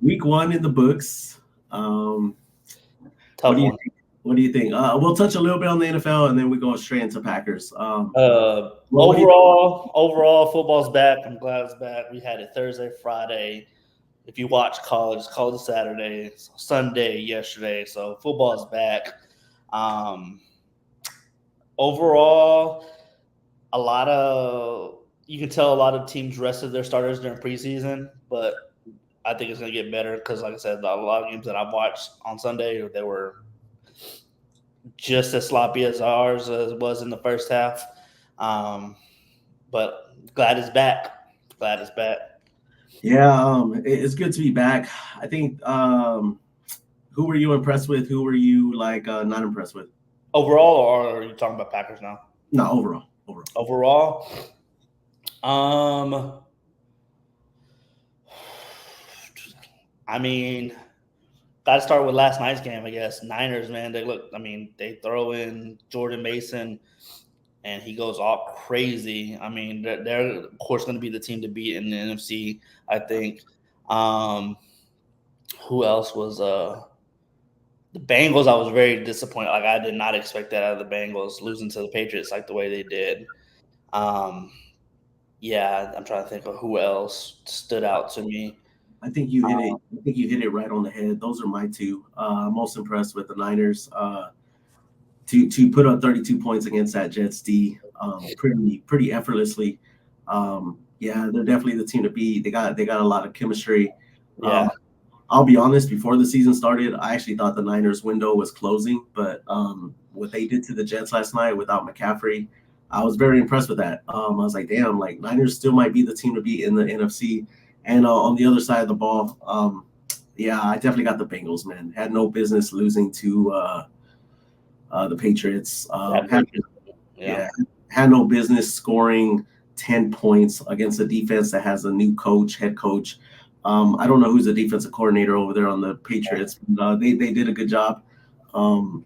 week one in the books. Um, what Tough do you one. think? What do you think? We'll touch a little bit on the NFL, and then we go straight into Packers. What do you think? Overall, football's back. I'm glad it's back. We had it Thursday, Friday. If you watch college is Saturday, Sunday yesterday. So football's back. Um, Overall, a lot of you can tell a lot of teams rested their starters during preseason, but I think it's going to get better because, like I said, a lot of games that I've watched on Sunday, they were just as sloppy as ours as was in the first half. Um, but glad it's back. Glad it's back. Yeah, it's good to be back. I think. Who were you impressed with? Who were you like not impressed with? Overall, or are you talking about Packers now? No, overall, overall. Overall, um, I mean, got to start with last night's game, I guess. Niners, man, they throw in Jordan Mason and he goes all crazy. I mean, they're of course going to be the team to beat in the NFC, I think. Um, who else was the Bengals? I was very disappointed. Like I did not expect that out of the Bengals losing to the Patriots like the way they did. Um, yeah, I'm trying to think of who else stood out to me. I think you hit it. Um, I think you hit it right on the head. Those are my two. I'm most impressed with the Niners. To put up 32 points against that Jets D, pretty effortlessly. Yeah, they're definitely the team to beat. They got a lot of chemistry. yeah, Um, I'll be honest. Before the season started, I actually thought the Niners window was closing, but what they did to the Jets last night without McCaffrey, I was very impressed with that. I was like, damn, like Niners still might be the team to beat in the NFC. And on the other side of the ball, yeah, I definitely got the Bengals. Man, had no business losing to the Patriots. that Patriots. Yeah, Yeah, had no business scoring 10 points against a defense that has a new head coach. I don't know who's the defensive coordinator over there on the Patriots. But, they did a good job. Um,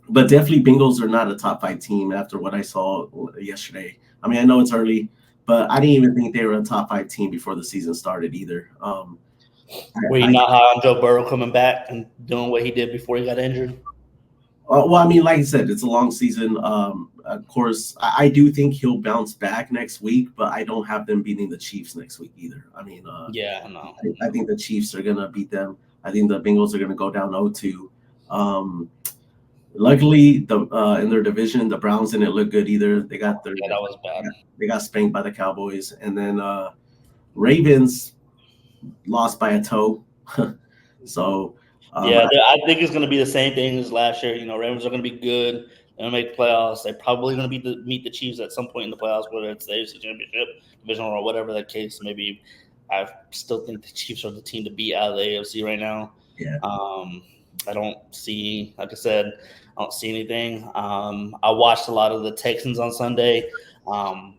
but definitely Bengals are not a top five team after what I saw yesterday. I mean, I know it's early, but I didn't even think they were a top five team before the season started either. were you I not high on Joe Burrow coming back and doing what he did before he got injured? Well, I mean, like I said, it's a long season. Of course, I do think he'll bounce back next week, but I don't have them beating the Chiefs next week either. I mean, Yeah, no, I think the Chiefs are gonna beat them. I think the Bengals are gonna go down 0-2. Um, Luckily, in their division, the Browns didn't look good either. yeah, that was bad. They got spanked by the Cowboys, and then Ravens lost by a toe. So, Yeah, I, I think it's going to be the same thing as last year. You know, Ravens are going to be good. They're going to make playoffs. They're probably going to meet the Chiefs at some point in the playoffs, whether it's the AFC Championship, divisional, or whatever the case may be. I still think the Chiefs are the team to beat out of the AFC right now. yeah. I don't see, like I said, I don't see anything. I watched a lot of the Texans on Sunday,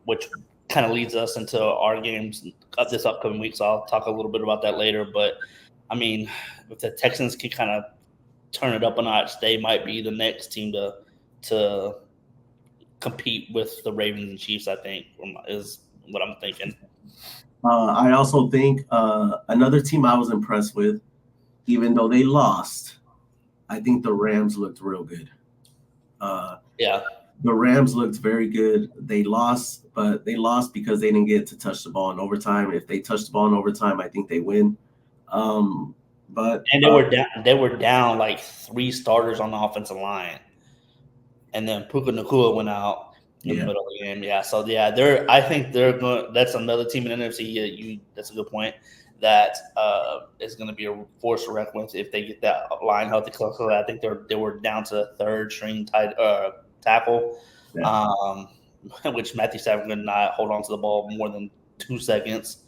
which kind of leads us into our games this upcoming week. So I'll talk a little bit about that later. But I mean, if the Texans can kind of turn it up a notch, they might be the next team to compete with the Ravens and Chiefs. I think is what I'm thinking. I also think another team I was impressed with, even though they lost, I think the Rams looked real good. Uh, Yeah, the Rams looked very good. They lost, but they lost because they didn't get to touch the ball in overtime. If they touch the ball in overtime, I think they win. But and they were down. They were down like three starters on the offensive line, and then Puka Nakua went out in the yeah, middle of the game. Yeah, so yeah, they're. I think they're going. That's another team in the NFC. Yeah, that's a good point. That is going to be a force to reckon with if they get that line healthy. So I think they were down to third string tackle, yeah. um, which Matthew Stafford could not hold on to the ball more than 2 seconds,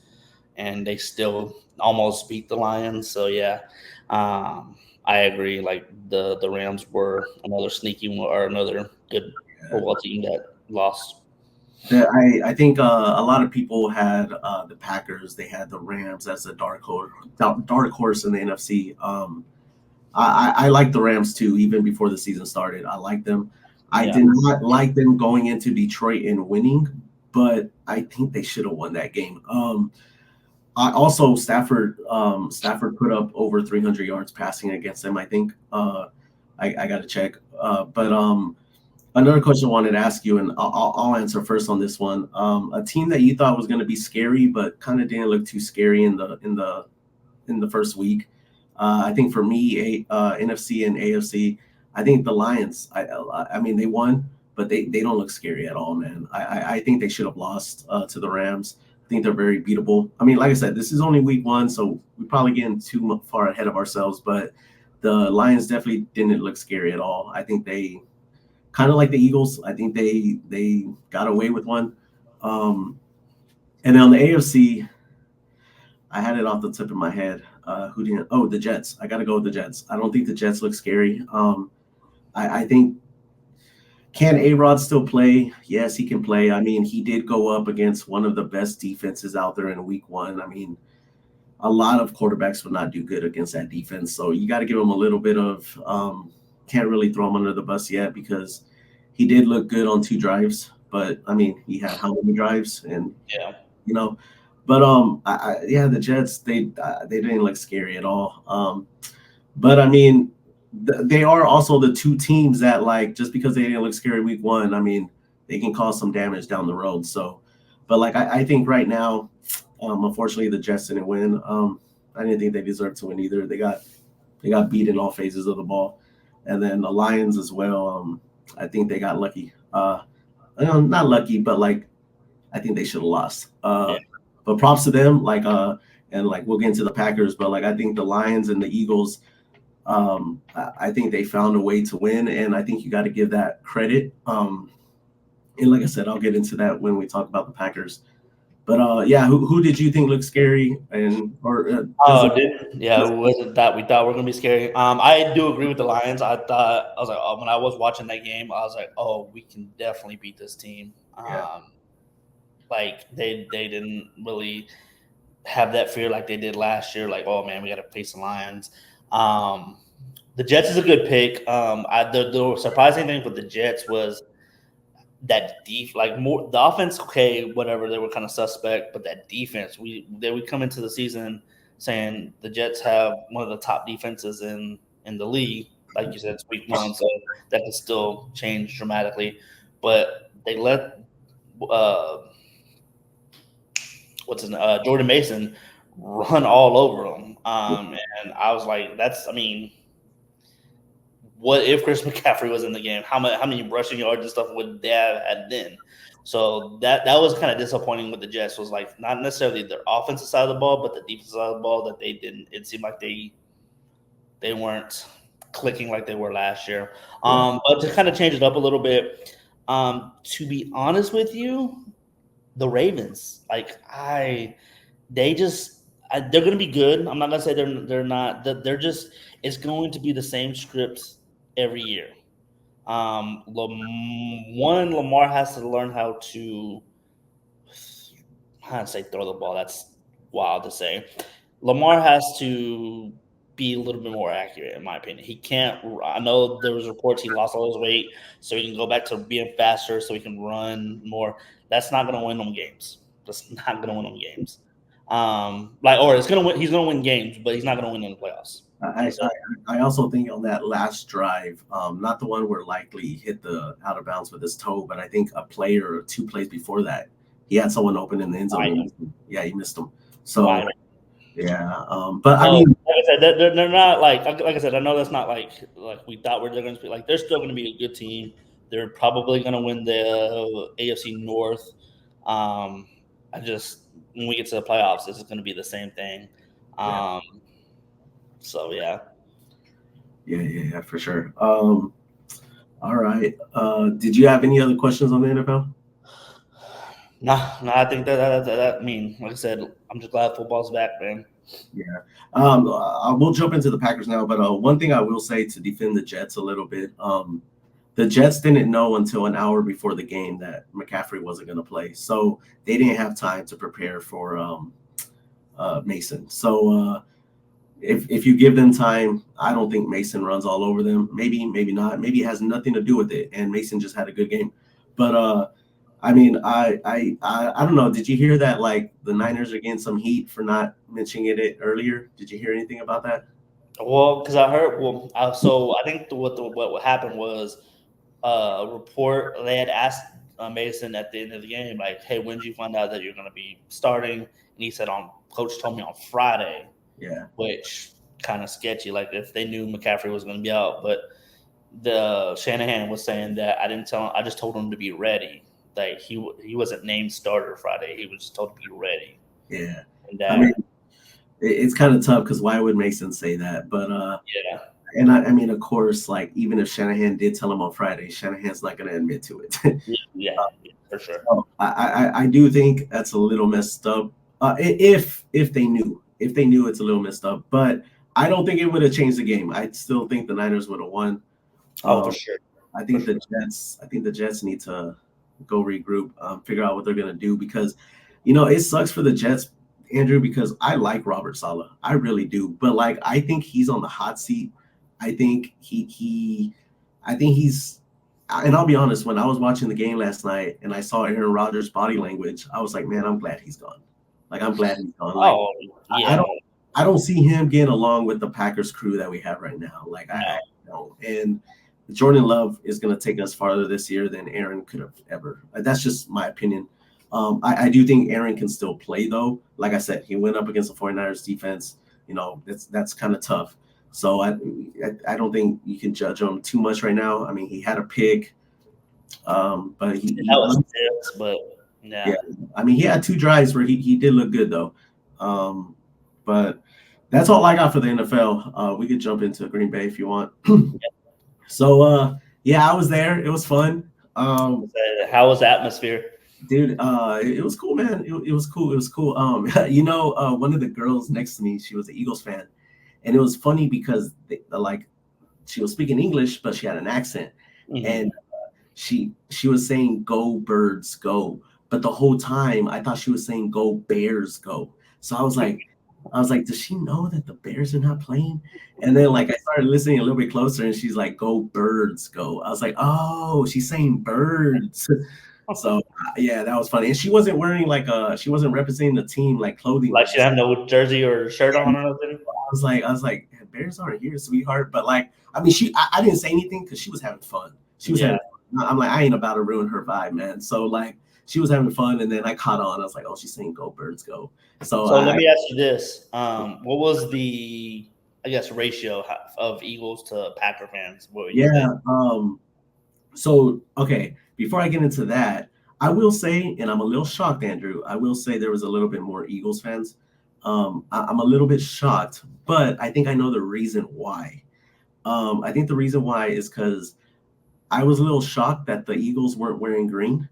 and they still almost beat the Lions. So yeah, I agree. Like the Rams were another sneaky or another good football team that lost. I think a lot of people had the Packers. They had the Rams as a dark horse in the NFC. I like the Rams too, even before the season started. I like them. I Yeah, did not like them going into Detroit and winning, but I think they should have won that game. also Stafford put up over 300 yards passing against them. I think I got to check. But another question I wanted to ask you, and I'll answer first on this one. A team that you thought was going to be scary, but kind of didn't look too scary in the first week. I think for me, NFC and AFC, I think the Lions. I mean, they won, but they don't look scary at all, man. I think they should have lost to the Rams. I think they're very beatable. I mean, like I said, this is only week one, so we're probably getting too far ahead of ourselves. But the Lions definitely didn't look scary at all. I think they kind of like the Eagles. I think they got away with one. And then on the AFC, I had it off the tip of my head. Who didn't? Oh, the Jets. I got to go with the Jets. I don't think the Jets look scary. I think, can A-Rod still play? Yes, he can play. I mean, he did go up against one of the best defenses out there in week one. I mean, a lot of quarterbacks would not do good against that defense. So you got to give him a little bit of can't really throw him under the bus yet because he did look good on 2 drives. But, I mean, he had how many drives? And, you know, but, yeah, the Jets, they didn't look scary at all. But, I mean, they are also the 2 teams that, like, just because they didn't look scary week one, I mean, they can cause some damage down the road. So, but, like, I think right now, unfortunately, the Jets didn't win. I didn't think they deserved to win either. They got beat in all phases of the ball. And then the Lions as well, I think they got lucky. Not lucky, but, like, I think they should have lost. But props to them, like, and, like, we'll get into the Packers, but, like, I think the Lions and the Eagles, I think they found a way to win, and I think you got to give that credit. And like I said, I'll get into that when we talk about the Packers. But yeah, who did you think looked scary? And it wasn't that we thought were going to be scary. I do agree with the Lions. I was like, when I was watching that game, I was like, oh, we can definitely beat this team. Like they didn't really have that fear like they did last year. Like, oh man, we got to face the Lions. The Jets is a good pick. The surprising thing with the Jets was that the offense, okay, whatever, they were kind of suspect, but that defense, we come into the season saying the Jets have one of the top defenses in the league. Like you said, it's week one, so that could still change dramatically. But they let Jordan Mason run all over them. And I was like, what if Chris McCaffrey was in the game? How many rushing yards and stuff would they have had then? So that was kind of disappointing with the Jets. Was like not necessarily their offensive side of the ball, but the defensive side of the ball that they didn't. It seemed like they weren't clicking like they were last year. But to kind of change it up a little bit, to be honest with you, the Ravens, they're going to be good. I'm not going to say they're not. They're just. It's going to be the same scripts every year. Lamar has to learn how to throw the ball. That's wild to say. Lamar has to be a little bit more accurate, in my opinion. He can't. I know there was reports he lost all his weight, so he can go back to being faster, so he can run more. That's not going to win them games. That's not going to win them games. He's going to win games, but he's not going to win in the playoffs. I also think on that last drive, not the one where likely hit the out of bounds with his toe, but I think a play or 2 plays before that, he had someone open in the end zone. Yeah, he missed him. So yeah, but I mean, like I said, they're not like I said. I know that's not like we thought they're going to be. Like they're still going to be a good team. They're probably going to win the AFC North. When we get to the playoffs, this is going to be the same thing. So yeah, for sure. All right. Did you have any other questions on the NFL? No, I think that I mean, like I said, I'm just glad football's back, man. Yeah. We'll jump into the Packers now, but one thing I will say to defend the Jets a little bit, the Jets didn't know until an hour before the game that McCaffrey wasn't going to play, so they didn't have time to prepare for Mason. So if you give them time, I don't think Mason runs all over them. Maybe not. Maybe it has nothing to do with it, and Mason just had a good game. But I mean, I don't know. Did you hear that? Like the Niners are getting some heat for not mentioning it earlier. Did you hear anything about that? Well, because I heard, so I think what happened was a report they had asked Mason at the end of the game, like, "Hey, when did you find out that you're going to be starting?" And he said, "On coach told me on Friday," Yeah, which kind of sketchy. Like if they knew McCaffrey was going to be out, but the Shanahan was saying that I didn't tell him. I just told him to be ready. Like he wasn't named starter Friday. He was just told to be ready. yeah. And I mean, that it's kind of tough because why would Mason say that? But yeah, and I mean, of course, like even if Shanahan did tell him on Friday, Shanahan's not going to admit to it. yeah, for sure. So I do think that's a little messed up. If they knew, it's a little messed up. But I don't think it would have changed the game. I still think the Niners would have won. Oh, for Um, sure. I think the Jets. I think the Jets need to go regroup, figure out what they're gonna do because, it sucks for the Jets, Andrew, because I like Robert Saleh, I really do, but like I think he's on the hot seat. I think I think he's, and I'll be honest, when I was watching the game last night and I saw Aaron Rodgers' body language, I was like, man, I'm glad he's gone. Like I'm glad he's gone. Like Oh, I yeah. don't. I don't see him getting along with the Packers crew that we have right now. Like No. I don't. And Jordan Love is going to take us farther this year than Aaron could have ever. That's just my opinion. I do think Aaron can still play though. Like I said, he went up against the 49ers defense. That's kind of tough. So I don't think you can judge him too much right now. I mean, he had a pick, but That was tips, but yeah. yeah. I mean, he had 2 drives where he did look good though. But that's all I got for the NFL. We could jump into Green Bay if you want. So yeah, I was there. It was fun. How was the atmosphere? Dude, it was cool, man. It was cool. It was cool. One of the girls next to me, she was an Eagles fan, and it was funny because like she was speaking English, but she had an accent, Mhm. and she was saying "Go Birds, go," but the whole time I thought she was saying "Go Bears, go." So I was like, does she know that the Bears are not playing? And then like I started listening a little bit closer, and she's like, "Go Birds, go." I was like, oh, she's saying birds. So yeah, that was funny. And she wasn't representing the team like clothing Like she wise. didn't have no jersey or shirt on And or nothing. I was like, Bears aren't here, sweetheart. But like, I mean, I didn't say anything because she was having fun. She was Yeah. having fun. I'm like, I ain't about to ruin her vibe, man. So like, she was having fun, and then I caught on. I was like, oh, she's saying "Go Birds, go." So So let me ask you this: what was the, I guess, ratio of Eagles to Packer fans? What would you say? yeah. So okay, before I get into that, I will say, and I'm a little shocked, Andrew. I will say there was a little bit more Eagles fans. I'm a little bit shocked, but I think I know the reason why. I think the reason why is because I was a little shocked that the Eagles weren't wearing green.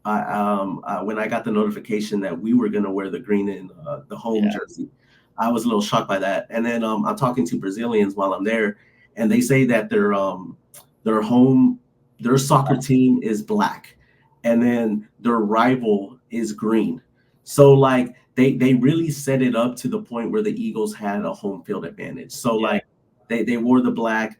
When I got the notification that we were going to wear the green in the home Yeah. jersey, I was a little shocked by that. And then I'm talking to Brazilians while I'm there, and they say that their home their soccer team is black, and then their rival is green. So like they really set it up to the point where the Eagles had a home field advantage. So Yeah. like they wore the black,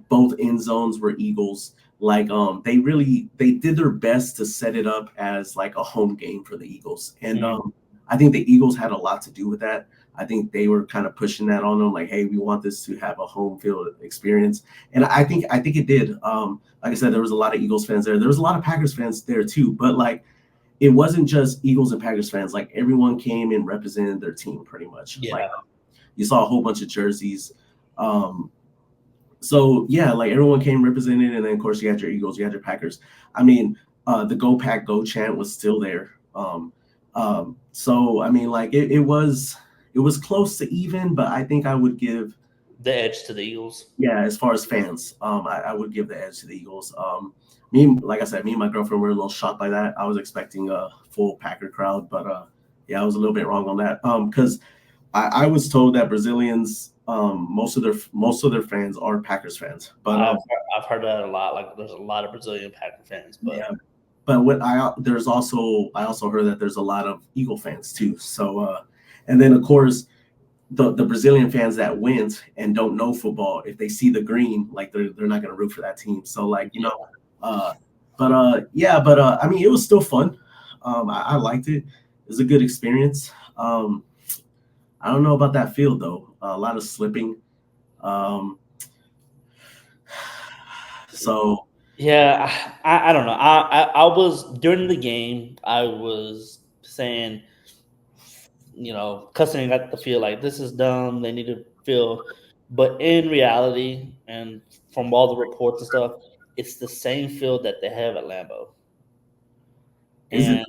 both end zones were Eagles. Like they did their best to set it up as like a home game for the Eagles. And Mhm. I think the Eagles had a lot to do with that. I think they were kind of pushing that on them, like, hey, we want this to have a home field experience. And I think it did. Like I said, there was a lot of Eagles fans there. There was a lot of Packers fans there too. But like it wasn't just Eagles and Packers fans. Like everyone came and represented their team pretty much. Like Yeah. you saw a whole bunch of jerseys. Um, so yeah, like everyone came represented, and then of course you had your Eagles, you had your Packers. I mean, the "Go Pack Go" chant was still there. So I mean, like it was close to even, but I think I would give, The edge to the Eagles. yeah, as far as fans, I would give the edge to the Eagles. Me, like I said, me and my girlfriend were a little shocked by that. I was expecting a full Packer crowd, but yeah, I was a little bit wrong on that. Because I was told that Brazilians, most of their fans are Packers fans, but I've heard that a lot. Like there's a lot of Brazilian Packer fans, yeah. but But I also heard that there's a lot of Eagle fans too. So and then of course the Brazilian fans that went and don't know football, if they see the green, like they're not gonna root for that team. So like uh I mean, it was still fun. I liked it. It was a good experience. I don't know about that field though. A lot of slipping. Um, so Yeah, I don't know. I was during the game. I was saying, cussing at the field like this is dumb. They need to field, but in reality, and from all the reports and stuff, it's the same field that they have at Lambeau. is it? And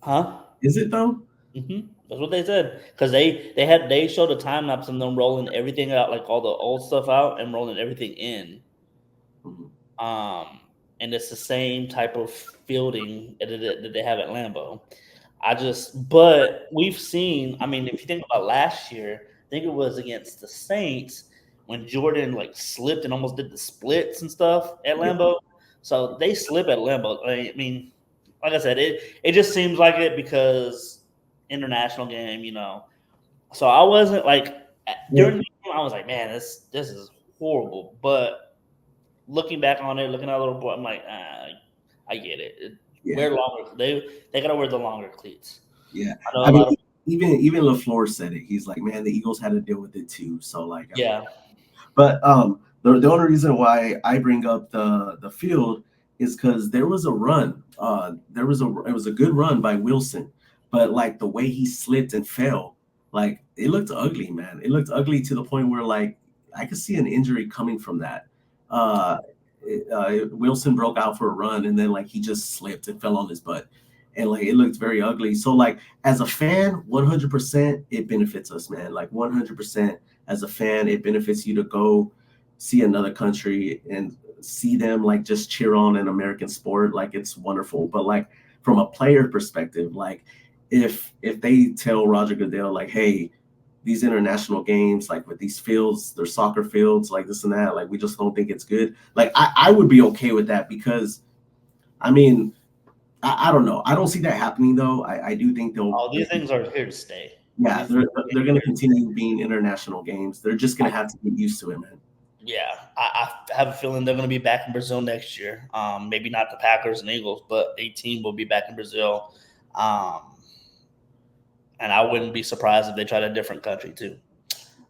huh? Is it though? That's what they said because they showed a time lapse of them rolling everything out, like all the old stuff out and rolling everything in. Mhm. Um, and it's the same type of fielding that they have at Lambeau. But we've seen. I mean, if you think about last year, I think it was against the Saints when Jordan like slipped and almost did the splits and stuff at Yeah, Lambeau. So they slip at Lambeau. I mean, like I said, it just seems like it because international game, So I wasn't like yeah, during the game, I was like, man, this is horrible. But looking back on it, looking at the report, I'm like, I get it. yeah. Wear longer. They gotta wear the longer cleats. Yeah. I know I a mean, lot of even LaFleur said it. He's like, man, the Eagles had to deal with it too. So like, I mean, yeah. but the only reason why I bring up the field is because there was a run. It was a good run by Wilson, but like the way he slipped and fell, like it looked ugly, man. It looked ugly to the point where like I could see an injury coming from that. Wilson broke out for a run and then like he just slipped and fell on his butt. And like it looked very ugly. So like as a fan, 100% it benefits us, man. Like 100% as a fan, it benefits you to go see another country and see them like just cheer on an American sport. Like it's wonderful. But like from a player perspective, like if they tell Roger Goodell like, hey, these international games, like with these fields, they're soccer fields, like this and that, like we just don't think it's good. Like I would be okay with that because I mean, I don't know. I don't see that happening though. I do think they'll, All these things are here to stay. yeah, These things they're going here to to stay. continue being international games. They're just going to have to get used to it, man. Yeah, I have a feeling they're going to be back in Brazil next year. Maybe not the Packers and Eagles, but a team will be back in Brazil. Um, and I wouldn't be surprised if they tried a different country too.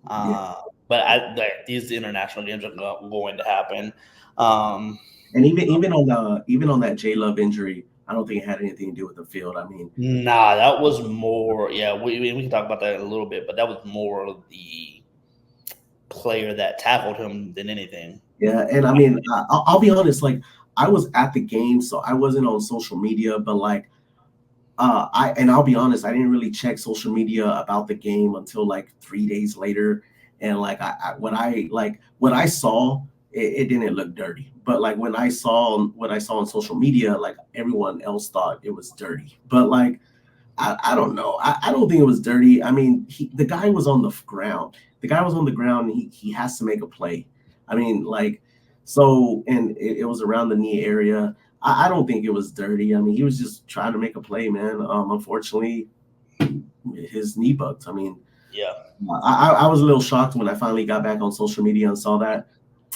Yeah, Uh, but these international games are going to happen. Um, and even on that J Love injury, I don't think it had anything to do with the field. I mean, nah, that was more. Yeah, we can talk about that in a little bit, but that was more of the player that tackled him than anything. yeah, and I mean, I'll be honest. Like I was at the game, so I wasn't on social media, but like I'll be honest, I didn't really check social media about the game until like 3 days later. And like what I saw, it didn't look dirty. But like when I saw what I saw on social media, like everyone else thought it was dirty. But like I don't know. I don't think it was dirty. I mean, the guy was on the ground. The guy was on the ground. And he has to make a play. I mean, like so, and it was around the knee area. I don't think it was dirty. I mean, he was just trying to make a play, man. Unfortunately, his knee bucked. I mean, Yeah, I was a little shocked when I finally got back on social media and saw that.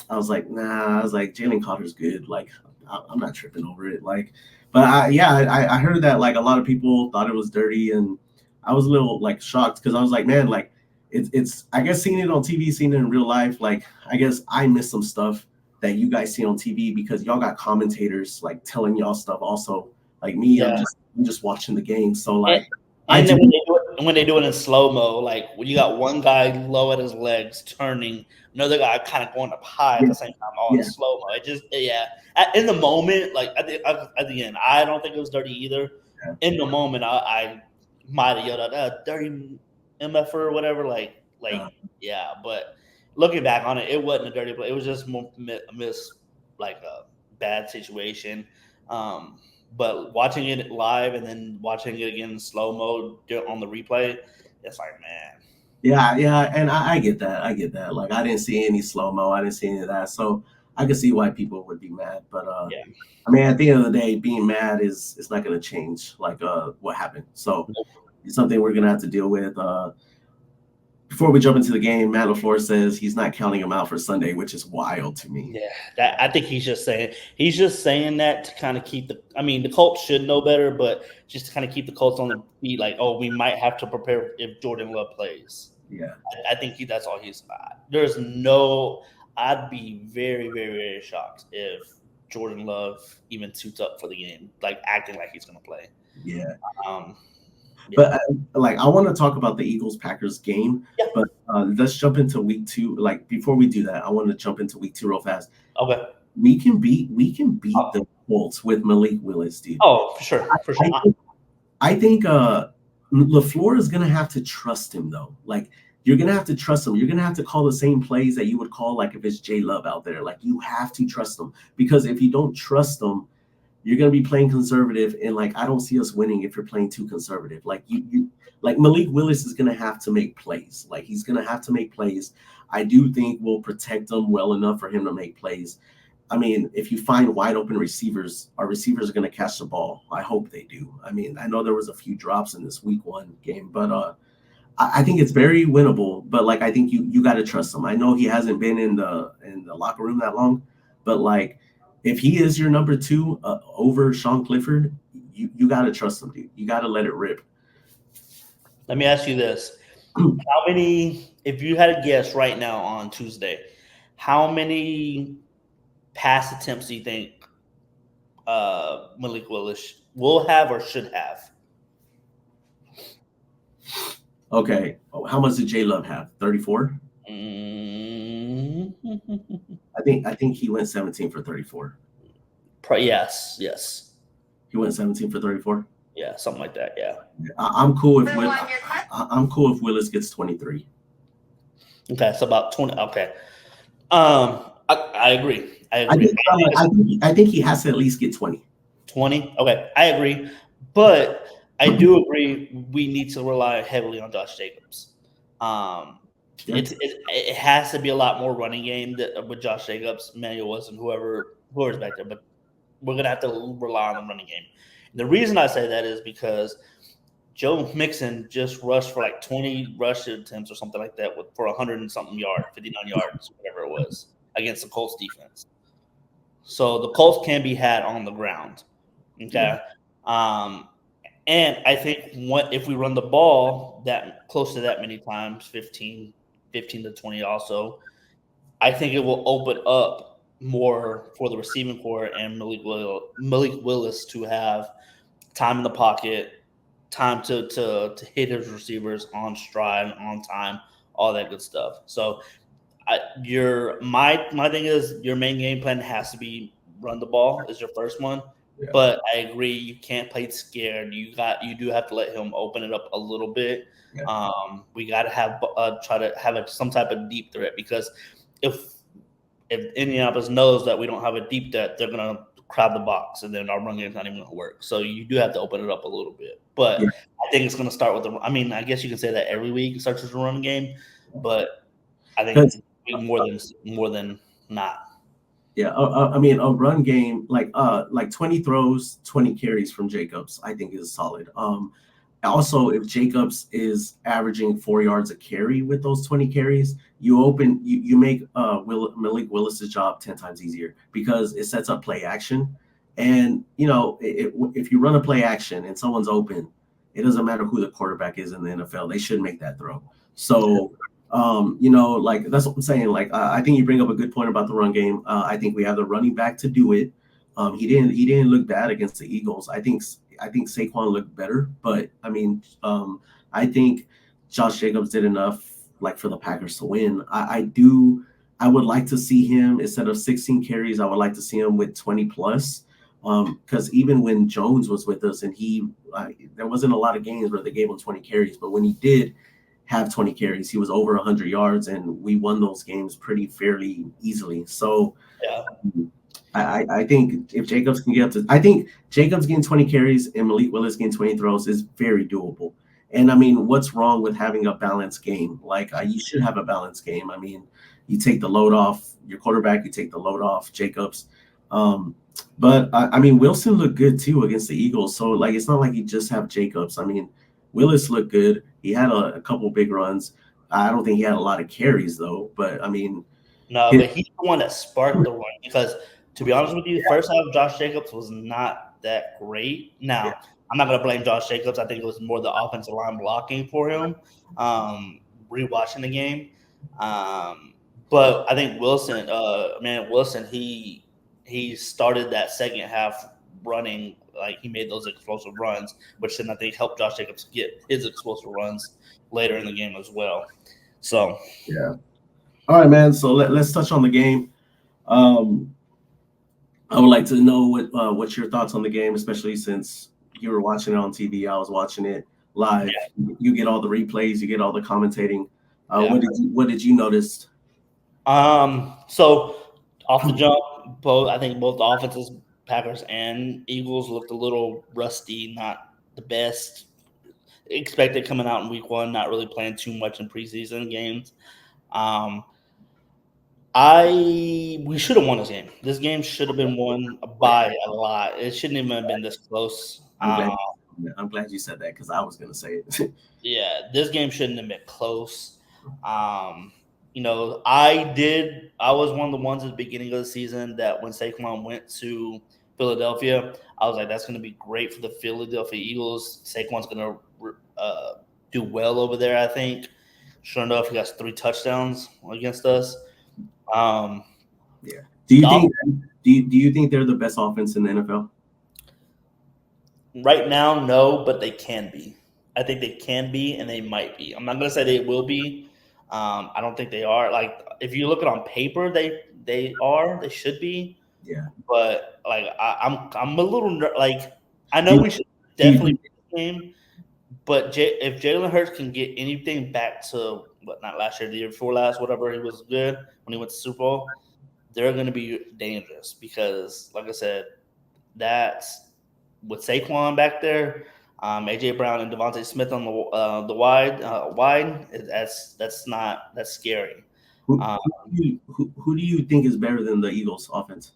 I was like, nah. I was like, Jalen Carter's good. Like, I'm not tripping over it. Like, but I heard that like a lot of people thought it was dirty, and I was a little like shocked because I was like, man, like it's I guess seeing it on TV, seeing it in real life, like I guess I missed some stuff that you guys see on TV because y'all got commentators like telling y'all stuff also. Like me, yeah. I'm just watching the game. So And, like I and do then when they do it in slow mo, like when you got one guy low at his legs turning, another guy kind of going up high at yeah, the same time, all in yeah, slow mo. It just yeah. In the moment, like at the end, I don't think it was dirty either. yeah. In the moment, I might have yelled out dirty mf or whatever, Uh, yeah. But looking back on it, it wasn't a dirty play. It was just more like a bad situation. Um, but watching it live and then watching it again in slow mo on the replay, it's like, man, yeah, and I get that. I get that. Like I didn't see any slow mo. I didn't see any of that. So I can see why people would be mad. But yeah, I mean, at the end of the day, being mad is it's not going to change like what happened. So nope. it's something we're gonna have to deal with. before we jump into the game, Matt LaFleur says he's not counting him out for Sunday, which is wild to me. Yeah, I think he's just saying that to kind of keep the Colts should know better, but just to kind of keep the Colts on the feet, like, oh, we might have to prepare if Jordan Love plays. Yeah, I think that's all he's about. I'd be very, very, very shocked if Jordan Love even suits up for the game, like acting like he's going to play. Yeah. Yeah. But I want to talk about the Eagles-Packers game, Yeah. but let's jump into week 2. Like, before we do that, I want to jump into week 2 real fast. Okay. We can beat the Colts with Malik Willis, dude. Oh, for sure. I think LaFleur is going to have to trust him, though. Like, you're going to have to trust him. You're going to have to call the same plays that you would call, like, if it's J Love out there. Like, you have to trust him, because if you don't trust him, you're going to be playing conservative, and like, I don't see us winning if you're playing too conservative. Like, you like, Malik Willis is going to have to make plays. Like, he's going to have to make plays. I do think we'll protect him well enough for him to make plays. I mean, if you find wide open receivers, our receivers are going to catch the ball. I hope they do. I mean, I know there was a few drops in this week 1 game, but I think it's very winnable. But like, I think you got to trust him. I know he hasn't been in the locker room that long, but like, if he is your number 2 over Sean Clifford, you got to trust him, dude. You got to let it rip. Let me ask you this. If you had a guess right now on Tuesday, how many pass attempts do you think Malik Willis will have or should have? Okay. How much did J Love have? 34? I think he went 17 for 34. Yes. He went 17 for 34. Yeah, something like that. Yeah. I'm cool if Willis gets 23. Okay, so about 20. Okay. I agree. I think he has to at least get 20. 20. Okay, I agree, but I do agree we need to rely heavily on Josh Jacobs. It has to be a lot more running game with Josh Jacobs, Emmanuel Wilson, whoever's back there. But we're gonna have to rely on the running game. And the reason I say that is because Joe Mixon just rushed for like 20 rush attempts or something like that for 100 and something yards, 59 yards, whatever it was, against the Colts defense. So the Colts can be had on the ground. Okay. And I think if we run the ball that close to that many times, 15 to 20 also, I think it will open up more for the receiving core and Malik Willis to have time in the pocket, time to hit his receivers on stride, on time, all that good stuff. So my thing is your main game plan has to be run the ball is your first one. Yeah. But I agree, you can't play scared. You do have to let him open it up a little bit. Yeah. We got to have try to have some type of deep threat, because if Indianapolis knows that we don't have a deep threat, they're gonna crowd the box, and then our run game's not even gonna work. So you do have to open it up a little bit. But yeah. I think it's gonna start with I guess you can say that every week it starts with a run game, but I think it's more than not. Yeah, a run game like 20 throws, 20 carries from Jacobs, I think is solid. Also, if Jacobs is averaging 4 yards a carry with those 20 carries, you make Malik Willis's job 10 times easier, because it sets up play action. And if you run a play action and someone's open, it doesn't matter who the quarterback is in the NFL, they should make that throw. So. That's what I'm saying. I think you bring up a good point about the run game. I think we have the running back to do it. He didn't look bad against the Eagles. I think Saquon looked better, but I think Josh Jacobs did enough for the Packers to win. I would like to see him, instead of 16 carries, I would like to see him with 20 plus. Because even when Jones was with us, and there wasn't a lot of games where they gave him 20 carries, but when he did have 20 carries, he was over 100 yards, and we won those games pretty fairly easily. So yeah. I think if Jacobs can get I think Jacobs getting 20 carries and Malik Willis getting 20 throws is very doable. And what's wrong with having a balanced game? You should have a balanced game. You take the load off your quarterback, you take the load off Jacobs. But Wilson looked good too against the Eagles. So it's not like you just have Jacobs. Willis looked good. He had a couple big runs. I don't think he had a lot of carries though. But I mean, No, his, but he's the one that sparked the run because, to be honest with you, the first half Josh Jacobs was not that great. yeah, Now, I'm not going to blame Josh Jacobs. I think it was more the offensive line blocking for him. Rewatching the game, but I think Wilson, he started that second half running like he made those explosive runs, which then I think helped Josh Jacobs get his explosive runs later in the game as well. So yeah. All right, man. So let's touch on the game. Um, I would like to know what's your thoughts on the game, especially since you were watching it on TV. I was watching it live. yeah, You get all the replays, you get all the commentating. yeah. What did you notice? So off the jump, I think both the offenses, Packers and Eagles, looked a little rusty, not the best. Expected coming out in week one, not really playing too much in preseason games. Um, we should have won this game. This game should have been won by a lot. It shouldn't even have been this close. I'm glad you said that because I was gonna say it. Yeah, this game shouldn't have been close. I was one of the ones at the beginning of the season that when Saquon went to Philadelphia, I was like, that's going to be great for the Philadelphia Eagles. Saquon's going to do well over there, I think. Sure enough, he got 3 touchdowns against us. Yeah. Do you think they're the best offense in the NFL? Right now, no, but they can be. I think they can be, and they might be. I'm not going to say they will be. I don't think they are. Like, if you look at it on paper, they are. They should be. Yeah. But like, I'm a little like, I know we should definitely win the game. But if Jalen Hurts can get anything back to not last year, the year before last, whatever, he was good when he went to Super Bowl, they're going to be dangerous because, like I said, that's with Saquon back there, AJ Brown and Devontae Smith on the wide. That's scary. Who do you think is better than the Eagles offense?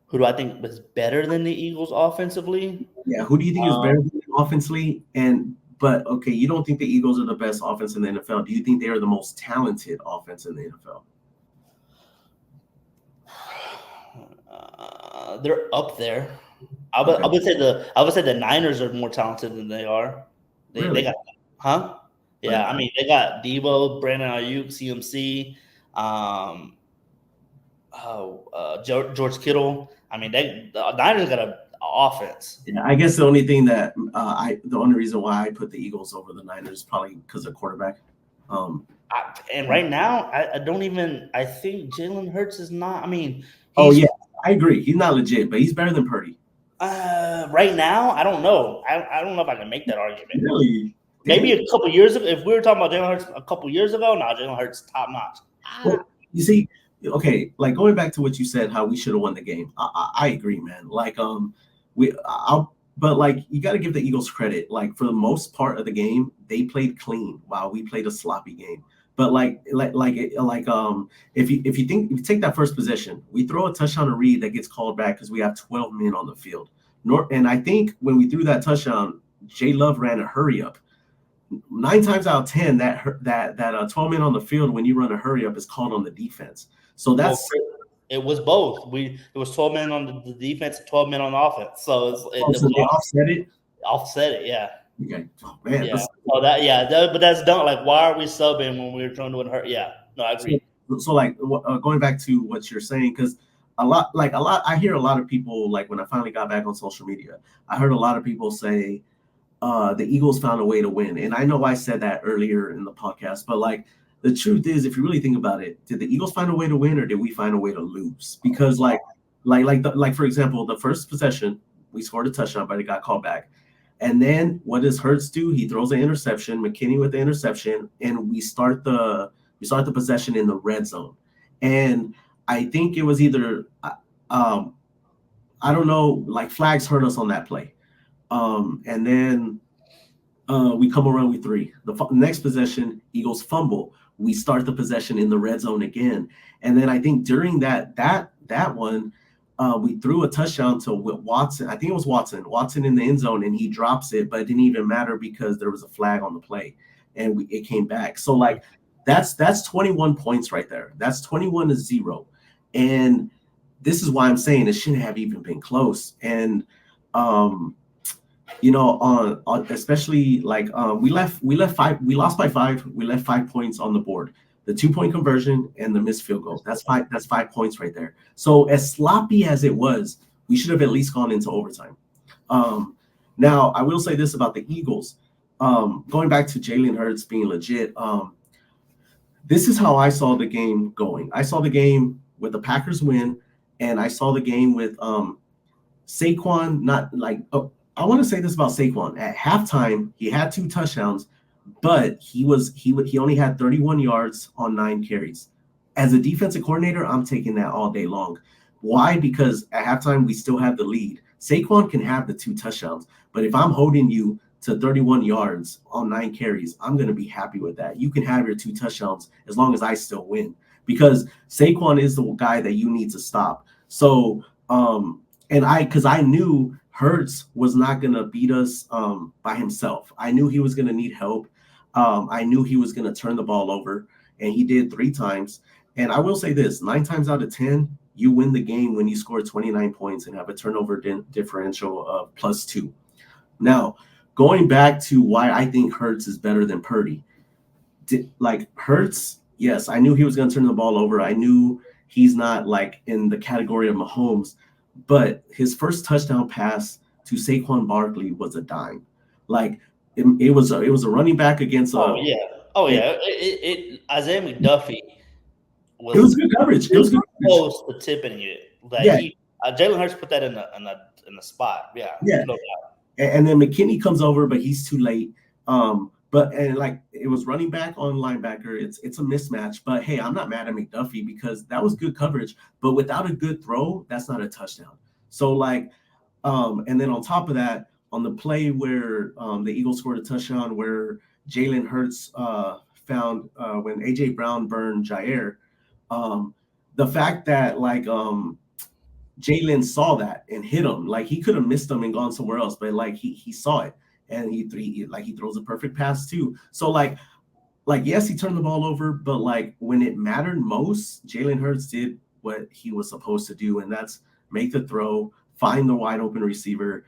Who do I think was better than the Eagles offensively? Yeah, who do you think is better than them offensively? But okay, you don't think the Eagles are the best offense in the NFL. Do you think they are the most talented offense in the NFL? They're up there. I would say the Niners are more talented than they are. They got, huh? Yeah, I mean they got Debo, Brandon Ayuk, CMC, George Kittle. I mean the Niners got an offense. Yeah, I guess the only thing that the only reason why I put the Eagles over the Niners is probably because of quarterback. And right now, I think Jalen Hurts is not. I mean, I agree. He's not legit, but he's better than Purdy. Right now, I don't know. I don't know if I can make that argument. Really? Maybe a couple years ago, if we were talking about Jalen Hurts a couple years ago, Jalen Hurts top notch. Well, you see, okay, like going back to what you said, how we should have won the game. I agree, man. Like but like you got to give the Eagles credit. Like for the most part of the game, they played clean while we played a sloppy game. But if you take that first possession, we throw a touchdown to Reed that gets called back because we have 12 men on the field. And I think when we threw that touchdown, Jay Love ran a hurry up. 9 times out of 10, that 12 men on the field when you run a hurry up is called on the defense. So it was both. It was 12 men on the defense, 12 men on the offense. So they offset it. Offset it, yeah. Okay. Oh, man. Yeah. But that's dumb. Like, why are we subbing when we were trying to win hurt? Yeah. No, I agree. So like going back to what you're saying, because I hear a lot of people, like when I finally got back on social media, I heard a lot of people say the Eagles found a way to win. And I know I said that earlier in the podcast, but like the truth is, if you really think about it, did the Eagles find a way to win or did we find a way to lose? Because like for example, the first possession, we scored a touchdown, but it got called back. And then what does Hurts do? He throws an interception, McKinney with the interception, and we start the possession in the red zone. And I think it was either I don't know, like flags hurt us on that play. And then we come around with 3. The next possession, Eagles fumble. We start the possession in the red zone again. And then I think during that one, we threw a touchdown to Watson. I think it was Watson in the end zone, and he drops it, but it didn't even matter because there was a flag on the play. and it came back. So like that's 21 points right there. That's 21-0, and this is why I'm saying it shouldn't have even been close. And on especially like we lost by 5. We left 5 points on the board. The 2-point conversion and the missed field goal. That's 5 points right there. So as sloppy as it was, we should have at least gone into overtime. Now I will say this about the Eagles. Going back to Jalen Hurts being legit. This is how I saw the game going. I saw the game with the Packers win, and I saw the game with Saquon. Not like I want to say this about Saquon. At halftime, he had 2 touchdowns, but he only had 31 yards on 9 carries. As a defensive coordinator, I'm taking that all day long. Why? Because at halftime we still have the lead. Saquon can have the 2 touchdowns, but if I'm holding you to 31 yards on 9 carries, I'm going to be happy with that. You can have your 2 touchdowns as long as I still win, because Saquon is the guy that you need to stop. So, because I knew Hurts was not going to beat us by himself. I knew he was going to need help. I knew he was going to turn the ball over, and he did 3 times. And I will say this, 9 times out of 10, you win the game when you score 29 points and have a turnover differential of +2. Now, going back to why I think Hurts is better than Purdy. Like Hurts, yes, I knew he was going to turn the ball over. I knew he's not like in the category of Mahomes, but his first touchdown pass to Saquon Barkley was a dime. Like it was a running back against a. Isaiah McDuffie it was good coverage. It was good close to tipping it. Like Jalen Hurts put that in the spot. Yeah. No doubt. And then McKinney comes over, but he's too late. But it was running back on linebacker. It's a mismatch. But hey, I'm not mad at McDuffie because that was good coverage. But without a good throw, that's not a touchdown. So and then on top of that, on the play where the Eagles scored a touchdown, where Jalen Hurts found when AJ Brown burned Jair, the fact that Jalen saw that and hit him. Like he could have missed him and gone somewhere else, but he saw it and he throws a perfect pass too. So yes, he turned the ball over, but when it mattered most, Jalen Hurts did what he was supposed to do, and that's make the throw, find the wide open receiver.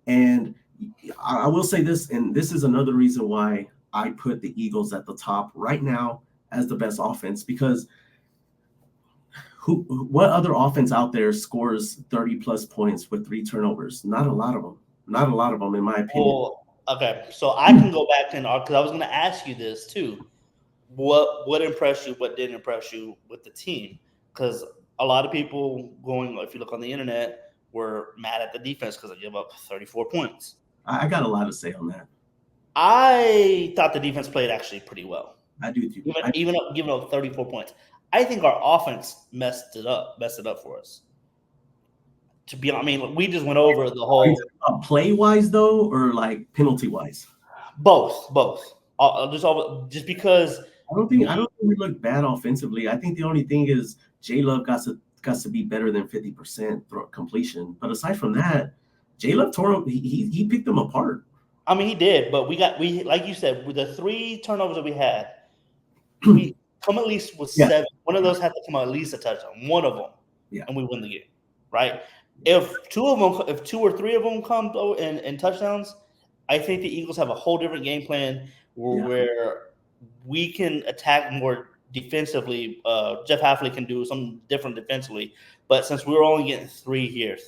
And I will say this, and this is another reason why I put the Eagles at the top right now as the best offense, because what other offense out there scores 30+ points with 3 turnovers? Not a lot of them, in my opinion. Well, okay, so I can go back and because I was going to ask you this too. What impressed you? What didn't impress you with the team? Because a lot of people if you look on the internet, were mad at the defense because they give up 34 points. I got a lot to say on that. I thought the defense played actually pretty well. I do too. Even giving up 34 points. I think our offense messed it up for us. We just went over the whole play wise though, or penalty wise. Both. Just because I don't think we look bad offensively. I think the only thing is J Love got to be better than 50% completion. But aside from that, J Love tore him. He picked them apart. I mean, he did, but we like you said, with the 3 turnovers that we had, we come at least with 7. One of those had to come at least a touchdown. One of them, and we win the game, right? If 2 or 3 of them come in touchdowns, I think the Eagles have a whole different game plan where we can attack more defensively. Jeff Hafley can do something different defensively, but since we were only getting 3 here,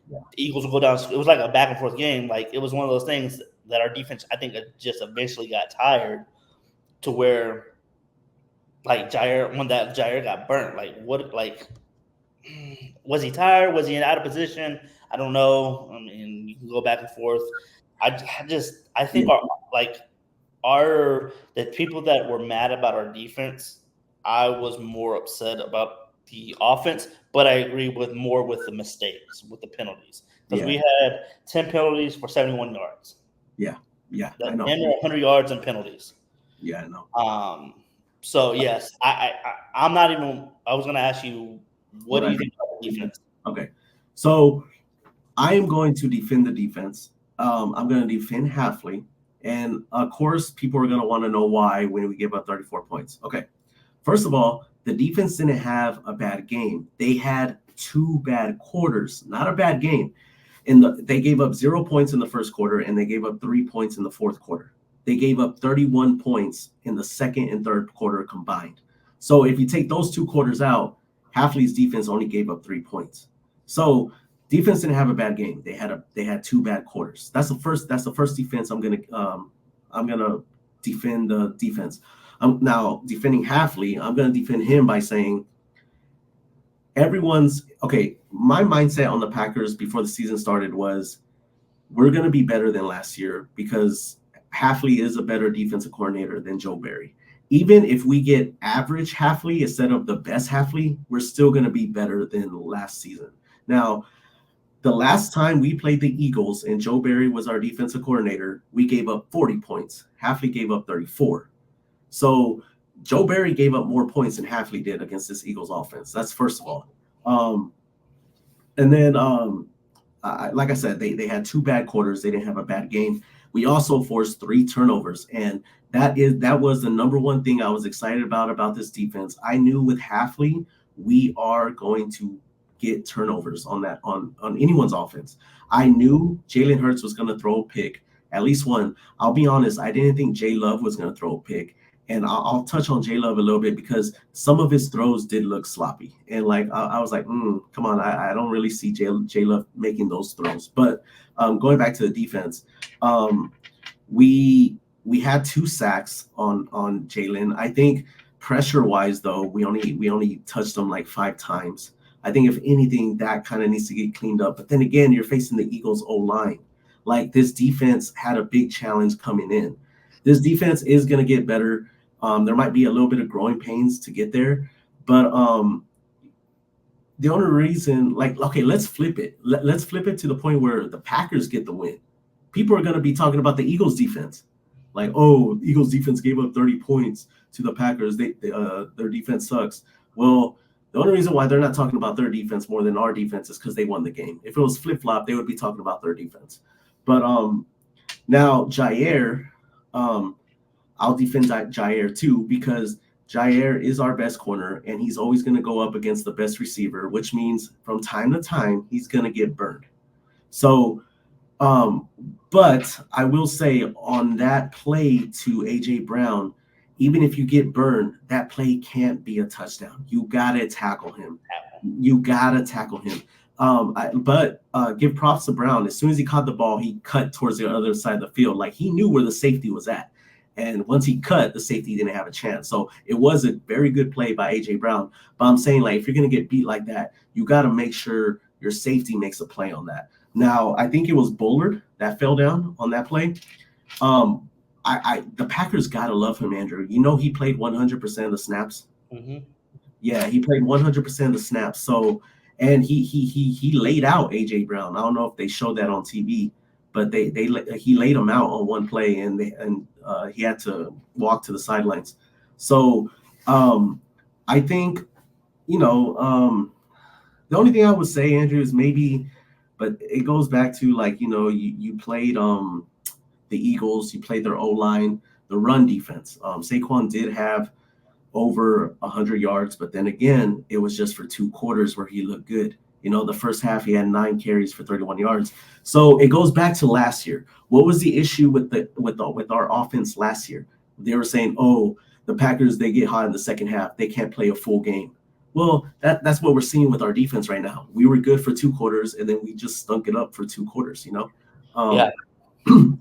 the Eagles will go down. It was like a back and forth game. It was one of those things that our defense, I think, just eventually got tired to where. When Jair got burnt, was he tired? Was he out of position? I don't know. I mean, you can go back and forth. I think the people that were mad about our defense, I was more upset about the offense, but I agree with the mistakes, with the penalties. Because we had 10 penalties for 71 yards. Yeah, I know. And 100 yards in penalties. Yeah, I know. So yes, I'm not even. I was going to ask you, what do you think about the defense? Okay, so I am going to defend the defense. I'm going to defend Hafley, And of course, people are going to want to know why when we give up 34 points. Okay. First of all, the defense didn't have a bad game. They had 2 bad quarters, not a bad game. They gave up 0 points in the first quarter and they gave up 3 points in the fourth quarter. They gave up 31 points in the second and third quarter combined. So if you take those 2 quarters out, Hafley's defense only gave up 3 points. So defense didn't have a bad game. They had 2 bad quarters. That's the first defense I'm gonna defend the defense. Now defending Hafley, I'm gonna defend him by saying everyone's okay. My mindset on the Packers before the season started was we're gonna be better than last year because Hafley is a better defensive coordinator than Joe Barry. Even if we get average Hafley instead of the best Hafley, we're still gonna be better than last season. Now, the last time we played the Eagles and Joe Barry was our defensive coordinator, we gave up 40 points. Hafley gave up 34. So Joe Barry gave up more points than Hafley did against this Eagles offense. That's first of all. And then, like I said, they had 2 bad quarters. They didn't have a bad game. We also forced 3 turnovers, and that was the number one thing I was excited about this defense. I knew with Hafley, we are going to get turnovers on anyone's offense. I knew Jalen Hurts was going to throw a pick, at least one. I'll be honest, I didn't think Jay Love was going to throw a pick. And I'll touch on Jay Love a little bit because some of his throws did look sloppy. And like I was like, come on, I don't really see Jay Love making those throws. But going back to the defense, we had 2 sacks on Jalen. I think pressure-wise, though, we only touched him like 5 times. I think if anything, that kind of needs to get cleaned up. But then again, you're facing the Eagles O-line. Like this defense had a big challenge coming in. This defense is going to get better. There might be a little bit of growing pains to get there, but the only reason, let's flip it. Let's flip it to the point where the Packers get the win. People are going to be talking about the Eagles defense. Like, oh, Eagles defense gave up 30 points to the Packers. Their defense sucks. Well, the only reason why they're not talking about their defense more than our defense is because they won the game. If it was flip-flop, they would be talking about their defense. But now Jair, I'll defend Jair too because Jair is our best corner and he's always going to go up against the best receiver, which means from time to time he's going to get burned. So, but I will say on that play to AJ Brown, even if you get burned, that play can't be a touchdown. You gotta tackle him. But give props to Brown. As soon as he caught the ball, he cut towards the other side of the field. Like he knew where the safety was at. And once he cut, the safety didn't have a chance. So it was a very good play by AJ Brown. But I'm saying, like, if you're going to get beat like that, you got to make sure your safety makes a play on that. Now, I think it was Bullard that fell down on that play. The Packers got to love him, Andrew. You know, he played 100% of the snaps. Mm-hmm. Yeah, he played 100% of the snaps. So, and he laid out AJ Brown. I don't know if they showed that on TV, but he laid him out on one play, and he had to walk to the sidelines. So, I think, the only thing I would say, Andrew, is maybe, but it goes back to like, you played the Eagles, you played their O-line, the run defense. Saquon did have over 100 yards, but then again, it was just for 2 quarters where he looked good. The first half he had 9 carries for 31 yards. So it goes back to last year. What was the issue with our offense last year? They were saying, oh, the Packers, they get hot in the second half. They can't play a full game. Well, that's what we're seeing with our defense right now. We were good for 2 quarters, and then we just stunk it up for 2 quarters, Yeah.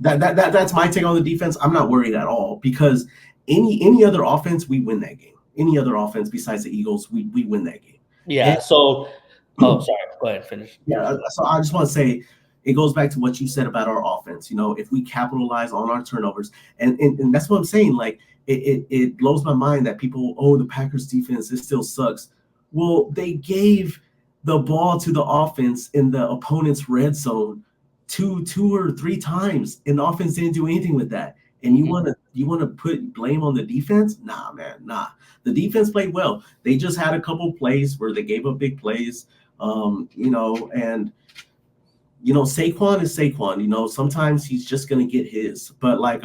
That's my take on the defense. I'm not worried at all because any other offense, we win that game. Any other offense besides the Eagles, we win that game. Yeah. Sorry. Go ahead, finish. Yeah. So I just want to say it goes back to what you said about our offense. If we capitalize on our turnovers, and that's what I'm saying. Like it blows my mind that people, the Packers defense, it still sucks. Well, they gave the ball to the offense in the opponent's red zone two or 3 times, and the offense didn't do anything with that. And you want to put blame on the defense? Nah, man, nah. The defense played well. They just had a couple plays where they gave up big plays, and Saquon is Saquon. Sometimes he's just gonna get his. But like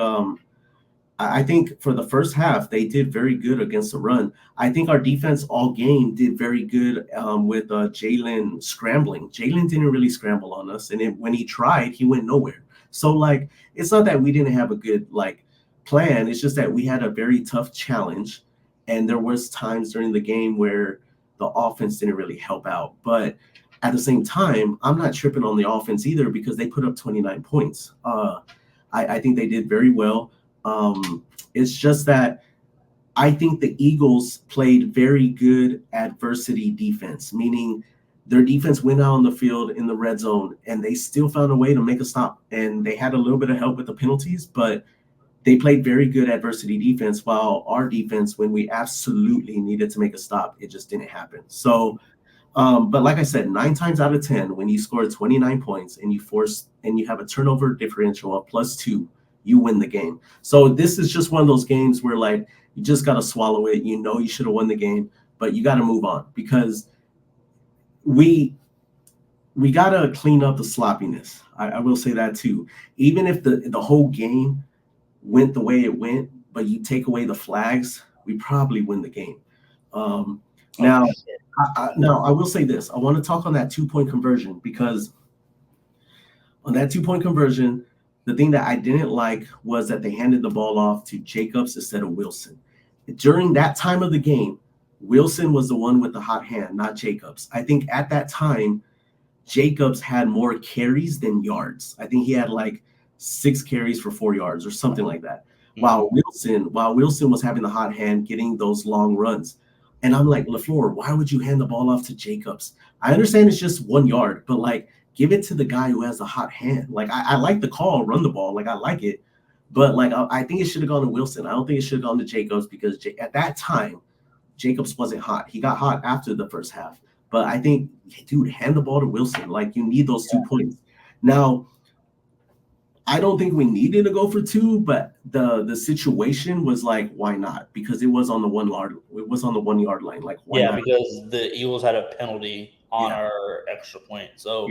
I think for the first half they did very good against the run. I think our defense all game did very good with Jalen scrambling. Jalen didn't really scramble on us, and when he tried, he went nowhere. So like it's not that we didn't have a good like plan. It's just that we had a very tough challenge, and there was times during the game where the offense didn't really help out. But at the same time, I'm not tripping on the offense either because they put up 29 points. I think they did very well. It's just that I think the Eagles played very good adversity defense, meaning their defense went out on the field in the red zone and they still found a way to make a stop. And they had a little bit of help with the penalties, but they played very good adversity defense, while our defense, when we absolutely needed to make a stop, it just didn't happen. So, but like I said, 9 times out of 10, when you score 29 points and you have a turnover differential of +2, you win the game. So this is just one of those games where like you just got to swallow it. You should have won the game, but you got to move on because we got to clean up the sloppiness. I will say that too. Even if the whole game went the way it went, but you take away the flags, we probably win the game. Now I will say this. I want to talk on that 2-point conversion because on that 2-point conversion, the thing that I didn't like was that they handed the ball off to Jacobs instead of Wilson. During that time of the game, Wilson was the one with the hot hand, not Jacobs. I think at that time, Jacobs had more carries than yards. I think he had like 6 carries for 4 yards or something like that. While Wilson was having the hot hand, getting those long runs. And I'm like, LaFleur, why would you hand the ball off to Jacobs? I understand it's just 1 yard, but like give it to the guy who has the hot hand. Like I like the call, run the ball. Like I like it. But like I think it should have gone to Wilson. I don't think it should have gone to Jacobs because at that time, Jacobs wasn't hot. He got hot after the first half. But I think, dude, hand the ball to Wilson. Like you need those 2 points. Now, I don't think we needed to go for 2, but the situation was like, why not? Because it was on the 1 yard. It was on the 1 yard line. Like why not? Because the Eagles had a penalty on our extra point, so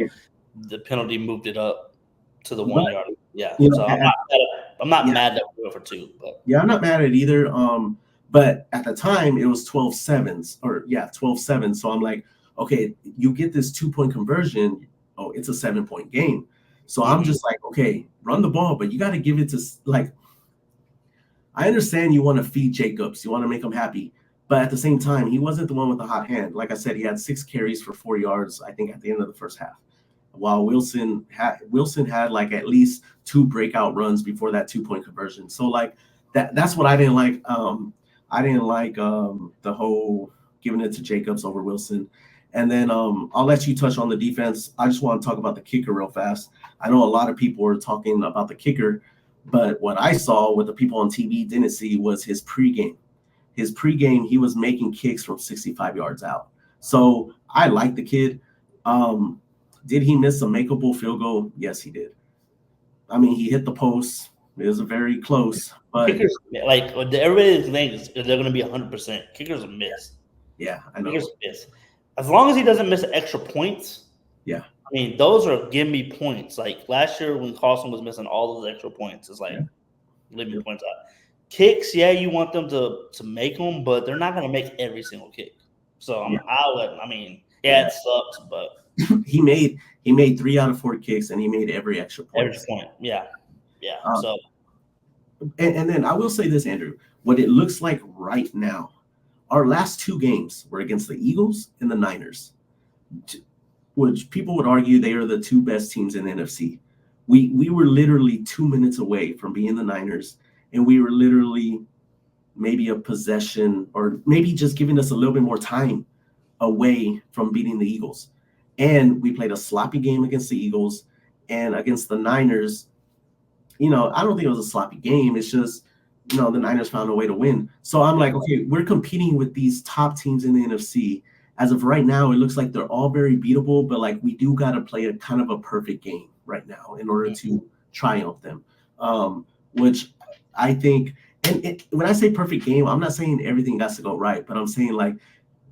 the penalty moved it up to the 1 yard. Yeah, so I'm not mad that we went for 2. But yeah, I'm not mad at it either. But at the time it was 12-7. So I'm like, okay, you get this 2-point conversion. Oh, it's a 7-point game. So I'm just like, okay, run the ball, but you got to give it to like. I understand you want to feed Jacobs, you want to make him happy, but at the same time, he wasn't the one with the hot hand. Like I said, he had 6 carries for 4 yards, I think, at the end of the first half. While Wilson had like at least 2 breakout runs before that 2-point conversion. So like that's what I didn't like. I didn't like the whole giving it to Jacobs over Wilson. And then I'll let you touch on the defense. I just want to talk about the kicker real fast. I know a lot of people were talking about the kicker, but what I saw, what the people on TV didn't see, was his pregame. His pregame, he was making kicks from 65 yards out. So I like the kid. Did he miss a makeable field goal? Yes, he did. I mean, he hit the post. It was very close. But kickers, like everybody thinks they're going to be 100%. Kickers will miss. Yeah, I know. Kickers miss. As long as he doesn't miss extra points. Yeah. I mean, those are gimme points. Like last year when Carlson was missing all those extra points, it's like leaving points out. Kicks, you want them to make them, but they're not going to make every single kick. So it sucks, but he made 3 out of 4 kicks and he made every extra point. Every point, yeah. So, and then I will say this, Andrew, what it looks like right now. Our last 2 games were against the Eagles and the Niners, which people would argue they are the 2 best teams in the NFC. We were literally 2 minutes away from being the Niners, and we were literally maybe a possession or maybe just giving us a little bit more time away from beating the Eagles. And we played a sloppy game against the Eagles, and against the Niners, I don't think it was a sloppy game. It's just, the Niners found a way to win. So I'm like, okay, we're competing with these top teams in the NFC. As of right now, it looks like they're all very beatable, but like we do got to play a kind of a perfect game right now in order to triumph them. Which I think, when I say perfect game, I'm not saying everything has to go right, but I'm saying like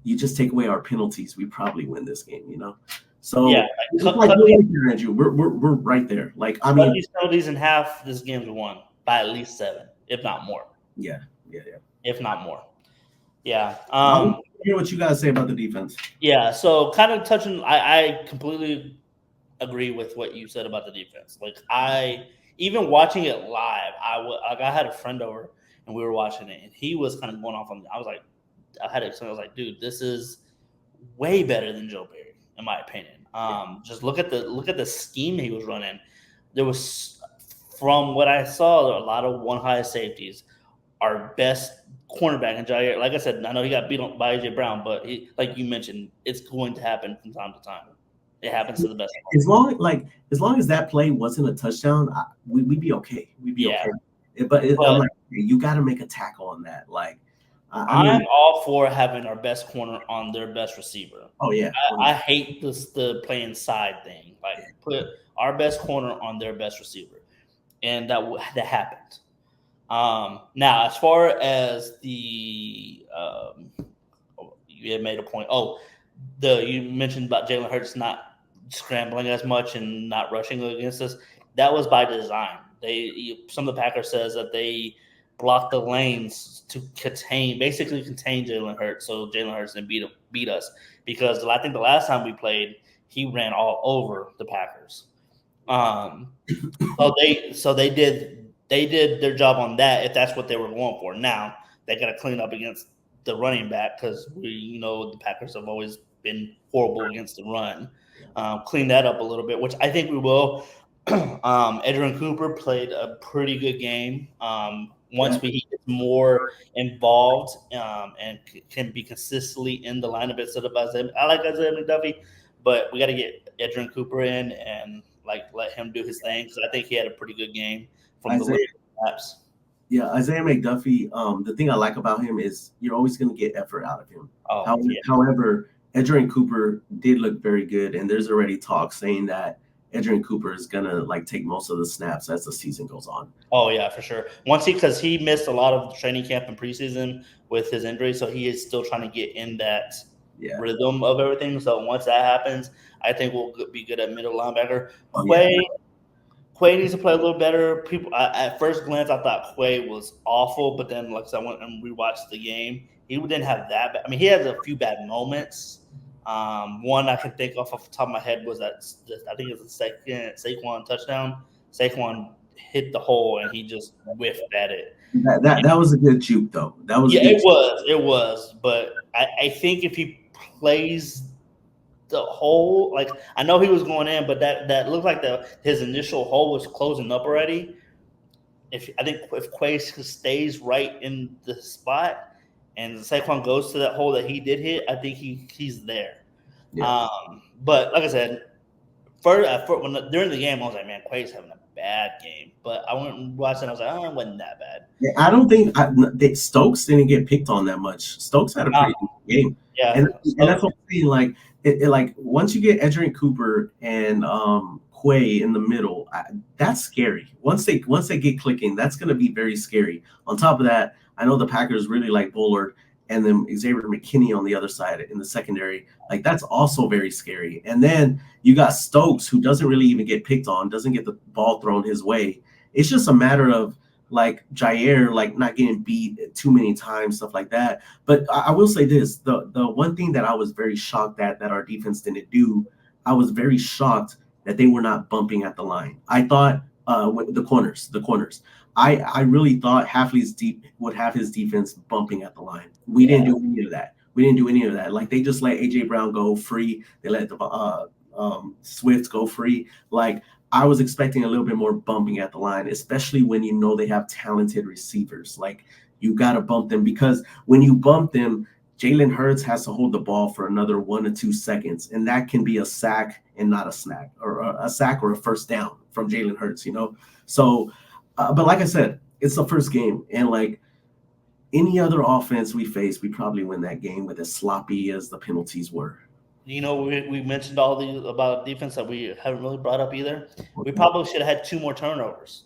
you just take away our penalties, we probably win this game, So Yeah, it's cut, like cut, we're right there, Andrew. We're right there. Like I cut mean, these penalties in half. This game's won by at least 7, if not more. yeah. If not more. Yeah. I want to hear what you guys say about the defense. Yeah. So kind of touching, I completely agree with what you said about the defense. Like even watching it live, I had a friend over and we were watching it, and he was kind of going off on me. I was like, I was like, dude, this is way better than Joe Barry, in my opinion. Just look at the scheme he was running. There was, from what I saw, a lot of one high safeties. Our best cornerback in Jair. Like I said, I know he got beat on by AJ Brown, but he, like you mentioned, it's going to happen from time to time. It happens to the best. As long as that play wasn't a touchdown, we'd be okay. We'd be okay. But I'm like, you got to make a tackle on that. Like, I'm all for having our best corner on their best receiver. Oh yeah, I hate the play inside thing. Like, put our best corner on their best receiver, and that happened. Now, as far as the you had made a point. Oh, you mentioned about Jalen Hurts not scrambling as much and not rushing against us. That was by design. Some of the Packers says that they blocked the lanes to contain Jalen Hurts, so Jalen Hurts didn't beat us. Because I think the last time we played, he ran all over the Packers. So they did their job on that, if that's what they were going for. Now they got to clean up against the running back, because the Packers have always been horrible against the run. Clean that up a little bit, which I think we will. Edgerrin Cooper played a pretty good game. Once he gets more involved and can be consistently in the lineup instead of Isaiah. I like Isaiah McDuffie, but we got to get Edgerrin Cooper in and let him do his thing, because I think he had a pretty good game from the snaps. Yeah, Isaiah McDuffie. The thing I like about him is you're always going to get effort out of him. However, Edgerrin Cooper did look very good, and there's already talk saying that Edgerrin Cooper is gonna take most of the snaps as the season goes on. Oh yeah, for sure. Because he missed a lot of training camp and preseason with his injury, so he is still trying to get in that rhythm of everything. So once that happens, I think we'll be good at middle linebacker. Quay needs to play a little better. At first glance, I thought Quay was awful, but then I went and rewatched the game. He didn't have that bad. I mean, he has a few bad moments. One I can think off the top of my head was that I think it was the second Saquon touchdown. Saquon hit the hole and he just whiffed at it. That was a good juke though. That was it was. But I think if he plays the hole, I know he was going in, but that looked like his initial hole was closing up already. If Quay stays right in the spot and Saquon goes to that hole that he did hit, I think he's there. Yeah. But like I said, during the game, I was like, man, Quay's having a bad game. But I went and watched it, and I was like, it wasn't that bad. Yeah, I don't think Stokes didn't get picked on that much. Stokes had a pretty good game. Yeah, and that's what I'm saying. Once you get Edgerrin Cooper and Quay in the middle, that's scary. Once they get clicking, that's going to be very scary. On top of that, I know the Packers really like Bullard, and then Xavier McKinney on the other side in the secondary. That's also very scary. And then you got Stokes, who doesn't really even get picked on, doesn't get the ball thrown his way. It's just a matter of Jair not getting beat too many times, stuff like that. But I will say this: the one thing that I was very shocked that our defense didn't do, I was very shocked that they were not bumping at the line. I thought the corners. I really thought Hafley's would have his defense bumping at the line. We didn't do any of that. They just let AJ Brown go free. They let the Swift go free. I was expecting a little bit more bumping at the line, especially when they have talented receivers. You got to bump them, because when you bump them, Jalen Hurts has to hold the ball for another 1 to 2 seconds, and that can be a sack and not a snack, or a sack or a first down from Jalen Hurts. So. But like I said, it's the first game, and any other offense we face, we probably win that game with as sloppy as the penalties were. We mentioned all these about defense that we haven't really brought up either. We probably should have had 2 more turnovers.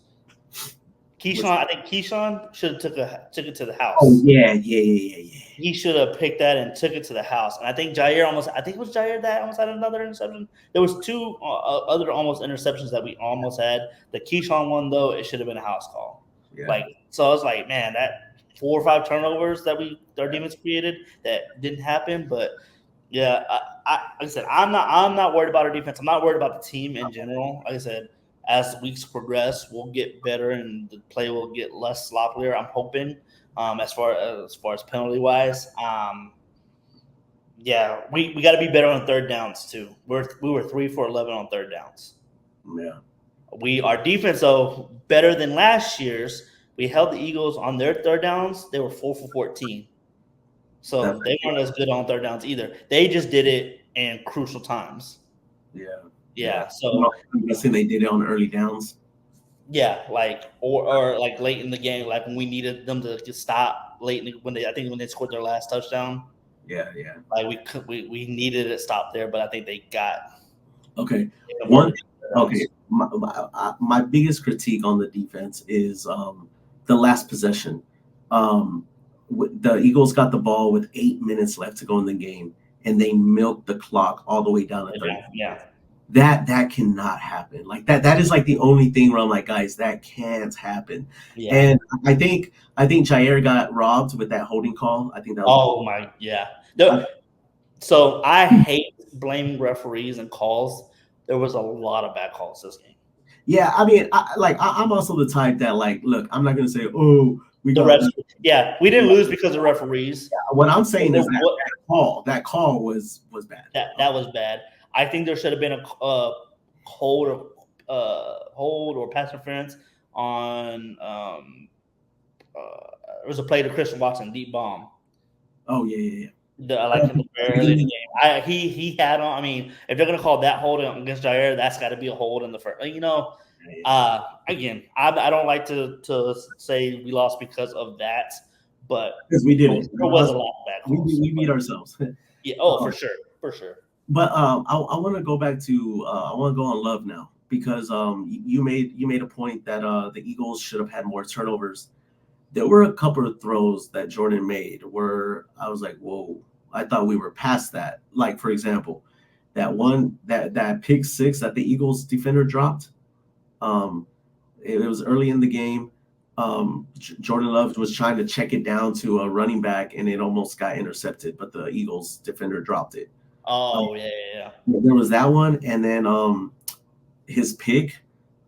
I think Keyshawn should have took it to the house. Oh yeah. He should have picked that and took it to the house. And I think I think it was Jair that almost had another interception. There was two other almost interceptions that we almost had. The Keyshawn one, though, it should have been a house call. Yeah. So I was like, man, that 4 or 5 turnovers that our defense created that didn't happen. But yeah, like I said, I'm not worried about our defense. I'm not worried about the team in general. Like I said, as the weeks progress, we'll get better and the play will get less sloppier. I'm hoping. As far as penalty wise, yeah, we got to be better on third downs too. We were 3 for 11 on third downs. Yeah, Our defense though better than last year's. We held the Eagles on their third downs. They were 4 for 14, so they weren't as good on third downs either. They just did it in crucial times. Yeah. So I'm guessing they did it on early downs. Yeah, or like late in the game, like when we needed them to just stop late when they scored their last touchdown. Yeah. Like we needed it stopped there, but I think they got okay. My biggest critique on the defense is the last possession. The Eagles got the ball with 8 minutes left to go in the game, and they milked the clock all the way down to 30. Yeah. That cannot happen. Like that is like the only thing where I'm like, guys, that can't happen. Yeah. And I think Jair got robbed with that holding call. I think that was So I hate blaming referees and calls. There was a lot of bad calls this game. Yeah, I mean, I'm also the type that like, look, I'm not gonna say, oh, we didn't lose because of referees. Yeah, what I'm saying is that call was bad. That was bad. I think there should have been a hold or pass interference on. There was a play to Christian Watson, deep bomb. Oh yeah. In the very early game, he had on. I mean, if they're gonna call that hold against Jair, that's got to be a hold in the first. Again, I don't like to say we lost because of that, but because we did it. There was a lot of bad calls. We beat ourselves. Yeah. Oh, for sure. But I want to go back to I want to go on Love now because you made a point that the Eagles should have had more turnovers. There were a couple of throws that Jordan made where I was like, whoa, I thought we were past that. Like, for example, that one that pick six that the Eagles defender dropped. It was early in the game. Jordan Love was trying to check it down to a running back and it almost got intercepted, but the Eagles defender dropped it. Oh, yeah. There was that one, and then his pick,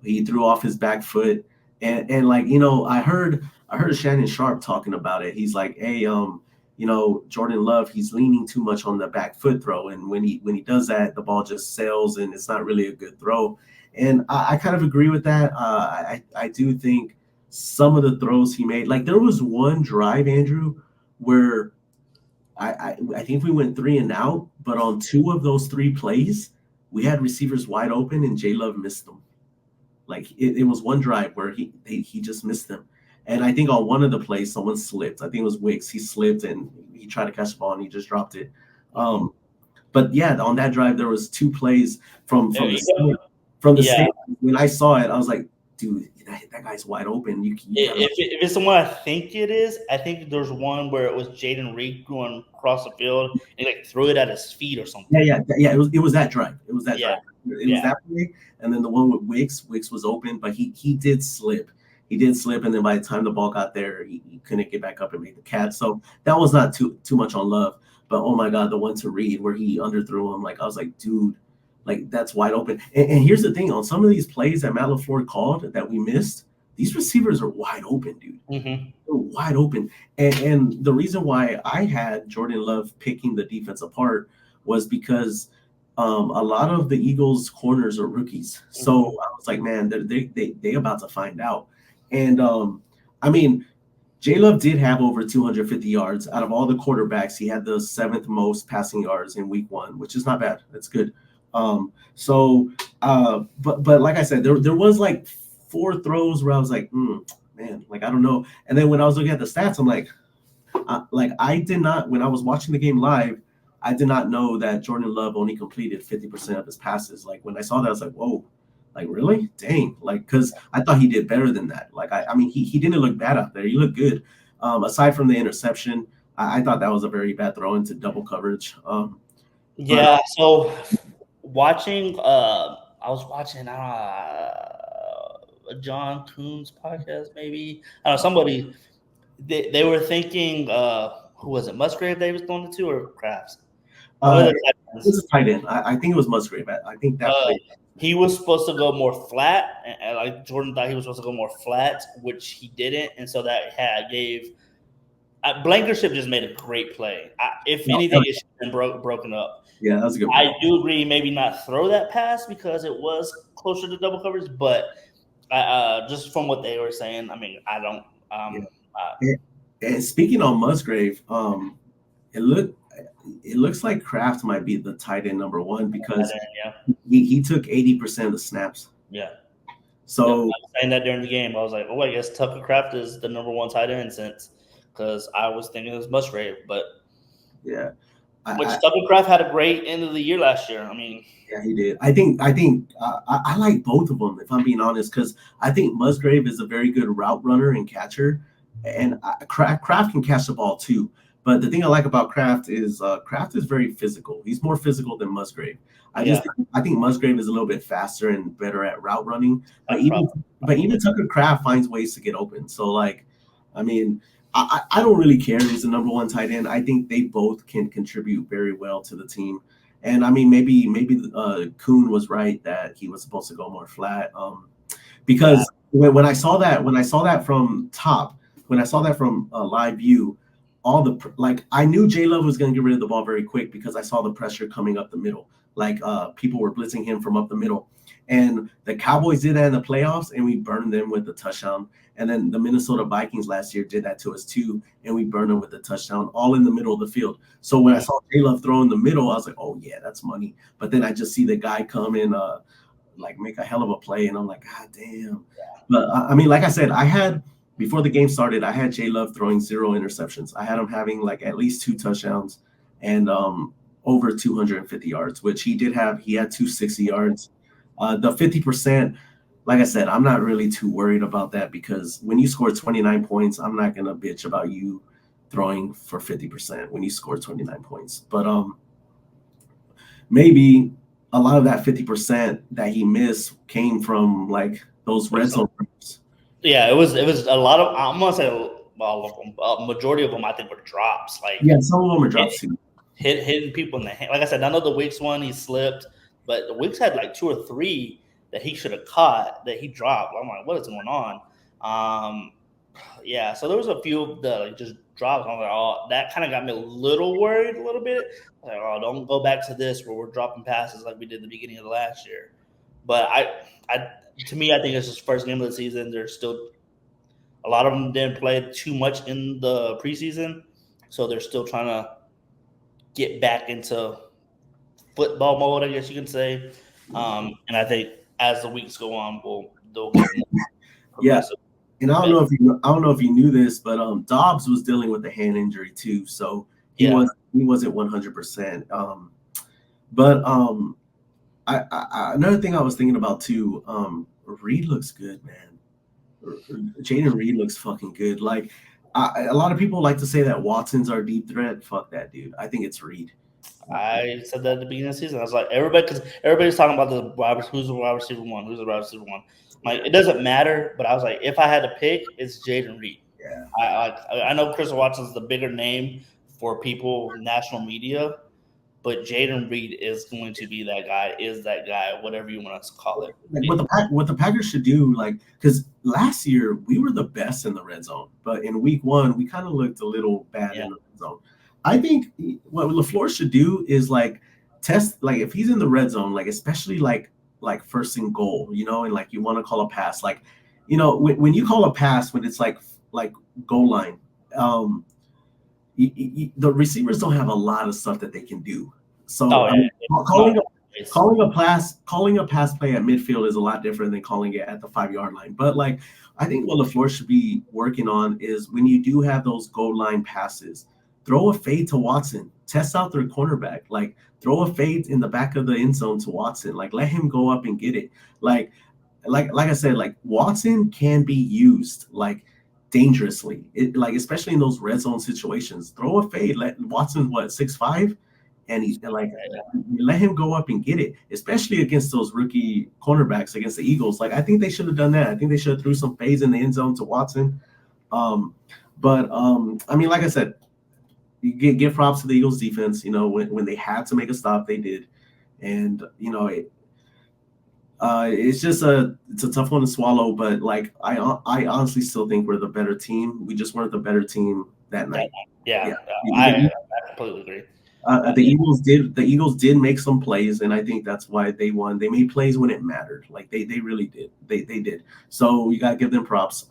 he threw off his back foot, and like I heard Shannon Sharp talking about it. He's like, hey, Jordan Love, he's leaning too much on the back foot throw, and when he does that, the ball just sails, and it's not really a good throw. And I kind of agree with that. I do think some of the throws he made, like there was one drive, Andrew, where I think we went 3 and out, but on 2 of those 3 plays, we had receivers wide open and J Love missed them. Like it was one drive where he just missed them. And I think on one of the plays, someone slipped. I think it was Wicks. He slipped and he tried to catch the ball and he just dropped it. But yeah, on that drive, there was 2 plays from the stand. When I saw it, I was like, dude, that guy's wide open. If it's the one I think it is, I think there's one where it was Jaden Reed going across the field and like threw it at his feet or something. Yeah. It was that drive. It was that drive. It was that play. And then the one with Wicks was open, but he did slip. And then by the time the ball got there, he couldn't get back up and make the catch. So that was not too much on Love. But oh my God, the one to Reed where he underthrew him. Like I was like, dude. Like that's wide open. And here's the thing: on some of these plays that Matt LaFleur called that we missed, these receivers are wide open, dude. Mm-hmm. They're wide open. And the reason why I had Jordan Love picking the defense apart was because a lot of the Eagles' corners are rookies. So I was like, man, they about to find out. And I mean, J Love did have over 250 yards out of all the quarterbacks. He had the 7th most passing yards in week 1, which is not bad. That's good. But like I said, there was like 4 throws where I was like, man, like I don't know. And then when I was looking at the stats, I'm like I did not, when I was watching the game live, I did not know that Jordan Love only completed 50% of his passes. Like when I saw that, I was like, whoa, Like, really? Dang. Like, because I thought he did better than that. Like, I mean, he didn't look bad out there. He looked good. Aside from the interception, I thought that was a very bad throw into double coverage. But Yeah. So watching, I was watching a John Coons podcast, maybe. I don't know, somebody, they were thinking, who was it? Musgrave they was throwing it to, or Crafts? One of the tight it ends. was a tight end. I think it was Musgrave. I think that Uh, play. he was supposed to go more flat, and like Jordan thought he was supposed to go more flat, which he didn't, and so that gave Blankenship just made a great play. If No, anything, it should have been broken up. yeah, that was a good I play. do agree, maybe not throw that pass because it was closer to double coverage, but just from what they were saying, I mean, I don't. Yeah. And speaking on Musgrave, it looks like Kraft might be the tight end number one because Yeah, he took 80% of the snaps. yeah. So I was saying that during the game. I was like, oh, I guess Tucker Kraft is the number one tight end since, because I was thinking it was Musgrave, but yeah, Tucker Kraft had a great end of the year last year. I mean, yeah, he did. I think I like both of them if I'm being honest, because I think Musgrave is a very good route runner and catcher, and Kraft can catch the ball too. But the thing I like about Kraft is very physical. He's more physical than Musgrave. I think Musgrave is a little bit faster and better at route running. But even Tucker Kraft finds ways to get open. So like, I mean, I don't really care who's the number one tight end. I think they both can contribute very well to the team. And I mean, maybe Kuhn was right that he was supposed to go more flat. Because when I saw that from top, when I saw that from live view, I knew J Love was going to get rid of the ball very quick because I saw the pressure coming up the middle. Like people were blitzing him from up the middle, and the Cowboys did that in the playoffs, and we burned them with the touchdown. And then the Minnesota Vikings last year did that to us too, and we burned them with the touchdown, all in the middle of the field. So when I saw J Love throw in the middle, I was like, oh yeah, that's money. But then I just see the guy come in, like make a hell of a play, and I'm like, God damn. But I mean, like I said, before the game started, I had J Love throwing 0 interceptions. I had him having like at least 2 touchdowns and over 250 yards, which he did have. He had 260 yards. The 50%, like I said, I'm not really too worried about that because when you score 29 points, I'm not gonna bitch about you throwing for 50% when you score 29 points. But maybe a lot of that 50% that he missed came from like those red zone runs. Yeah, it was a lot of. I'm gonna say all of them. Majority of them, I think, were drops. Like Some of them are drops too. Hitting people in the hand. Like I said, I know the Wicks one he slipped, but the Wicks had like 2 or 3 that he should have caught that he dropped. I'm like, what is going on? Yeah. So there was a few of the just drops. I'm like, oh, that kind of got me a little worried a little bit. Like, oh, don't go back to this where we're dropping passes like we did at the beginning of the last year. But to me, I think it's just first game of the season. There's still a lot of them didn't play too much in the preseason, so they're still trying to get back into football mode, I guess you can say. And I think as the weeks go on, they'll get more progressive. And I don't know if you knew this, but Dobbs was dealing with a hand injury too, so he wasn't 100%. But another thing I was thinking about too, Reed looks good, man. Jaden Reed looks fucking good. Like a lot of people like to say that Watson's our deep threat. Fuck that, dude. I think it's Reed. I said that at the beginning of the season. I was like, everybody's talking about who's the wide receiver one, who's the wide receiver one. Like, it doesn't matter, but I was like, if I had to pick, it's Jaden Reed. Yeah. I know Chris Watson's the bigger name for people, national media, but Jaden Reed is going to be that guy, whatever you want to call it. Like what the Packers should do, like, because last year we were the best in the red zone, but in week 1 we kind of looked a little bad in the red zone. I think what LaFleur should do is like test, like if he's in the red zone, like especially like first and goal, and like you want to call a pass, like when you call a pass when it's like goal line, the receivers don't have a lot of stuff that they can do. So calling a pass play at midfield is a lot different than calling it at the 5-yard line. But like I think what LaFleur should be working on is when you do have those goal line passes, throw a fade to Watson, test out their cornerback, like throw a fade in the back of the end zone to Watson, like let him go up and get it. Like I said, like Watson can be used like dangerously, like especially in those red zone situations. Throw a fade, let Watson 6'5", and he like let him go up and get it, especially against those rookie cornerbacks against the Eagles. Like I think they should have done that. I think they should have threw some fades in the end zone to Watson. But I mean, like I said, you give props to the Eagles defense. You know, when they had to make a stop, they did, and you know it's a tough one to swallow. But like I honestly still think we're the better team. We just weren't the better team that night. Yeah. I completely agree. The Eagles did make some plays, and I think that's why they won. They made plays when it mattered. Like they really did. They did. So you gotta give them props.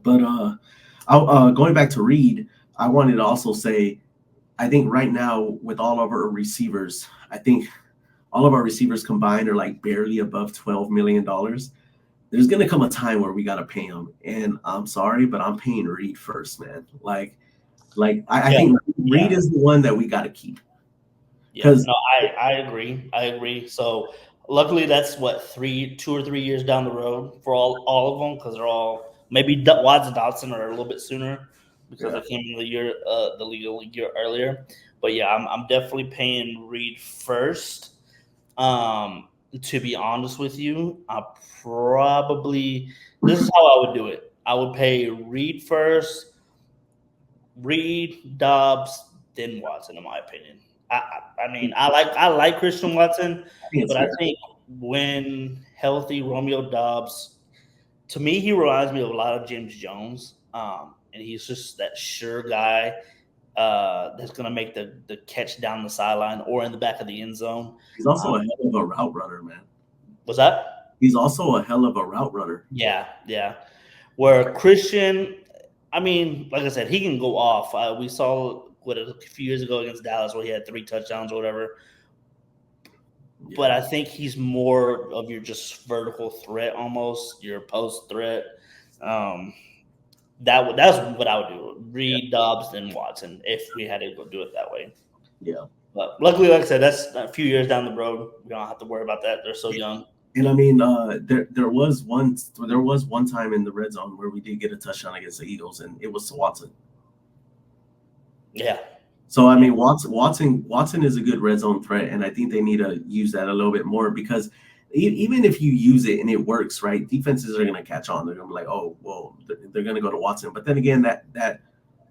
But going back to Reed, I wanted to also say, I think right now with all of our receivers, I think all of our receivers combined are like barely above $12 million. There's gonna come a time where we gotta pay them, and I'm sorry, but I'm paying Reed first, man. I think Reed is the one that we gotta keep. Yeah, no, I agree. So luckily, that's 2 or 3 years down the road for all of them, because they're all maybe Watts and Dotson are a little bit sooner because they came in the league a year earlier. But yeah, I'm definitely paying Reed first. To be honest with you, this is how I would do it. I would pay Reed first, Reed, Dobbs, then Watson, in my opinion. I mean, I like Christian Watson, but I think when healthy, Romeo Dobbs, to me, he reminds me of a lot of James Jones, and he's just that sure guy that's going to make the catch down the sideline or in the back of the end zone. He's also a hell of a route runner, man. What's that? He's also a hell of a route runner. Yeah. Where Christian, I mean, like I said, he can go off. We saw a few years ago against Dallas where he had 3 touchdowns or whatever. Yeah. But I think he's more of your just vertical threat, almost your post threat. That's what I would do. Reed, Dobbs, and Watson if we had to go do it that way. Yeah. But luckily, like I said, that's a few years down the road. We don't have to worry about that. They're so young. And I mean, there was one time in the red zone where we did get a touchdown against the Eagles, and it was to Watson. Yeah. So I mean, Watson is a good red zone threat, and I think they need to use that a little bit more, because even if you use it and it works, right, defenses are going to catch on. They're going to be like, oh, well, they're going to go to Watson. But then again, that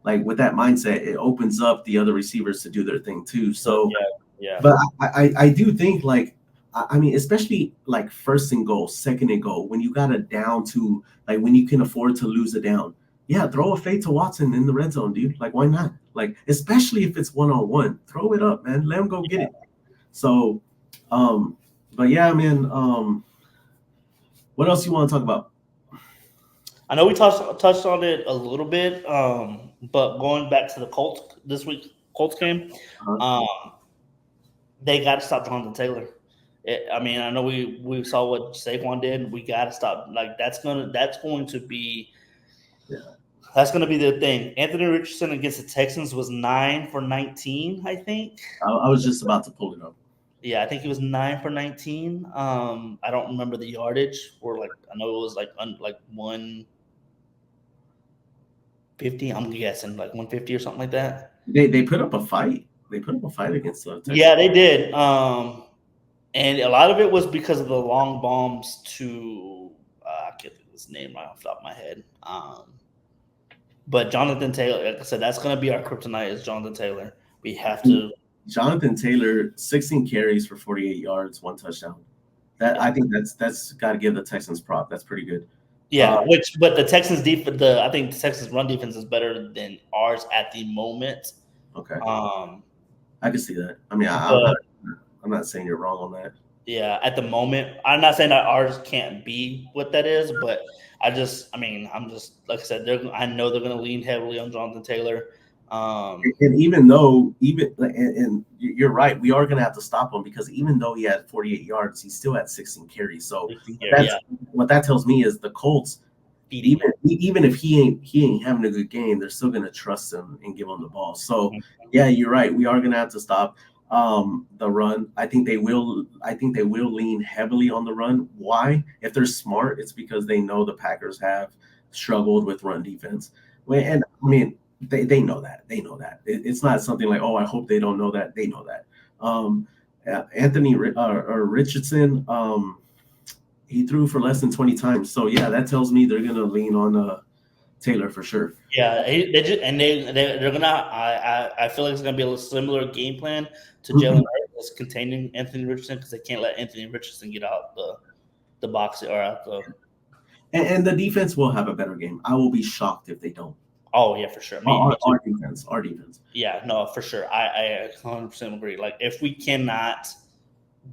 like with that mindset, it opens up the other receivers to do their thing too. So yeah. But I do think, like, I mean, especially like 1st and goal, 2nd and goal, when you got a down to, like, when you can afford to lose a down. Yeah, throw a fade to Watson in the red zone, dude. Like, why not? Like, especially if it's 1-on-1, throw it up, man. Let him go get it. So, but yeah, man. What else you want to talk about? I know we touched on it a little bit, but going back to the Colts this week, Colts game, they got to stop Jonathan Taylor. I mean, I know we saw what Saquon did. We got to stop. Like that's going to be. Yeah. That's going to be the thing. Anthony Richardson against the Texans was 9 for 19, I think. I was just about to pull it up. Yeah, I think he was 9 for 19. I don't remember the yardage. Or like I know it was like 150. I'm guessing like 150 or something like that. They put up a fight. They put up a fight against the Texans. Yeah, they did. And a lot of it was because of the long bombs to I can't think of his name right off the top of my head. But Jonathan Taylor, like I said, that's going to be our kryptonite is Jonathan Taylor. We have to. Jonathan Taylor, 16 carries for 48 yards, 1 touchdown. I think that's got to give the Texans prop. That's pretty good. Yeah, but the Texans defense, I think the Texans run defense is better than ours at the moment. Okay. I can see that. I mean, I'm not saying you're wrong on that. Yeah, at the moment, I'm not saying that ours can't be what that is, but I'm just like I said, I know they're going to lean heavily on Jonathan Taylor. And you're right, we are going to have to stop him, because even though he had 48 yards, he still had 16 carries. So what that tells me is the Colts, beating even if he ain't having a good game, they're still gonna trust him and give him the ball. So yeah, you're right. We are gonna have to stop the run. I think they will. I think they will lean heavily on the run. Why? If they're smart, it's because they know the Packers have struggled with run defense. And I mean, they know that. They know that. It's not something like, oh, I hope they don't know that. They know that. Anthony or Richardson, he threw for less than 20 times. So yeah, that tells me they're gonna lean on Taylor for sure. Yeah, they just and they're gonna. I feel like it's gonna be a similar game plan to Jalen Hurts containing Anthony Richardson because they can't let Anthony Richardson get out the box or out the. And the defense will have a better game. I will be shocked if they don't. Oh yeah, for sure. Our defense. Yeah, no, for sure. I 100% agree. Like if we cannot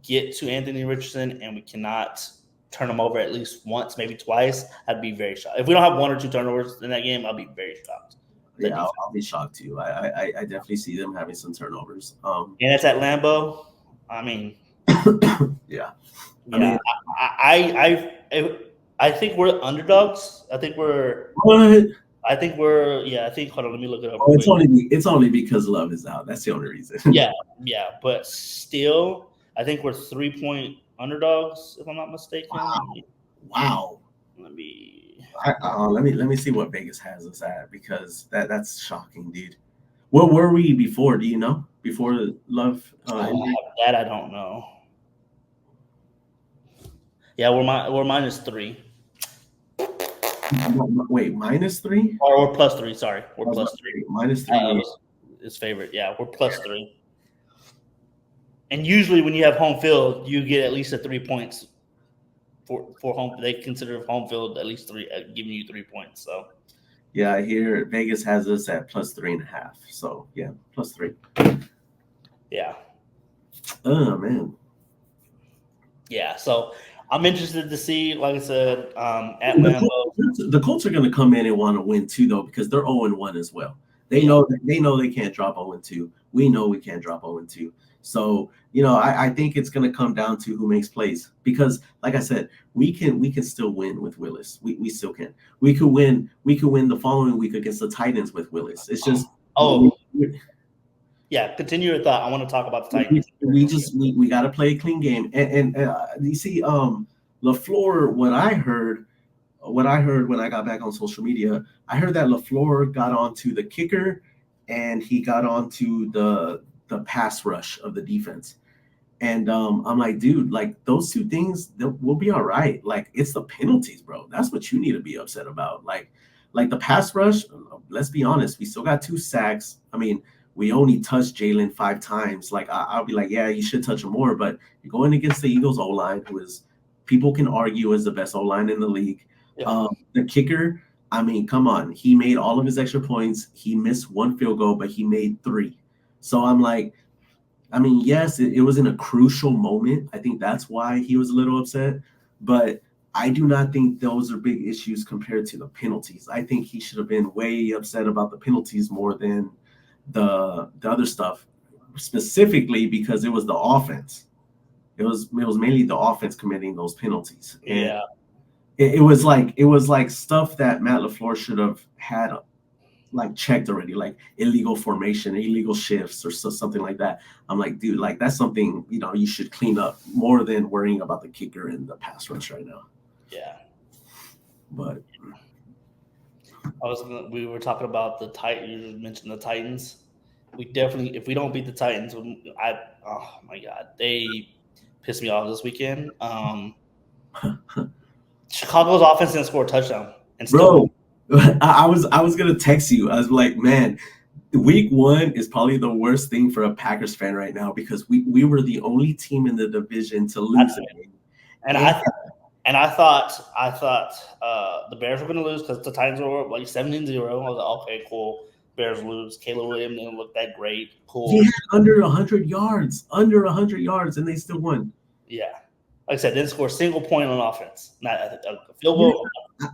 get to Anthony Richardson and we cannot turn him over at least once, maybe twice, I'd be very shocked. If we don't have 1 or 2 turnovers in that game, I'll be very shocked. Yeah, I'll be shocked too. I definitely see them having some turnovers. And it's at Lambeau. I mean, yeah. I think we're underdogs. I think we're. What? I think we're. Yeah, I think. Hold on, let me look it up. Oh, it's only because Love is out. That's the only reason. yeah, but still, I think we're 3-point underdogs, if I'm not mistaken. Wow. Let me see what Vegas has us at because that's shocking, dude. What were we before? Do you know? Before Love? That I don't know. Yeah, we're -3. Wait, -3? Or we're +3. Sorry, we're +3. -3 is favorite. Yeah, we're +3. And usually, when you have home field, you get at least 3 points for home. They consider home field at least 3, giving you 3 points. So, yeah, I hear Vegas has us at +3.5. So yeah, +3. Yeah. Oh man. Yeah. So I'm interested to see, like I said, at Lambeau. The Colts are going to come in and want to win too, though, because they're 0-1 as well. They know they can't drop 0-2. We know we can't drop 0-2. So, I think it's going to come down to who makes plays because, like I said, we can still win with Willis. We still can. We could win the following week against the Titans with Willis. It's just yeah. Continue your thought. I want to talk about the Titans. We got to play a clean game. And you see, LaFleur. What I heard when I got back on social media, I heard that LaFleur got onto the kicker and he got onto the pass rush of the defense. And I'm like, dude, like those 2 things, we'll be all right. Like it's the penalties, bro. That's what you need to be upset about. Like the pass rush, let's be honest, we still got 2 sacks. I mean, we only touched Jalen 5 times. Like I'll be like, yeah, you should touch him more. But you're going against the Eagles O-line, who is people can argue is the best O-line in the league. Yeah. The kicker, I mean, come on. He made all of his extra points. He missed 1 field goal, but he made 3. So I'm like, I mean, yes, it was in a crucial moment. I think that's why he was a little upset. But I do not think those are big issues compared to the penalties. I think he should have been way upset about the penalties more than the other stuff, specifically because it was the offense. It was mainly the offense committing those penalties. And yeah. It was like stuff that Matt LaFleur should have had like checked already, like illegal formation, illegal shifts, or something like that. I'm like, dude, like that's something you should clean up more than worrying about the kicker and the pass rush right now. Yeah, but we were talking about the Titans. You mentioned the Titans. We definitely, if we don't beat the Titans, oh my God, they pissed me off this weekend. Chicago's offense didn't score a touchdown. And bro, I was gonna text you. I was like, man, week 1 is probably the worst thing for a Packers fan right now because we were the only team in the division to lose it. And I thought the Bears were gonna lose because the Titans were like 17-0. I was like, okay, cool. Bears lose. Caleb Williams didn't look that great. Cool. He had under 100 yards, and they still won. Yeah. Like I said, didn't score a single point on offense. Not a field goal.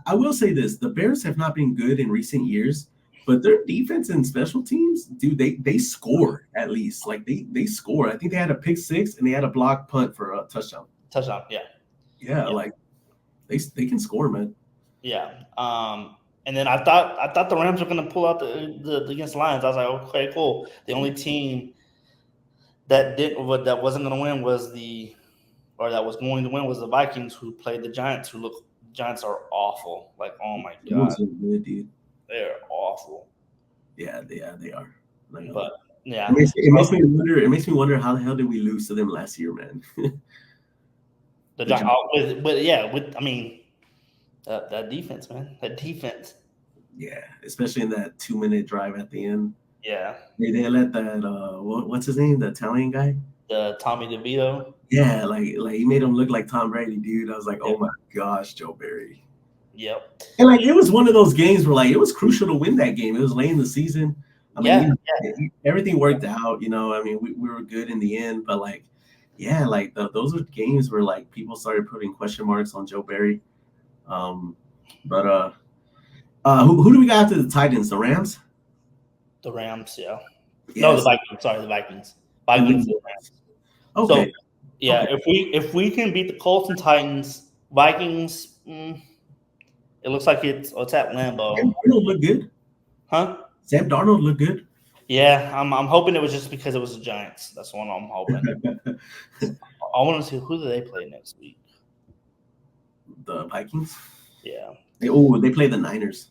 I will say this: the Bears have not been good in recent years, but their defense and special teams, dude, they score at least. Like they score. I think they had a pick 6 and they had a block punt for a touchdown. Touchdown, yeah. Yeah, like they can score, man. Yeah. And then I thought the Rams were going to pull out the against the Lions. I was like, okay, cool. The only team that wasn't going to win was that was going to win was the Vikings, who played the Giants. Giants are awful. Like, oh my god, Good, dude. they're awful. Yeah, they are. Like, But yeah, it makes me wonder. It makes me wonder how the hell did we lose to them last year, man? the Giants. With I mean that defense, man, that defense. Yeah, especially in that 2-minute drive at the end. Yeah, They let that what's his name, the Italian guy. the Tommy DeVito. Yeah, like he made him look like Tom Brady, dude. I was like, Yep. oh my gosh, Joe Barry. Yep. And like it was one of those games where like it was crucial to win that game. It was late in the season. I mean, everything worked out. You know, I mean, we were good in the end, but like, yeah, like those are games where like people started putting question marks on Joe Barry. But who do we got after the Titans? The Rams? The Rams, yeah. Yes. No, the Vikings. Sorry, the Vikings. Vikings. The Rams. Okay. So, yeah, okay. if we can beat the Colts and Titans, Vikings, it looks like it's at Lambeau. Sam Darnold look good, huh? Sam Darnold look good. Yeah, I'm hoping it was just because it was the Giants. That's what I'm hoping. I want to see who do they play next week. The Vikings. Yeah. They play the Niners.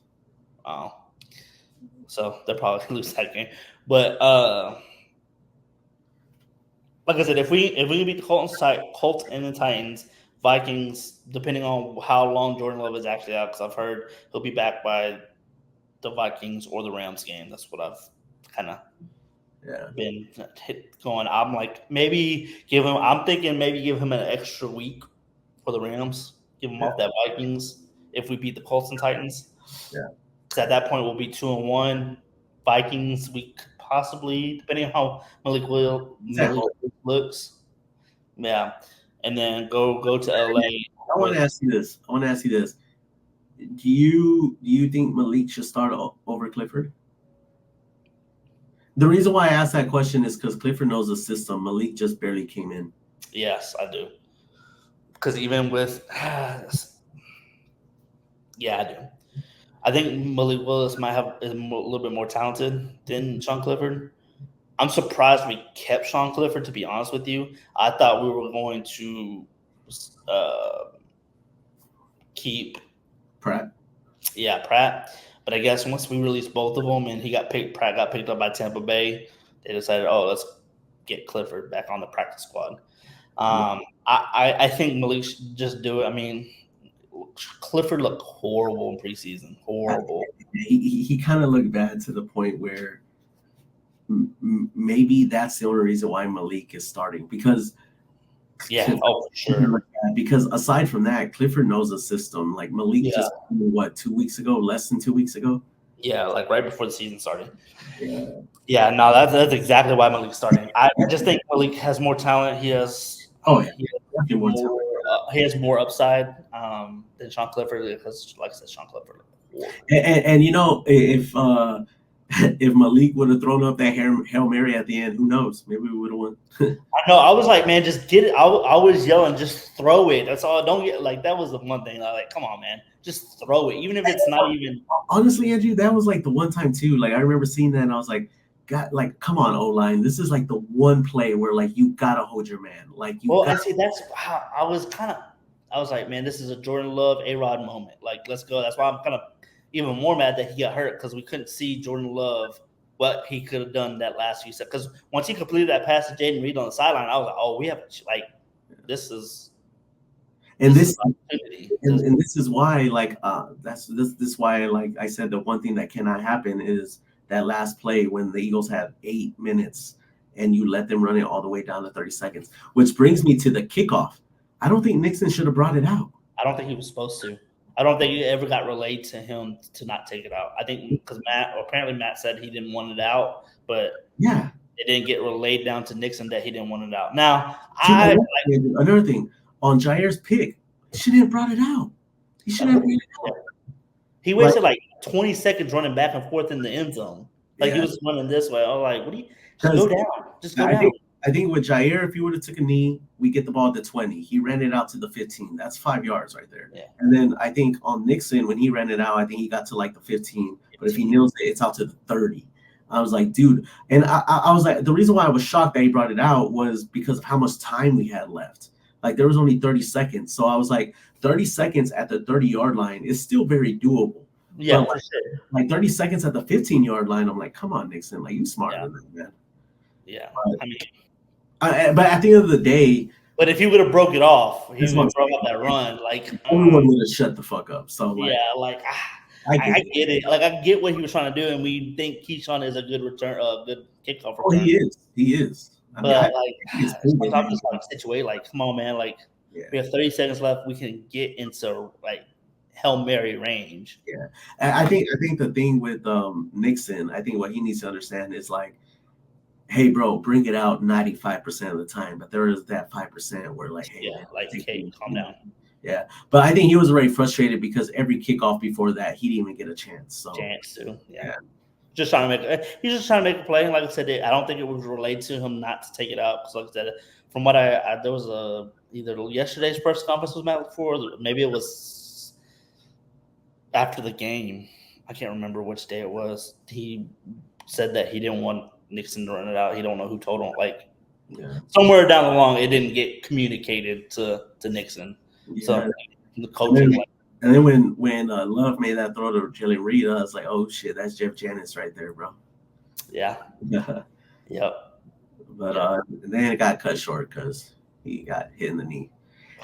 Oh. So they'll probably lose that game. But like I said, if we can beat the Colts and the Titans, Vikings, depending on how long Jordan Love is actually out, because I've heard he'll be back by the Vikings or the Rams game. That's what I've kind of been going. I'm like, I'm thinking maybe give him an extra week for the Rams. Give him off that Vikings if we beat the Colts and Titans. Yeah. Because at that point we'll be 2-1. Vikings, we could possibly, depending on how Malik looks. Yeah. And then go to LA. I want to ask you this. Do you think Malik should start over Clifford? The reason why I asked that question is because Clifford knows the system. Malik just barely came in. Yes, I do. Because even with yeah, I do. I think Malik Willis is a little bit more talented than Sean Clifford. I'm surprised we kept Sean Clifford, to be honest with you. I thought we were going to keep Pratt. Yeah, Pratt. But I guess once we released both of them and Pratt got picked up by Tampa Bay, they decided, let's get Clifford back on the practice squad. I think Malik should just do it. I mean, Clifford looked horrible in preseason. Horrible. He kind of looked bad to the point where maybe that's the only reason why Malik is starting, because for sure. Because aside from that, Clifford knows the system. Like Malik just 2 weeks ago, less than 2 weeks ago. Yeah, like right before the season started. Yeah, no, that's exactly why Malik's starting. I just think Malik has more talent. He has he has more upside than Sean Clifford, because, like I said, Sean Clifford. And you know, if Malik would have thrown up that Hail Mary at the end, who knows? Maybe we would have won. I know. I was like, man, just get it. I was yelling, just throw it. That's all. Don't get like that was the one thing. I like, come on, man, just throw it, even if it's not even. Honestly, Andrew, that was like the one time too. Like I remember seeing that, and I was like, God, like, come on, O-line. This is like the one play where like you gotta hold your man. Like you. Well, see, that's how I was like, man, this is a Jordan Love A-Rod moment. Like, let's go. That's why I'm kind of even more mad that he got hurt, because we couldn't see Jordan Love what he could have done that last few seconds. Because once he completed that pass to Jaden Reed on the sideline, I was like, we have this is. And this is why, like, this why, like I said, the one thing that cannot happen is that last play when the Eagles had 8 minutes and you let them run it all the way down to 30 seconds, which brings me to the kickoff. I don't think Nixon should have brought it out. I don't think he was supposed to. I don't think it ever got relayed to him to not take it out. I think because apparently Matt said he didn't want it out, but it didn't get relayed down to Nixon that he didn't want it out. Now, another thing on Jair's pick, he shouldn't have brought it out. He shouldn't have brought it out. He wasted like 20 seconds running back and forth in the end zone. Like he was running this way. I was like, what do you just go down? Just go down. I think with Jair, if he would have took a knee, we get the ball to 20. He ran it out to the 15. That's 5 yards right there. Yeah. And then I think on Nixon, when he ran it out, I think he got to like the 15. But if he nails it, it's out to the 30. I was like, dude. And I was like, the reason why I was shocked that he brought it out was because of how much time we had left. Like there was only 30 seconds. So I was like, 30 seconds at the 30-yard line is still very doable. Yeah, but like 30 seconds at the 15-yard line, I'm like, come on, Nixon. Like, you smarter than that, man. Yeah. I mean, but at the end of the day, but if he would have broke it off, he would have broke out that run. Like everyone would have shut the fuck up. So like, yeah, like I get it. Like I get what he was trying to do, and we think Keyshawn is a good return, good kickoff return. Oh, he is. I mean, sometimes I'm just like situate. Like, come on, man. Like we have 30 seconds left. We can get into like Hail Mary range. Yeah, and I think the thing with Nixon, I think what he needs to understand is like, hey, bro, bring it out 95% of the time, but there is that 5% where like, hey, man, like, hey, calm down. Yeah, but I think he was already frustrated because every kickoff before that, he didn't even get a chance. So yeah. Just trying to make. He's just trying to make a play. And like I said, I don't think it was related to him not to take it out. Because like I said, from what there was either yesterday's press conference was Matt LaFleur, maybe it was after the game. I can't remember which day it was. He said that he didn't want Nixon to run it out. He don't know who told him. Like somewhere down the line, it didn't get communicated to Nixon. Yeah. So the coaching. And then when Love made that throw to Jalen Reed, I was like, oh shit, that's Jeff Janis right there, bro. Yeah. Yep. But then it got cut short because he got hit in the knee.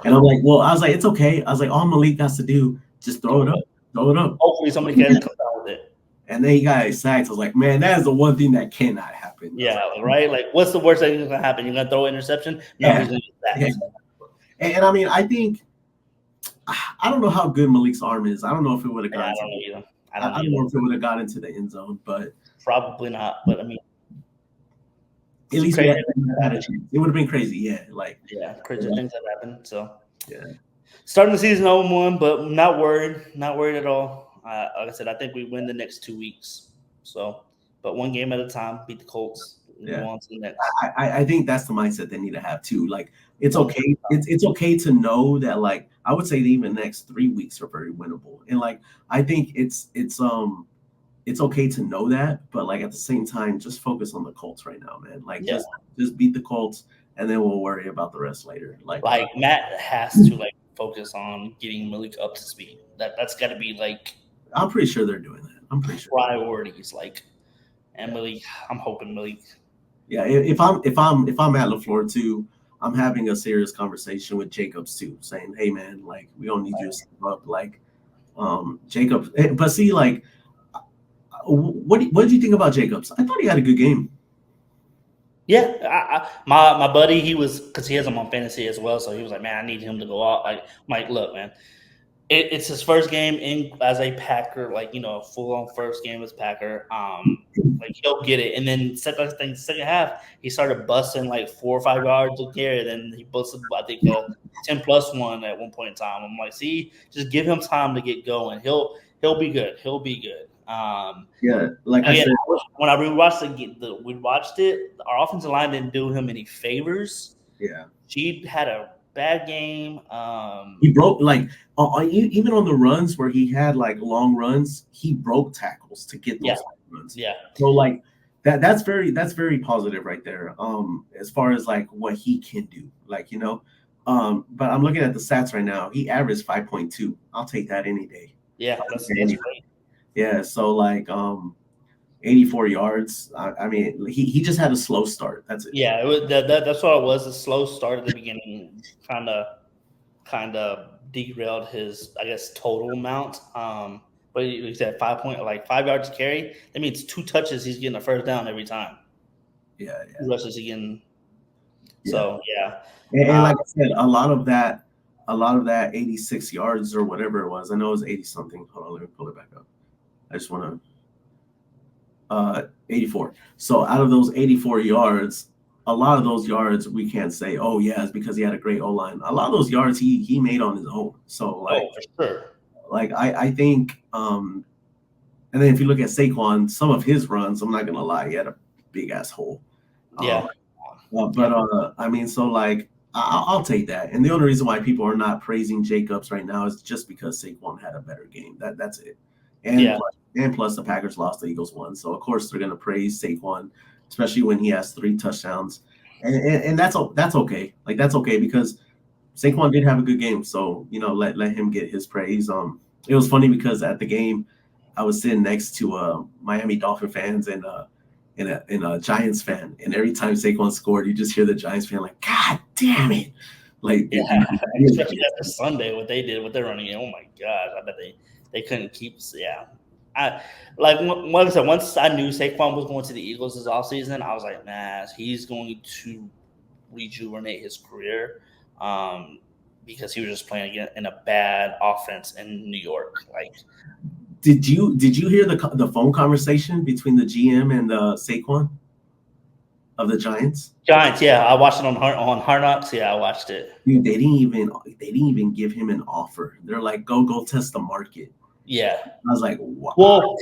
And I'm like, well, I was like, it's okay. I was like, all Malik has to do, just throw it up. Throw it up. Hopefully somebody can come down with it. And then he got sacked. I was like, man, that is the one thing that cannot happen. Yeah, right? Like, what's the worst thing that's going to happen? You're going to throw an interception? No, he's going to get sacked. Yeah. And I mean, I think, I don't know how good Malik's arm is. I don't know if it would have gotten. I don't know if it would have got into the end zone, but probably not. But I mean, at least we had a chance. It would have been crazy, crazy things have happened. So yeah, starting the season 0-1, but not worried at all. Like I said, I think we win the next 2 weeks. So, but one game at a time, beat the Colts. Yeah. On to the next. I think that's the mindset they need to have too. Like it's okay. It's okay to know that, like, I would say even the next 3 weeks are very winnable. And like I think it's okay to know that, but like at the same time, just focus on the Colts right now, man. Like just beat the Colts and then we'll worry about the rest later. Like Matt has to like focus on getting Malik up to speed. That's gotta be like, I'm pretty sure they're doing that. I'm pretty sure priorities, like, and Malik, I'm hoping Malik. Yeah, if I'm at LaFleur too, I'm having a serious conversation with Jacobs too, saying, "Hey man, like we don't need you to step up." Like, Jacobs, but see, like, what did you think about Jacobs? I thought he had a good game. Yeah, my buddy, he was, because he has him on fantasy as well, so he was like, "Man, I need him to go out." Like, Mike, look, man, it's his first game as a Packer, like, you know, full on first game as Packer. Like he'll get it, and then second half he started busting like 4 or 5 yards a carry. Then he busted, I think, 10+1 at one point in time. I'm like, see, just give him time to get going. He'll be good. He'll be good. Like I said, when I rewatched we watched it. Our offensive line didn't do him any favors. Yeah, she had a bad game. He broke, like, even on the runs where he had like long runs, he broke tackles to get those runs. Yeah. So like that's very positive right there. As far as like what he can do, like, you know, but I'm looking at the stats right now. He averaged 5.2. I'll take that any day. Yeah, that's great. Yeah. So like 84 yards. I mean, he just had a slow start. That's it. Yeah, it was that's what it was. A slow start at the beginning, kind of derailed his, I guess, total amount. But he said 5 yards to carry. That means 2 touches. He's getting a first down every time. Yeah. 2 rushes he getting. So yeah. And like I said, a lot of that 86 yards or whatever it was. I know it was 80 something. Hold on, let me pull it back up. I just want to. 84. So out of those 84 yards, a lot of those yards we can't say, oh yeah, it's because he had a great O-line. A lot of those yards he made on his own. So like, for sure. Like I think, and then if you look at Saquon, some of his runs, I'm not gonna lie, he had a big ass hole. Yeah. I mean, so like I'll take that. And the only reason why people are not praising Jacobs right now is just because Saquon had a better game. That's it. And Yeah, plus, and plus the Packers lost, the Eagles won. So of course they're gonna praise Saquon, especially when he has 3 touchdowns. And that's okay. Like that's okay because Saquon did have a good game. So, let him get his praise. It was funny because at the game I was sitting next to Miami Dolphin fans and a Giants fan. And every time Saquon scored, you just hear the Giants fan like, God damn it. Like, yeah. Especially after Sunday, what they did with their running game. Oh my gosh, I bet they couldn't keep. Yeah, I like like I said. Once I knew Saquon was going to the Eagles this offseason, I was like, man, he's going to rejuvenate his career. Because he was just playing again in a bad offense in New York. Like, did you hear the phone conversation between the GM and Saquon of the Giants? Giants, yeah, I watched it on Hard Knocks. Yeah, I watched it. Dude, they didn't even give him an offer. They're like, go test the market. Yeah. I was like, wow.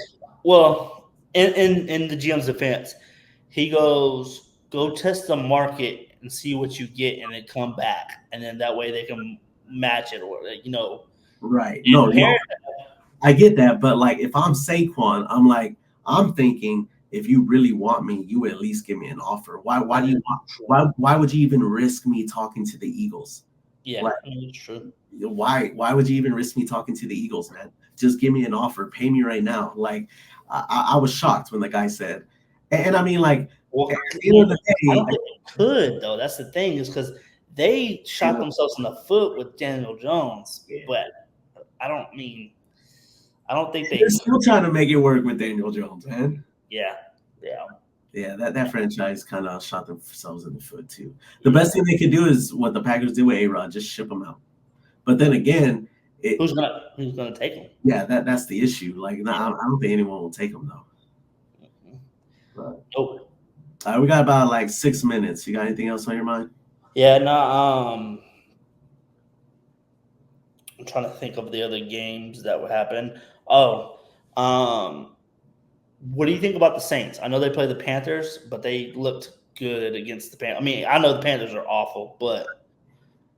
Well, in the GM's defense, he goes, go test the market and see what you get, and then come back, and then that way they can match it, or Right. No, compare. I get that, but like if I'm Saquon, I'm thinking if you really want me, you at least give me an offer. Why do you why would you even risk me talking to the Eagles? Yeah, Like, it's true. why would you even risk me talking to the Eagles, man? Just give me an offer, pay me right now. Like I was shocked when the guy said, and I mean like Well, at the end of the I don't day, think they could though. That's the thing, is because they shot themselves in the foot with Daniel Jones, but I don't mean. I don't think they. they're still trying to make it work with Daniel Jones, man. Yeah, yeah. Yeah, that franchise kind of shot themselves in the foot too. The best thing they could do is what the Packers do with A-Rod, just ship him out. But then again, Who's gonna take him? yeah, that's the issue. Like, I don't think anyone will take him though. But, Nope. we got about like 6 minutes. You got anything else on your mind? Yeah, no. I'm trying to think of the other games that would happen. Oh, what do you think about the Saints? I know they play the Panthers, but they looked good against the Panthers. I mean, I know the Panthers are awful, but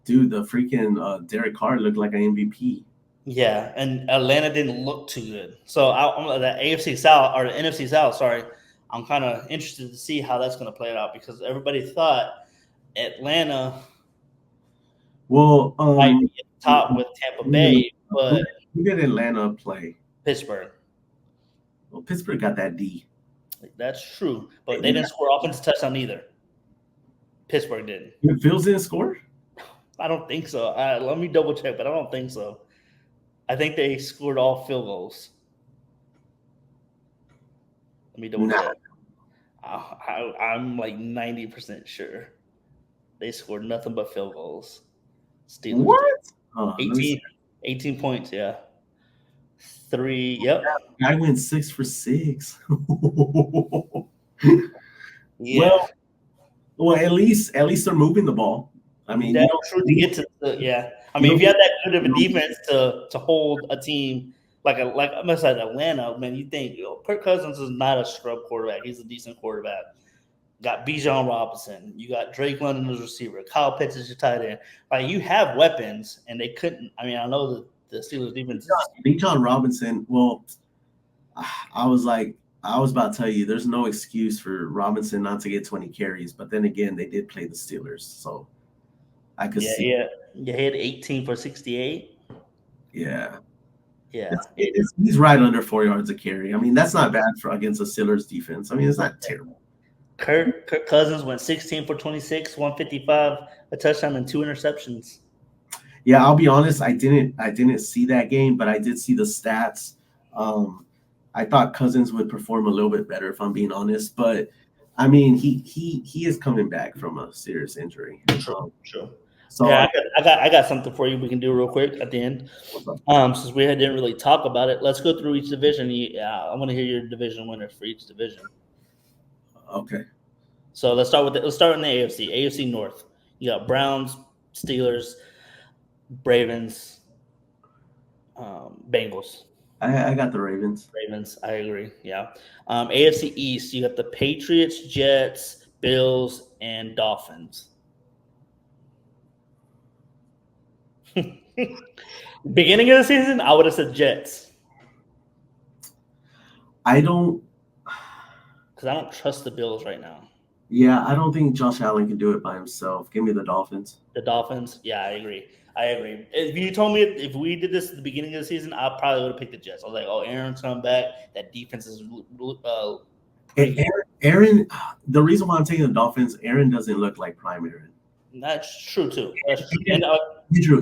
Dude, the freaking Derek Carr looked like an MVP. yeah, and Atlanta didn't look too good. So I'm the AFC South or the NFC South. Sorry, I'm kind of interested to see how that's going to play out, because everybody thought Atlanta Well, might be at the top with Tampa Bay, but who did Atlanta play? Pittsburgh. Well, Pittsburgh got that D. That's true, but they didn't score offensive touchdown either. Pittsburgh didn't. Fields didn't score? I don't think so. Let me double check, but I don't think so. I think they scored all field goals. Let me double check. I'm like 90% sure they scored nothing but field goals. Steelers. What? 18 points, yeah. 3, yep. I went 6 for 6. Yeah. Well, at least they're moving the ball. I mean, that's true to get to yeah. I mean, if you have that good of a defense to hold a team like I'm gonna say Atlanta, man, you think Kirk Cousins is not a scrub quarterback. He's a decent quarterback. Got Bijan Robinson. You got Drake London as receiver. Kyle Pitts is your tight end. Like, you have weapons, and they couldn't. I mean, I know that the Steelers defense. Bijan Robinson. Well, I was about to tell you, there's no excuse for Robinson not to get 20 carries. But then again, they did play the Steelers, so I could see. Yeah, you had 18 for 68. Yeah. Yeah, he's right under 4 yards a carry. I mean, that's not bad for against the Steelers defense. I mean, it's not terrible. Kirk Cousins went 16 for 26, 155, a touchdown, and 2 interceptions. Yeah, I'll be honest. I didn't see that game, but I did see the stats. I thought Cousins would perform a little bit better, if I'm being honest. But I mean, he is coming back from a serious injury. Sure. So yeah, I got something for you we can do real quick at the end. Since we didn't really talk about it, let's go through each division. I want to hear your division winners for each division. Okay. So let's start in the AFC. AFC North. You got Browns, Steelers, Ravens, Bengals. I got the Ravens. I agree. Yeah. AFC East. You got the Patriots, Jets, Bills, and Dolphins. Beginning of the season, I would have said Jets. I don't. Because I don't trust the Bills right now. Yeah, I don't think Josh Allen can do it by himself. Give me the Dolphins. The Dolphins, yeah, I agree. If you told me if we did this at the beginning of the season, I probably would have picked the Jets. I was like, oh, Aaron's coming back. That defense is And Aaron, the reason why I'm taking the Dolphins, Aaron doesn't look like prime Aaron. That's true too. That's true.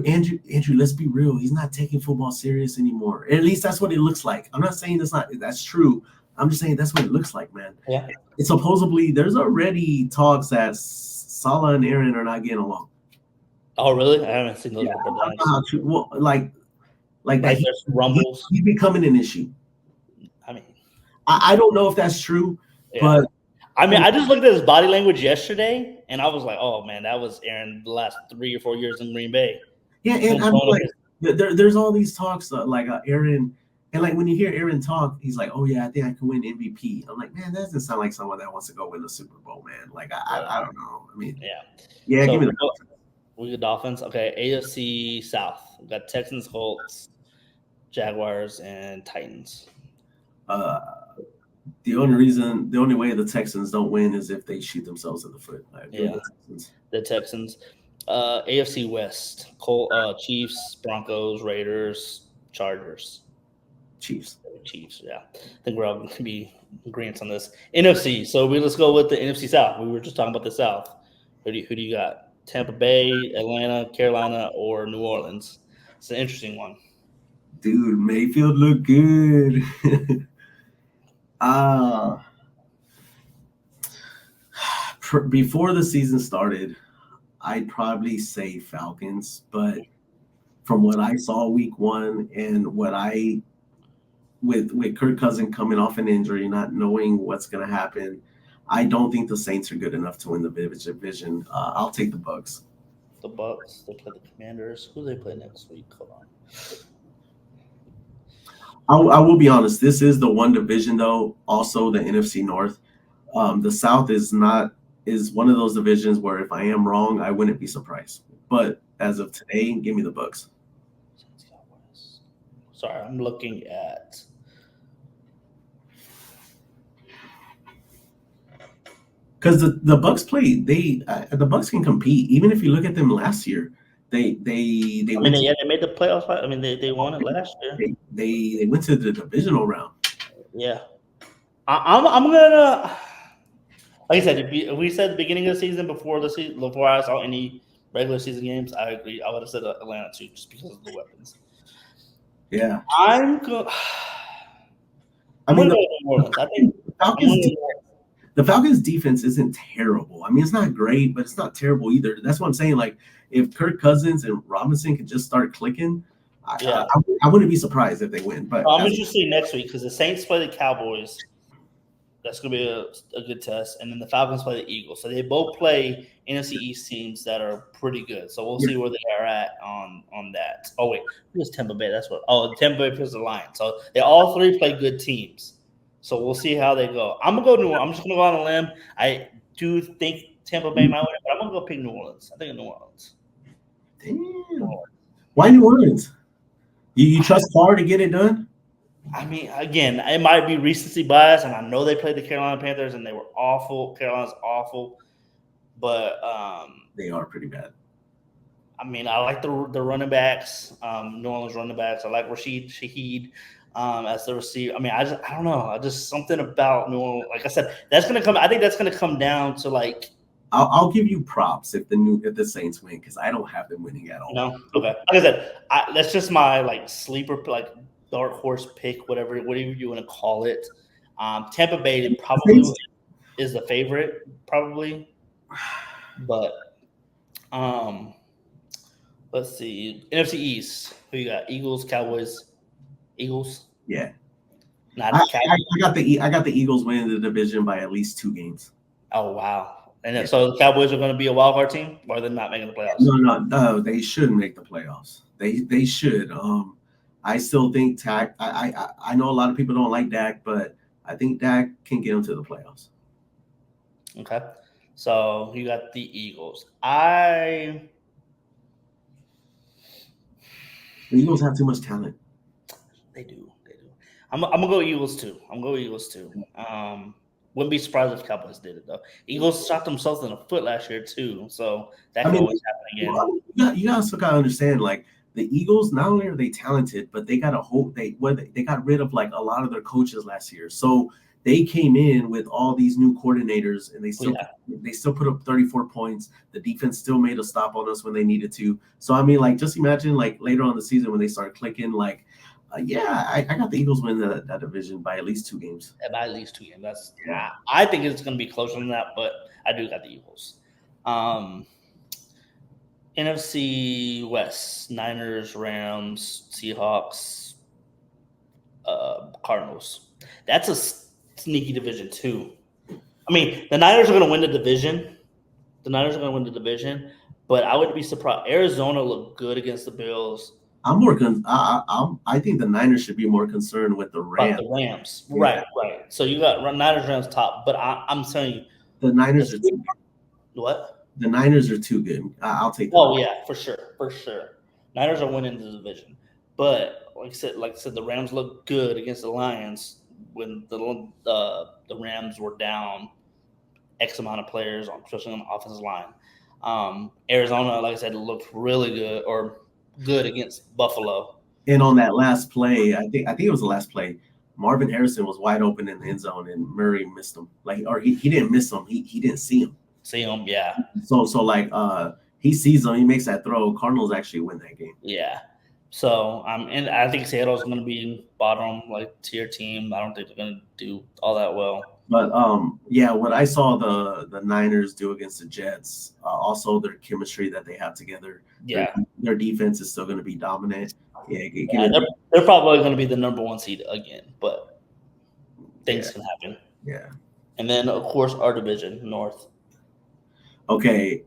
And, Andrew, let's be real. He's not taking football serious anymore. At least that's what it looks like. I'm not saying that's true. I'm just saying that's what it looks like, man. Yeah. It's supposedly there's already talks that Salah and Aaron are not getting along. Oh, really? I haven't seen those. Yeah, well, like there's rumbles. He's becoming an issue. I mean, I don't know if that's true, but I mean, I just looked at his body language yesterday, and I was like, "Oh man, that was Aaron the last 3 or 4 years in Green Bay." Yeah, and I'm like, there's all these talks like Aaron, and like when you hear Aaron talk, he's like, "Oh yeah, I think I can win MVP." I'm like, man, that doesn't sound like someone that wants to go win the Super Bowl, man. Like I don't know. I mean, yeah, so give me the Dolphins. We got Dolphins. Okay, AFC South. We got Texans, Colts, Jaguars, and Titans. The only way the Texans don't win is if they shoot themselves in the foot. The Texans. AFC West. Chiefs, Broncos, Raiders, Chargers. Chiefs, yeah. I think we're all going to be agreeing on this. NFC. So let's go with the NFC South. We were just talking about the South. Who do you got? Tampa Bay, Atlanta, Carolina, or New Orleans? It's an interesting one. Dude, Mayfield looked good. Before the season started, I'd probably say Falcons, but from what I saw week 1 and with Kirk Cousins coming off an injury, not knowing what's going to happen, I don't think the Saints are good enough to win the division. I'll take the Bucs. The Bucs. They play the Commanders. Who do they play next week? Hold I on. will be honest. This is the one division, though. Also, the NFC North. The South is one of those divisions where if I am wrong, I wouldn't be surprised. But as of today, give me the Bucs. Sorry, I'm looking at. Because the Bucs play, the Bucs can compete. Even if you look at them last year, they made the playoffs. I mean, they won it last year. They went to the divisional round. Yeah, I'm gonna. Like I said, if we said the beginning of the season before I saw any regular season games, I agree. I would have said Atlanta too, just because of the weapons. Yeah, I'm going. I think the Falcons' defense isn't terrible. I mean, it's not great, but it's not terrible either. That's what I'm saying. Like, if Kirk Cousins and Robinson can just start clicking, I wouldn't be surprised if they win. But I'm interested to see next week because the Saints play the Cowboys. That's going to be a good test. And then the Falcons play the Eagles. So they both play NFC East teams that are pretty good. So we'll see where they are at on that. Oh, wait. Who's Tampa Bay? Tampa Bay plays the Lions. So they all three play good teams. So we'll see how they go. I'm going to go New Orleans. I'm just going to go on a limb. I do think Tampa Bay might win, but I'm going to go pick New Orleans. I think New Orleans. Damn. Why New Orleans? You trust Carr to get it done? I mean, again, it might be recency bias, and I know they played the Carolina Panthers, and they were awful. Carolina's awful, but they are pretty bad. I mean, I like the running backs, New Orleans running backs. I like Rashid Shaheed as the receiver. I mean, I don't know. Just something about New Orleans. Like I said, that's gonna come. I think that's gonna come down to like. I'll give you props if the Saints win because I don't have them winning at all. No, okay. Like I said, that's just my like sleeper like. Dark horse pick, whatever you want to call it. Tampa Bay probably is the favorite, probably. But let's see. NFC East. Who you got? Eagles, Cowboys. Eagles. Yeah. Not I got the Eagles winning the division by at least 2 games. Oh wow! And so the Cowboys are going to be a wild card team, or they're not making the playoffs? No. They should make the playoffs. They should. I still think Dak. I know a lot of people don't like Dak, but I think Dak can get him to the playoffs. Okay. So you got the Eagles. The Eagles have too much talent. They do. I'm gonna go Eagles too. Wouldn't be surprised if Cowboys did it though. Eagles shot themselves in the foot last year too, so that I could mean, always happen again. well, you also gotta understand, like the Eagles. Not only are they talented, but they got a whole they got rid of like a lot of their coaches last year. So they came in with all these new coordinators, and they still put up 34 points. The defense still made a stop on us when they needed to. So I mean, like just imagine like later on in the season when they start clicking, like I got the Eagles win that division by at least 2 games. By at least 2 games. Yeah. I think it's going to be closer than that, but I do got the Eagles. NFC West: Niners, Rams, Seahawks, Cardinals. That's a sneaky division too. I mean, the Niners are going to win the division. But I would be surprised. Arizona looked good against the Bills. I think the Niners should be more concerned with the Rams. Right. So you got Niners, Rams top, but I'm telling you, the Niners are too good. What? The Niners are too good. I'll take that. Oh yeah, for sure. Niners are winning the division, but like I said, the Rams look good against the Lions when the Rams were down X amount of players, especially on the offensive line. Arizona, like I said, looked really good against Buffalo. And on that last play, I think it was the last play, Marvin Harrison was wide open in the end zone, and Murray missed him. He didn't miss him. He didn't see him. Yeah. So he sees him. He makes that throw. Cardinals actually win that game. Yeah. So and I think Seattle's going to be bottom tier team. I don't think they're going to do all that well. But what I saw the Niners do against the Jets, also their chemistry that they have together. Yeah, their defense is still going to be dominant. They're probably going to be the number 1 seed again, but things can happen. Yeah. And then of course our division, North. Okay.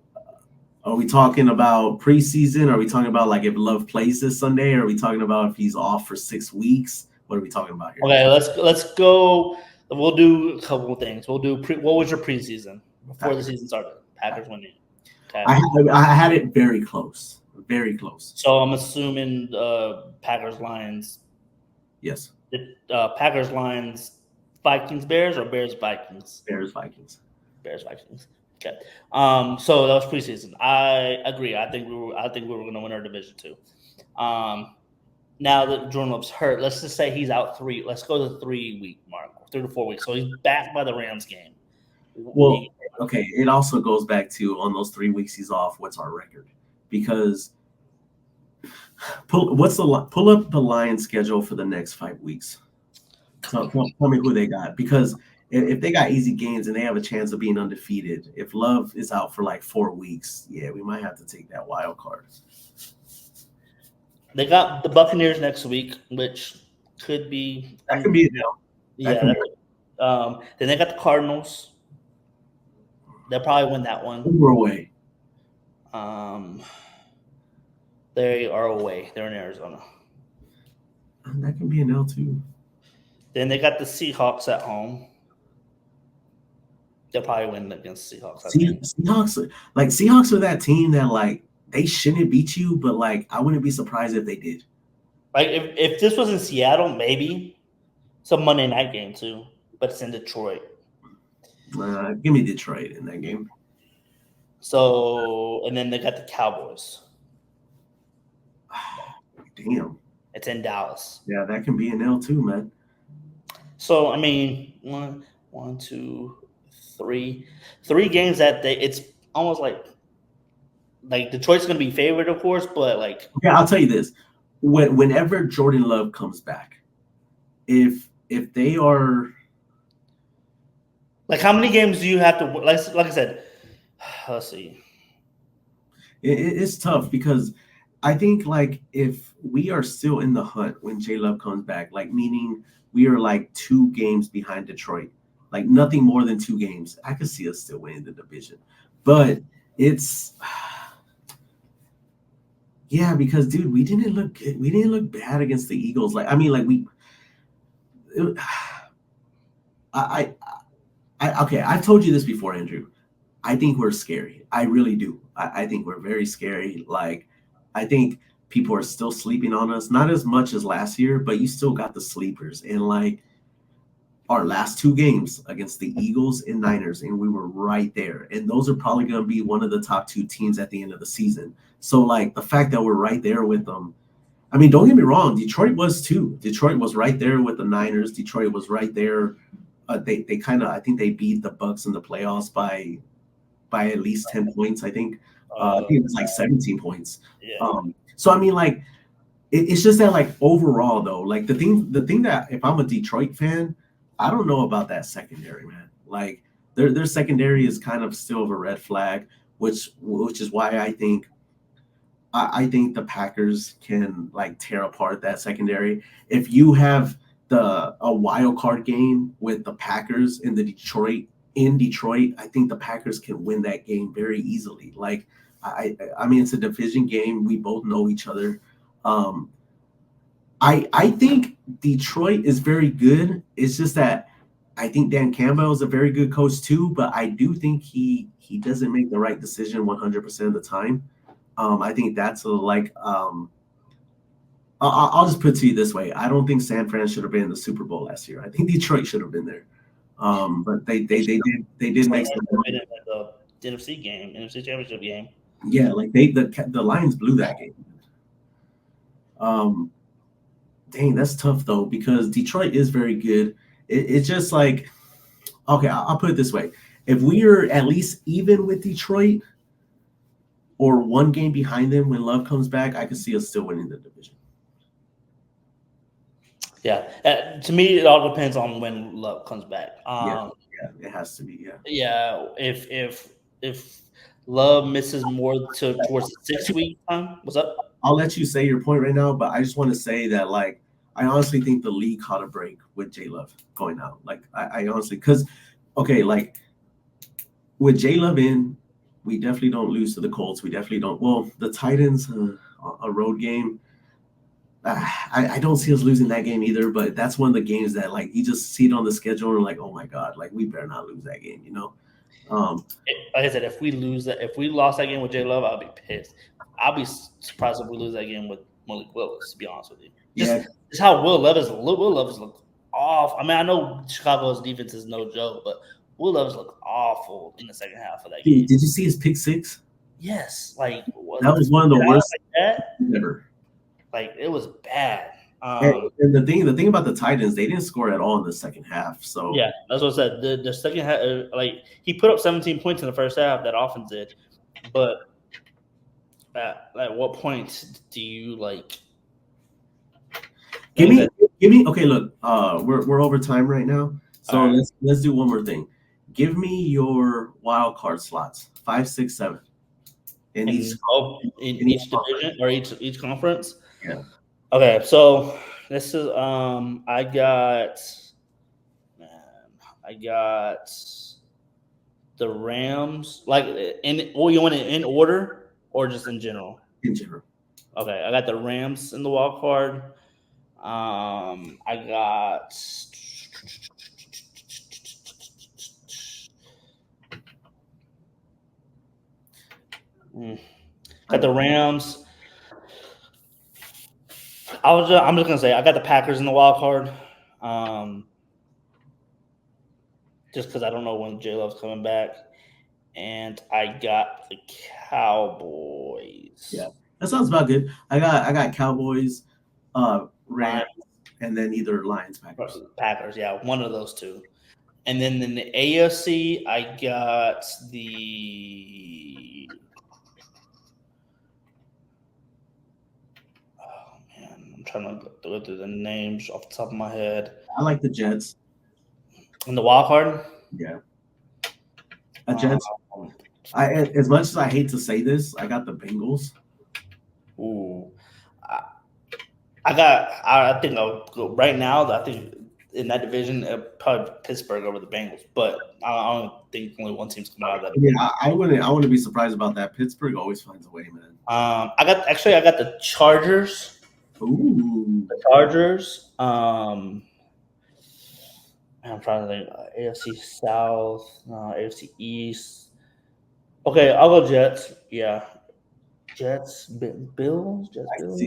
Are we talking about preseason? Are we talking about like if Love plays this Sunday? Or are we talking about if he's off for 6 weeks? What are we talking about here? Okay, let's go. We'll do a couple of things. We'll do what was your preseason before the season started? Packers winning. Okay. I had it very close. Very close. So I'm assuming Packers Lions. Yes. Packers Lions, Vikings Bears, or Bears Vikings? Bears Vikings. Okay. So that was preseason. I agree. I think we were going to win our division too. Now that Jordan Love's hurt, let's just say he's out 3. Let's go to the 3-week mark, 3 to 4 weeks. So he's back by the Rams game. Well, okay. It also goes back to on those 3 weeks he's off. What's our record? Because pull up the Lions schedule for the next 5 weeks. So tell me who they got, because if they got easy games and they have a chance of being undefeated, if Love is out for like 4 weeks, we might have to take that wild card. They got the Buccaneers next week, which could be that could be a deal. Yeah. Then they got the Cardinals. They'll probably win that one. We're away. They are away. They're in Arizona. That can be an L too. Then they got the Seahawks at home. They'll probably win against Seahawks. Seahawks are that team that like they shouldn't beat you, but like I wouldn't be surprised if they did. Like if this was in Seattle, maybe it's a Monday night game too, but it's in Detroit. Give me Detroit in that game. So and then they got the Cowboys. Damn. It's in Dallas. Yeah, that can be an L too, man. So I mean, 1, 2, 3 games that day. It's almost like Detroit's going to be favored, of course, but like. Okay, I'll tell you this: whenever Jordan Love comes back, if they are, like, how many games do you have to? Like I said, let's see. It's tough because I think like if we are still in the hunt when J Love comes back, like meaning we are like 2 games behind Detroit, like nothing more than 2 games, I could see us still winning the division. But it's because dude, we didn't look good. We didn't look bad against the Eagles. Like I mean, like okay, I've told you this before, Andrew. I think we're scary. I really do. I think we're very scary. Like, I think people are still sleeping on us, not as much as last year, but you still got the sleepers. And like our last two games against the Eagles and Niners, and we were right there. And those are probably going to be one of the top two teams at the end of the season. So, like, the fact that we're right there with them, I mean, don't get me wrong, Detroit was too. Detroit was right there with the Niners. Detroit was right there. They kind of, I think they beat the Bucks in the playoffs by at least 10 points, I think. I think it was like 17 points. Yeah. So I mean, like, it's just that, like, overall though, like the thing that if I'm a Detroit fan, I don't know about that secondary, man. Like their secondary is kind of still of a red flag, which is why I think the Packers can like tear apart that secondary. If you have a wild card game with the Packers in Detroit, I think the Packers can win that game very easily. Like I mean, it's a division game. We both know each other. Um, I think Detroit is very good. It's just that I think Dan Campbell is a very good coach too, but I do think he doesn't make the right decision 100% of the time. I think that's I'll just put it to you this way. I don't think San Fran should have been in the Super Bowl last year. I think Detroit should have been there. But they did make some. The NFC game, NFC Championship game. Yeah, like the Lions blew that game. Dang, that's tough though because Detroit is very good. It's just like, okay, I'll put it this way: if we are at least even with Detroit or one game behind them when Love comes back, I can see us still winning the division. Yeah, to me, it all depends on when Love comes back. Yeah, it has to be. Yeah, if Love misses more towards the 6 week time, what's up? I'll let you say your point right now, but I just want to say that like I honestly think the league caught a break with J Love going out. Like I honestly, because okay, like with J Love in, we definitely don't lose to the Colts. We definitely don't. Well, the Titans, a road game. I don't see us losing that game either, but that's one of the games that like you just see it on the schedule and like, oh my god, like we better not lose that game, you know. Like I said, if we lost that game with J Love, I'll be pissed. I'll be surprised if we lose that game with Malik Willis. To be honest with you, just how Will Levis look off. I mean, I know Chicago's defense is no joke, but Will Levis looked awful in the second half of that game. Did you see his pick six? Yes, like that was one of the worst ever. Like it was bad. And the thing about the Titans, they didn't score at all in the second half. So yeah, that's what I said. The second half, like he put up 17 points in the first half. That offense did, but at what point do you like? Give me. Okay, look, we're over time right now, so right. Let's do one more thing. Give me your wild card slots 5, 6, 7 in each division or each conference. Yeah. Okay, so this is I got the Rams. Like you want it in order or just in general? In general. Okay, I got the Rams in the wild card. I got the Rams. I'm just gonna say I got the Packers in the wild card, just because I don't know when J Love's coming back, and I got the Cowboys. Yeah, that sounds about good. I got Cowboys, Rams, and then either Lions, Packers. Packers, yeah, one of those two. And then in the AFC, I got the. I'm trying to go through the names off the top of my head. I like the Jets. In the wild card? Yeah. Jets. As much as I hate to say this, I got the Bengals. Ooh. I think right now, I think in that division, probably Pittsburgh over the Bengals. But I don't think only one team's coming out of that. Yeah, I wouldn't be surprised about that. Pittsburgh always finds a way, man. I got the Chargers. Ooh. The Chargers. I'm trying to think. AFC South, AFC East. Okay, I'll go Jets. Yeah, Jets, Bills, Jets, Bills.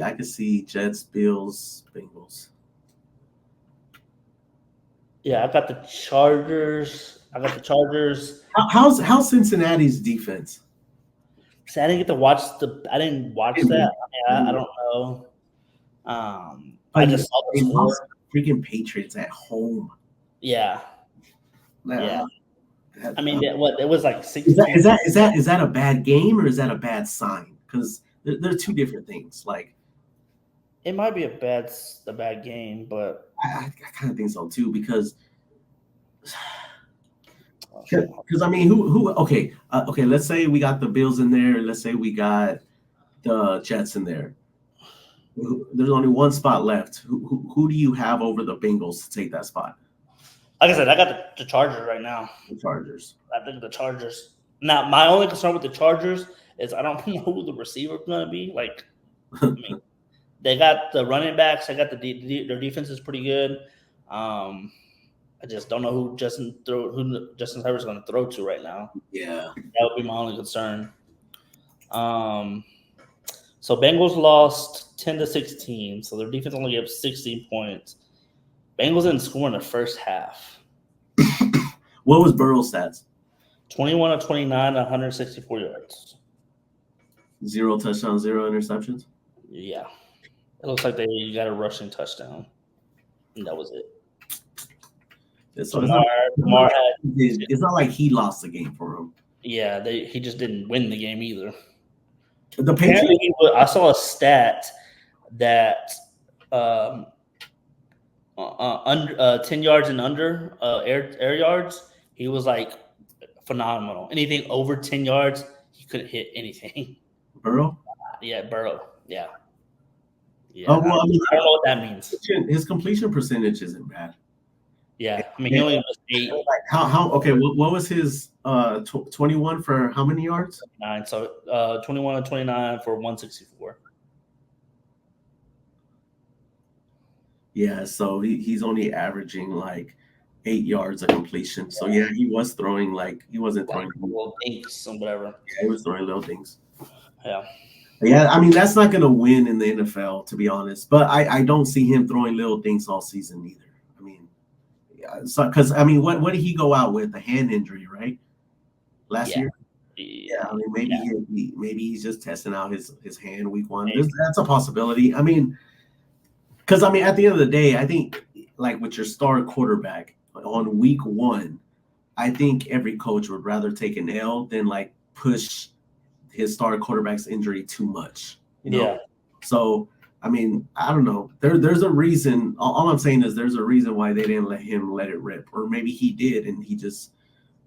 I can see Jets, Bills, Bengals. Yeah, I got the Chargers. I got the Chargers. How's Cincinnati's defense? See, I didn't get to watch the. I didn't watch that. I don't know. I But just saw the they lost score. freaking Patriots at home. Yeah, yeah. Nah, I mean, what it was like is that 16. is that is that is that a bad game or is that a bad sign? Because they're two different things. Like It might be a bad game, but I kind of think so too. Because okay. I mean, who? Okay, okay. Let's say we got the Bills in there. Let's say we got the Jets in there. There's only one spot left. Who do you have over the Bengals to take that spot? Like I said, I got the Chargers right now. The Chargers. I think the Chargers. Now, my only concern with the Chargers is I don't know who the receiver is going to be. Like, I mean, they got the running backs. They got their defense is pretty good. I just don't know who Justin Herbert's going to throw to right now. Yeah. That would be my only concern. So Bengals lost 10-16. So their defense only gave 16 points. Bengals didn't score in the first half. What was Burrow's stats? 21 of 29, 164 yards. 0 touchdowns, 0 interceptions. Yeah. It looks like they got a rushing touchdown. And that was it. It's Lamar had, it's not like he lost the game for him. yeah, he just didn't win the game either. The Patriots. I saw a stat that under 10 yards and under air yards, he was like phenomenal. Anything over 10 yards, he couldn't hit anything. Burrow? Yeah, Burrow. Yeah. Oh, well, I mean, I don't know what that means. his completion percentage isn't bad. Yeah, I mean, he only was 8. Like how? Okay, what was his 21 for how many yards? 9. So 21 and 29 for 164. Yeah, so he's only averaging like 8 yards of completion. So yeah, he was throwing he wasn't throwing little dinks and whatever. Yeah, he was throwing little things. Yeah. Yeah, I mean that's not gonna win in the NFL, to be honest. But I don't see him throwing little things all season either. I mean, yeah, so because I mean, what did he go out with? A hand injury, right? Last year. Yeah, I mean maybe he's just testing out his hand week 1. That's a possibility. I mean, because I mean at the end of the day, I think like with your star quarterback on week 1, I think every coach would rather take an L than like push his star quarterback's injury too much. You know? Yeah. So I mean, I don't know. There's a reason. All I'm saying is there's a reason why they didn't let him let it rip, or maybe he did and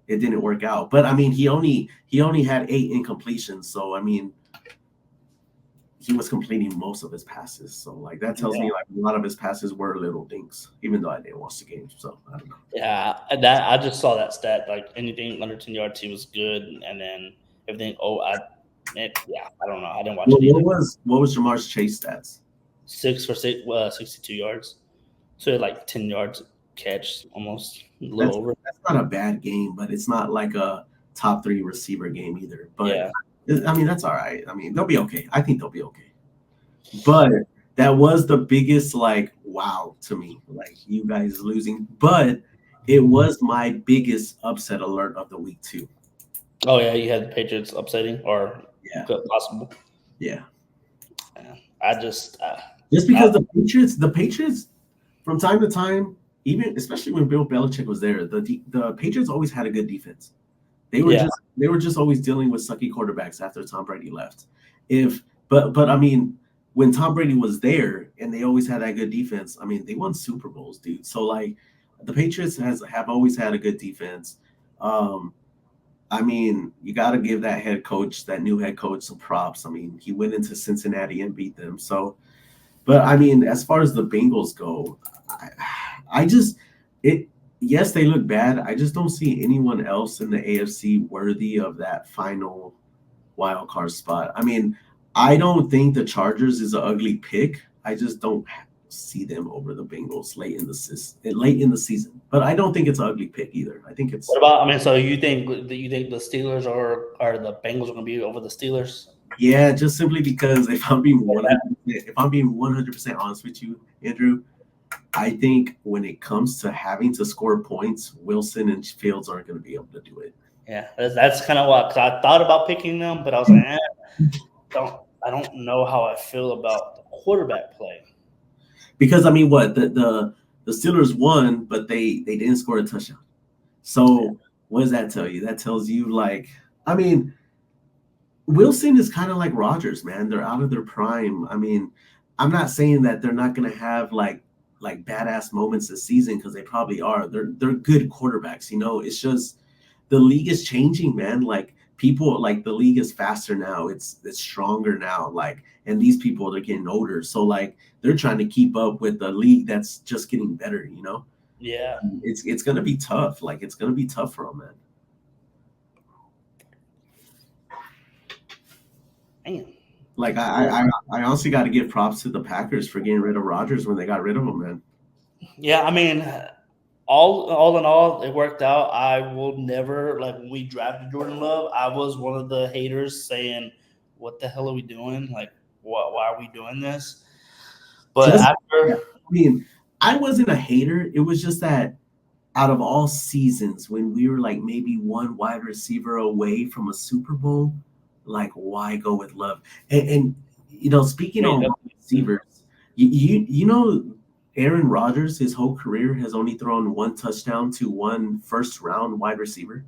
it didn't work out. But I mean, he only had 8 incompletions. So I mean, he was completing most of his passes. So like that tells me like a lot of his passes were little dinks, even though I didn't watch the game. So I don't know. Yeah, I just saw that stat. Like anything under 10 yards, he was good, and then everything. I don't know. I didn't watch it. What was Jamar's Chase stats? 6 for 62 yards. So like 10 yards catch, almost a little over. That's not a bad game, but it's not like a top 3 receiver game either. But yeah. I mean, that's all right. I mean, they'll be okay. I think they'll be okay. But that was the biggest like wow to me, like you guys losing. But it was my biggest upset alert of the week too. Oh yeah, you had the Patriots upsetting or possible. Yeah. I just because the Patriots from time to time, even especially when Bill Belichick was there, the Patriots always had a good defense. They were just always dealing with sucky quarterbacks after Tom Brady left. But I mean, when Tom Brady was there and they always had that good defense, I mean, they won Super Bowls, dude. So like the Patriots have always had a good defense. I mean, you got to give that new head coach some props. I mean, he went into Cincinnati and beat them. So, but I mean, as far as the Bengals go, yes, they look bad. I just don't see anyone else in the AFC worthy of that final wild card spot. I mean, I don't think the Chargers is an ugly pick. I just don't see them over the Bengals late in the season. But I don't think it's an ugly pick either. I think it's. What about? I mean, so you think the Steelers are the Bengals are going to be over the Steelers? Yeah, just simply because if I'm being 100% honest with you, Andrew, I think when it comes to having to score points, Wilson and Fields aren't going to be able to do it. Yeah, that's kind of what, because I thought about picking them, but I was like, I don't know how I feel about the quarterback play. Because I mean, what the Steelers won, but they didn't score a touchdown. So what does that tell you? That tells you, like, I mean, Wilson is kind of like Rodgers, man. They're out of their prime. I mean, I'm not saying that they're not going to have like badass moments this season, because they probably are. They're good quarterbacks. You know, it's just the league is changing, man. Like, people, like, the league is faster now. It's stronger now. Like, and these people, they're getting older, so like they're trying to keep up with the league that's just getting better. You know. Yeah, It's gonna be tough. Like, it's gonna be tough for them, man. man. Like, I honestly got to give props to the Packers for getting rid of Rodgers when they got rid of him, man. Yeah, I mean, all in all, it worked out. I will never, like, when we drafted Jordan Love, I was one of the haters saying, "What the hell are we doing? Like, why are we doing this?" But I mean, I wasn't a hater. It was just that out of all seasons, when we were like maybe one wide receiver away from a Super Bowl, like, why go with Love? And you know, speaking on receivers, you know, Aaron Rodgers, his whole career has only thrown one touchdown to one first round wide receiver.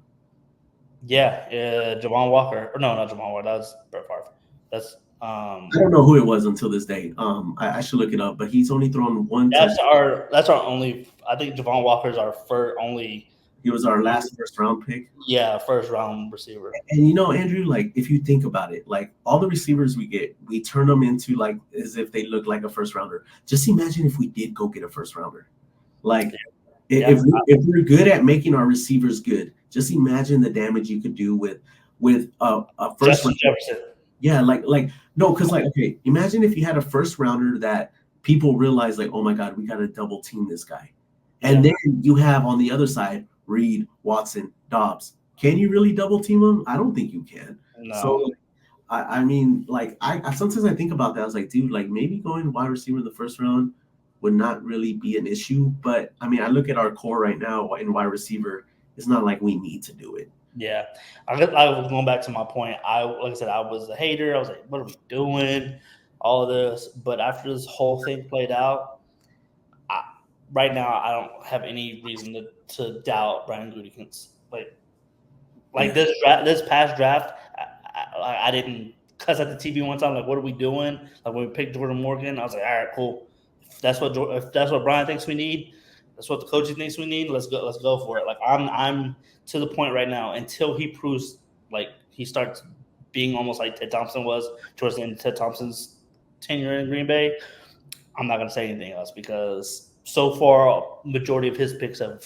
yeah, Javon Walker, or no, not Javon Walker. That was Brett Favre. That's I don't know who it was until this day. I should look it up, but he's only thrown one touchdown. that's our only. I think Javon Walker is our only. He was our last first round pick. Yeah, first round receiver. And you know, Andrew, like, if you think about it, like, all the receivers we get, we turn them into, like, as if they look like a first rounder. Just imagine if we did go get a first rounder. Like, if we're good at making our receivers good, just imagine the damage you could do with a first Justin Jefferson. Yeah, like no, because, like, okay, imagine if you had a first rounder that people realize, like, oh my God, we got to double team this guy. And then you have on the other side Reed, Watson, Dobbs. Can you really double team them? I don't think you can. No. So I mean, like, I sometimes I think about that. I was like, dude, like, maybe going wide receiver in the first round would not really be an issue. But I mean, I look at our core right now in wide receiver. It's not like we need to do it. Yeah, I was going back to my point. Like I said, I was a hater. I was like, "What are we doing? All of this." But after this whole thing played out, right now I don't have any reason to doubt Brian Gutekunst. Like this past draft, I didn't cuss at the TV one time. Like, what are we doing? Like, when we picked Jordan Morgan, I was like, all right, cool. If that's what Brian thinks we need, that's what the coaching thinks we need. Let's go for it. Like, I'm to the point right now, until he proves, like, he starts being almost like Ted Thompson was towards the end of Ted Thompson's tenure in Green Bay. I'm not gonna say anything else, because so far majority of his picks have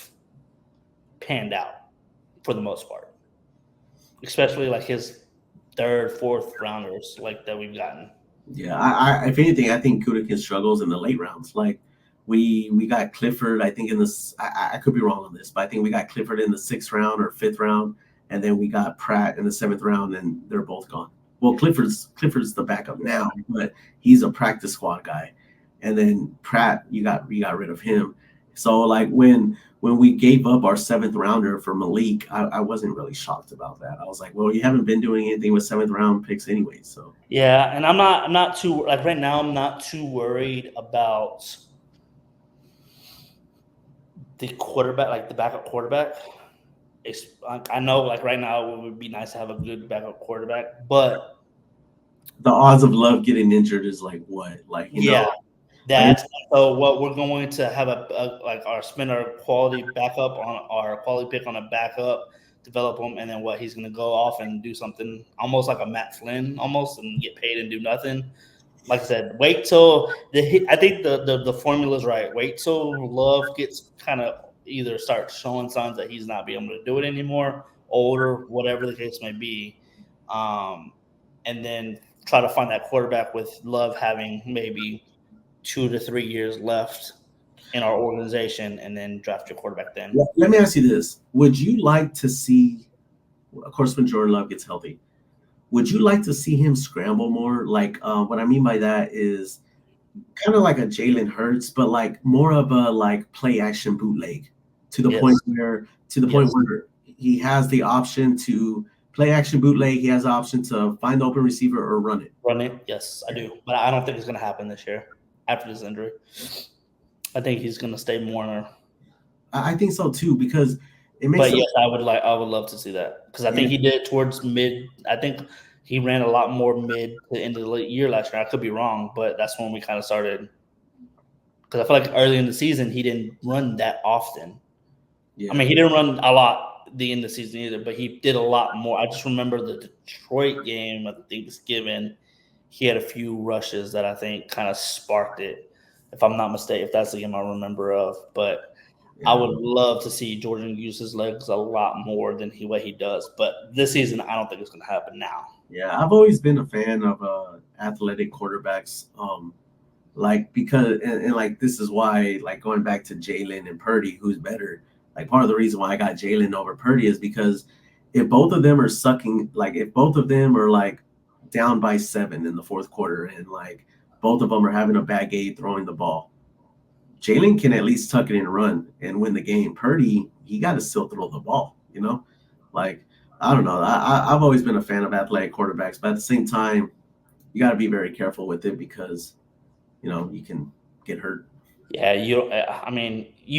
panned out for the most part, especially like his third, fourth rounders like that we've gotten. Yeah, I if anything, I think Gutekunst struggles in the late rounds. Like, we got Clifford, I think, in this. I could be wrong on this, but I think we got Clifford in the 6th round or 5th round, and then we got Pratt in the 7th round, and they're both gone. Well, Clifford's the backup now, but he's a practice squad guy. And then Pratt, you got rid of him. So, like, when we gave up our 7th rounder for Malik, I wasn't really shocked about that. I was like, well, you haven't been doing anything with 7th round picks anyway. So yeah, and I'm not too, like, right now I'm not too worried about the quarterback, like the backup quarterback. I know, like, right now it would be nice to have a good backup quarterback, but the odds of Love getting injured is like what? Like, you know, that's so what we're going to have spend our quality backup on our quality pick on a backup, develop him, and then what, he's going to go off and do something almost like a Matt Flynn almost, and get paid and do nothing. Like I said, wait till I think the formula is right. Wait till Love gets kind of either start showing signs that he's not being able to do it anymore, older, whatever the case may be, and then try to find that quarterback with Love having maybe 2 to 3 years left in our organization and then draft your quarterback then. Let me ask you this. Would you like to see, of course, when Jordan Love gets healthy, would you like to see him scramble more? Like, what I mean by that is kind of like a Jalen Hurts, but like more of a like play action bootleg to the point where he has the option to play action bootleg. He has the option to find the open receiver or run it. Run it, yes, I do. But I don't think it's going to happen this year after this injury. I think he's going to stay more. I think so too, because it makes. But yes, I would love to see that because I think he did it towards mid. I think he ran a lot more mid to the end of the year last year. I could be wrong, but that's when we kind of started. Because I feel like early in the season he didn't run that often. Yeah. I mean, he didn't run a lot the end of the season either, but he did a lot more. I just remember the Detroit game at Thanksgiving. He had a few rushes that I think kind of sparked it, if I'm not mistaken, if that's the game I remember of. But I would love to see Jordan use his legs a lot more than what he does. But this season, I don't think it's going to happen now. Yeah, I've always been a fan of athletic quarterbacks. Like because and like this is why, like going back to Jalen and Purdy, who's better? Like part of the reason why I got Jalen over Purdy is because if both of them are sucking, like if both of them are like down by 7 in the fourth quarter and like both of them are having a bad game throwing the ball, Jalen can at least tuck it in and run and win the game. Purdy, he got to still throw the ball, you know? Like, I don't know. I've always been a fan of athletic quarterbacks, but at the same time, you got to be very careful with it because, you know, you can get hurt. Yeah, you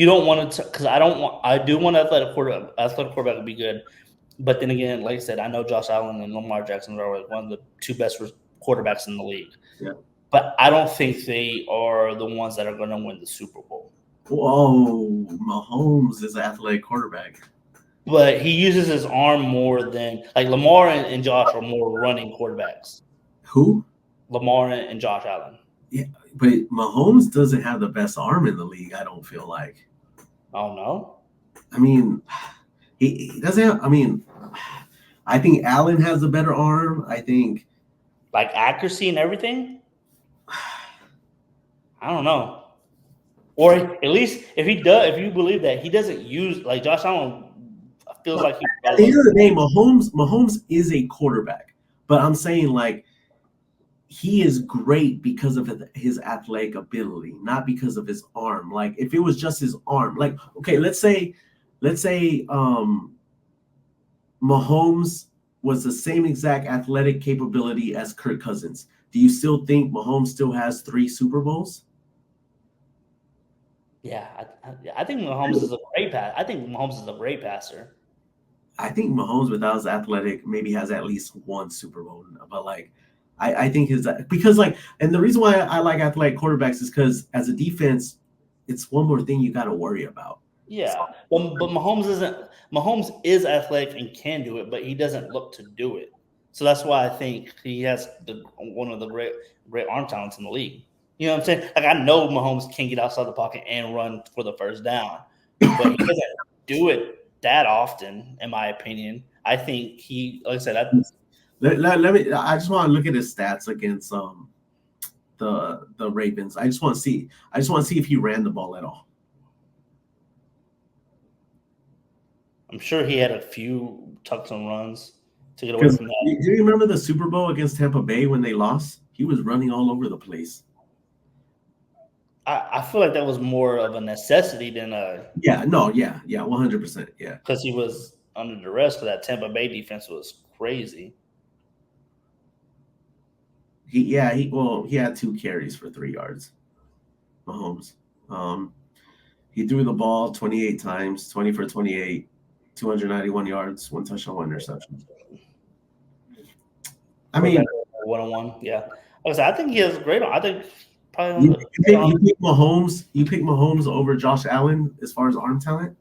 don't want to because I do want athletic quarterback to be good. But then again, like I said, I know Josh Allen and Lamar Jackson are one of the 2 best quarterbacks in the league. Yeah. But I don't think they are the ones that are going to win the Super Bowl. Whoa, Mahomes is an athletic quarterback. But he uses his arm more than – like Lamar and Josh are more running quarterbacks. Who? Lamar and Josh Allen. Yeah, but Mahomes doesn't have the best arm in the league, I don't feel like. Oh, no? I mean, he doesn't have – I mean, I think Allen has a better arm. I think – like accuracy and everything? I don't know. Or at least if you believe that he doesn't use like Josh Allen feels like he. At the end of the day, Mahomes is a quarterback, but I'm saying like he is great because of his athletic ability, not because of his arm. Like if it was just his arm, like okay, let's say Mahomes was the same exact athletic capability as Kirk Cousins. Do you still think Mahomes still has 3 Super Bowls? Yeah, I think Mahomes is a great passer. I think Mahomes is a great passer. I think Mahomes, without his athletic, maybe has at least 1 Super Bowl. But like, I think because like, and the reason why I like athletic quarterbacks is because as a defense, it's one more thing you got to worry about. Yeah, but Mahomes is athletic and can do it, but he doesn't look to do it. So that's why I think he has one of the great arm talents in the league. You know what I'm saying? Like I know Mahomes can get outside the pocket and run for the first down, but he doesn't do it that often, in my opinion. I think he, like I said, I just want to look at his stats against the Ravens. I just want to see if he ran the ball at all. I'm sure he had a few tucks and runs to get away from that. Do you remember the Super Bowl against Tampa Bay when they lost? He was running all over the place. I feel like that was more of a necessity than a 100%, yeah. Because he was under duress because that Tampa Bay defense was crazy. He had 2 carries for 3 yards. Mahomes. He threw the ball 28 times, 20 for 28, 291 yards, 1 touchdown, 1 interception. I mean, 1-on-1, yeah. Like I said, I think he has a great. I think probably you pick Mahomes. You pick Mahomes over Josh Allen as far as arm talent.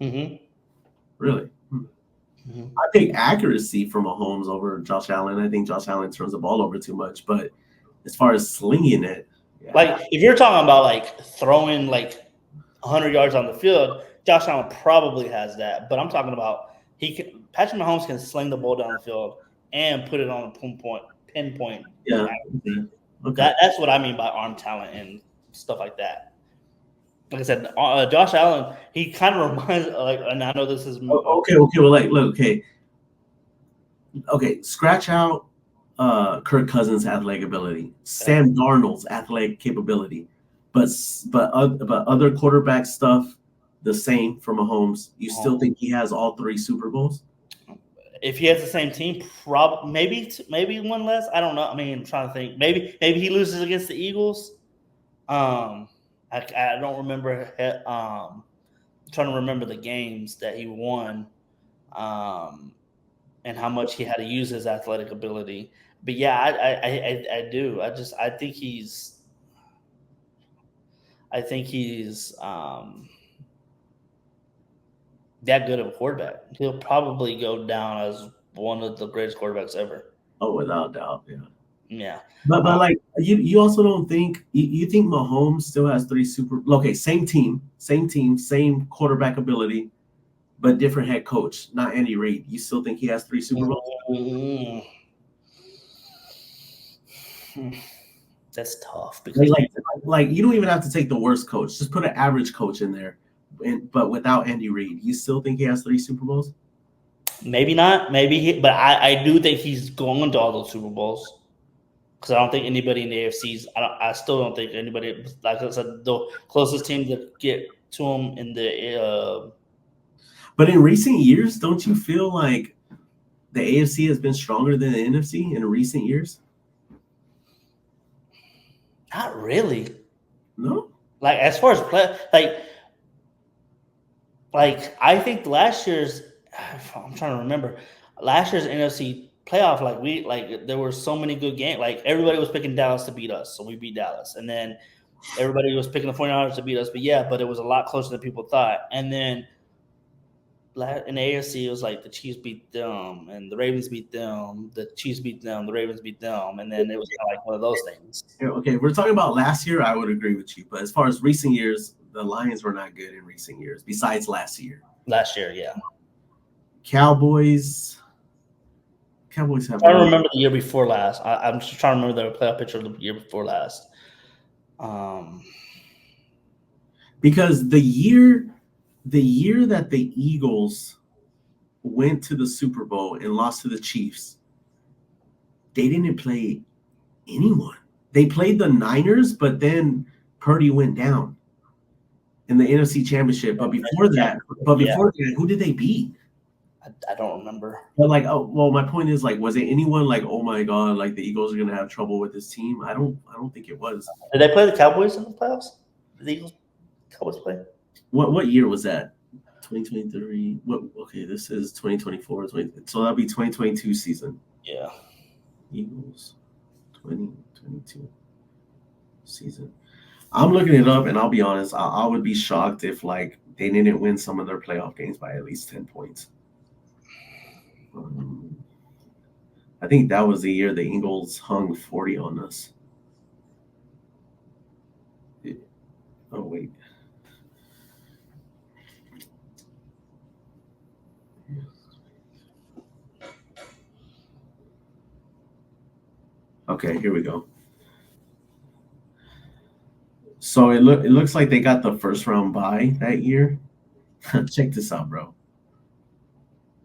Mm-hmm. Really? Mm-hmm. I pick accuracy for Mahomes over Josh Allen. I think Josh Allen turns the ball over too much, but as far as slinging it, like if you're talking about like throwing like 100 yards on the field, Josh Allen probably has that. But I'm talking about Patrick Mahomes can sling the ball down the field and put it on a pinpoint. Yeah. Okay. That's what I mean by arm talent and stuff like that. Like I said, Josh Allen, he kind of reminds and I know this is Okay. Well, like, look, okay. Scratch out Kirk Cousins' athletic ability, Sam Darnold's athletic capability, but other quarterback stuff the same for Mahomes. You still think he has all 3 Super Bowls? If he has the same team, maybe one less. I don't know. I mean, I'm trying to think. Maybe he loses against the Eagles. I don't remember. I'm trying to remember the games that he won, and how much he had to use his athletic ability. But yeah, I do. I think he's that good of a quarterback. He'll probably go down as one of the greatest quarterbacks ever. Oh, without doubt, yeah. Yeah. But like you also don't think you think Mahomes still has 3 same team, same quarterback ability, but different head coach, not Andy Reid. You still think he has 3 Super Bowls? That's tough because like you don't even have to take the worst coach. Just put an average coach in there, but without Andy Reid, you still think he has 3 Super Bowls? Maybe not. But I do think he's going to all those Super Bowls. Because I don't think anybody in the AFC's. I still don't think anybody. Like I said, the closest team to get to him in the. But in recent years, don't you feel like the AFC has been stronger than the NFC in recent years? Not really. No. Like as far as play, like I think last year's. I'm trying to remember. Last year's NFC playoff, there were so many good games. Like everybody was picking Dallas to beat us, so we beat Dallas, and then everybody was picking the 49ers to beat us. But it was a lot closer than people thought. And then in the AFC, it was like the Chiefs beat them, and the Ravens beat them. The Chiefs beat them, the Ravens beat them, and then it was kind of like one of those things. Okay, if we're talking about last year, I would agree with you. But as far as recent years, the Lions were not good in recent years. Besides last year. Last year, yeah. Cowboys have. I don't remember the year before last. I'm just trying to remember the playoff picture of the year before last. Because the year that the Eagles went to the Super Bowl and lost to the Chiefs, they didn't play anyone. They played the Niners, but then Purdy went down in the NFC Championship. But before that, who did they beat? I don't remember. But my point is, was it anyone like, oh my god, like the Eagles are gonna have trouble with this team? I don't think it was. Did they play the Cowboys in the playoffs? Did the Eagles Cowboys play? What year was that? 2023. Okay, this is 2024. So that'll be 2022 season. Yeah. Eagles 2022 season. I'm looking it up, and I'll be honest, I would be shocked if they didn't win some of their playoff games by at least 10 points. I think that was the year the Eagles hung 40 on us. Oh, wait. Okay, here we go. So it looks like they got the first round bye that year. Check this out, bro.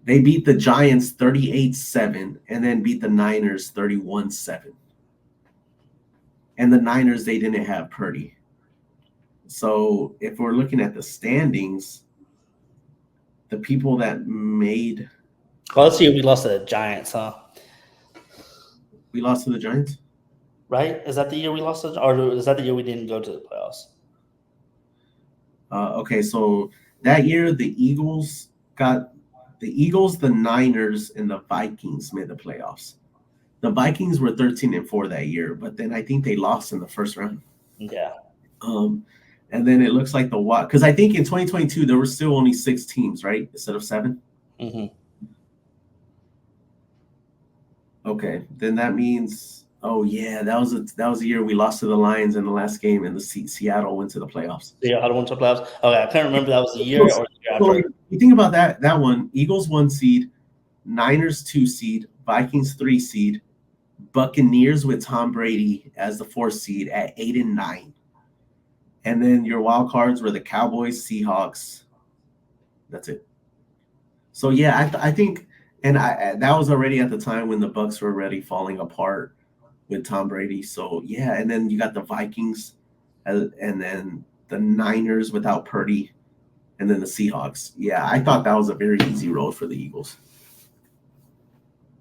They beat the Giants 38-7 and then beat the Niners 31-7. And the Niners, they didn't have Purdy. So if we're looking at the standings, the people that made... Well, let's see if we lost to the Giants, huh? We lost to the Giants? Right? Is that the year we lost to, or is that the year we didn't go to the playoffs? Okay, so that year the Eagles, the Niners, and the Vikings made the playoffs. The Vikings were 13-4 that year, but then I think they lost in the first round. Yeah. And then it looks like because I think in 2022 there were still only 6 teams, right, instead of 7. Mm-hmm. Okay, then that means, oh yeah, that was the year we lost to the Lions in the last game, and the Seattle went to the playoffs. Seattle went to the playoffs. Okay, I can't remember that was the year or the year after. So you think about that one: Eagles 1 seed, Niners 2 seed, Vikings 3 seed, Buccaneers with Tom Brady as the 4th seed at 8-9. And then your wild cards were the Cowboys, Seahawks. That's it. So yeah, I think, and that was already at the time when the Bucs were already falling apart with Tom Brady. So yeah, and then you got the Vikings, and then the Niners without Purdy, and then the Seahawks. Yeah, I thought that was a very easy road for the Eagles.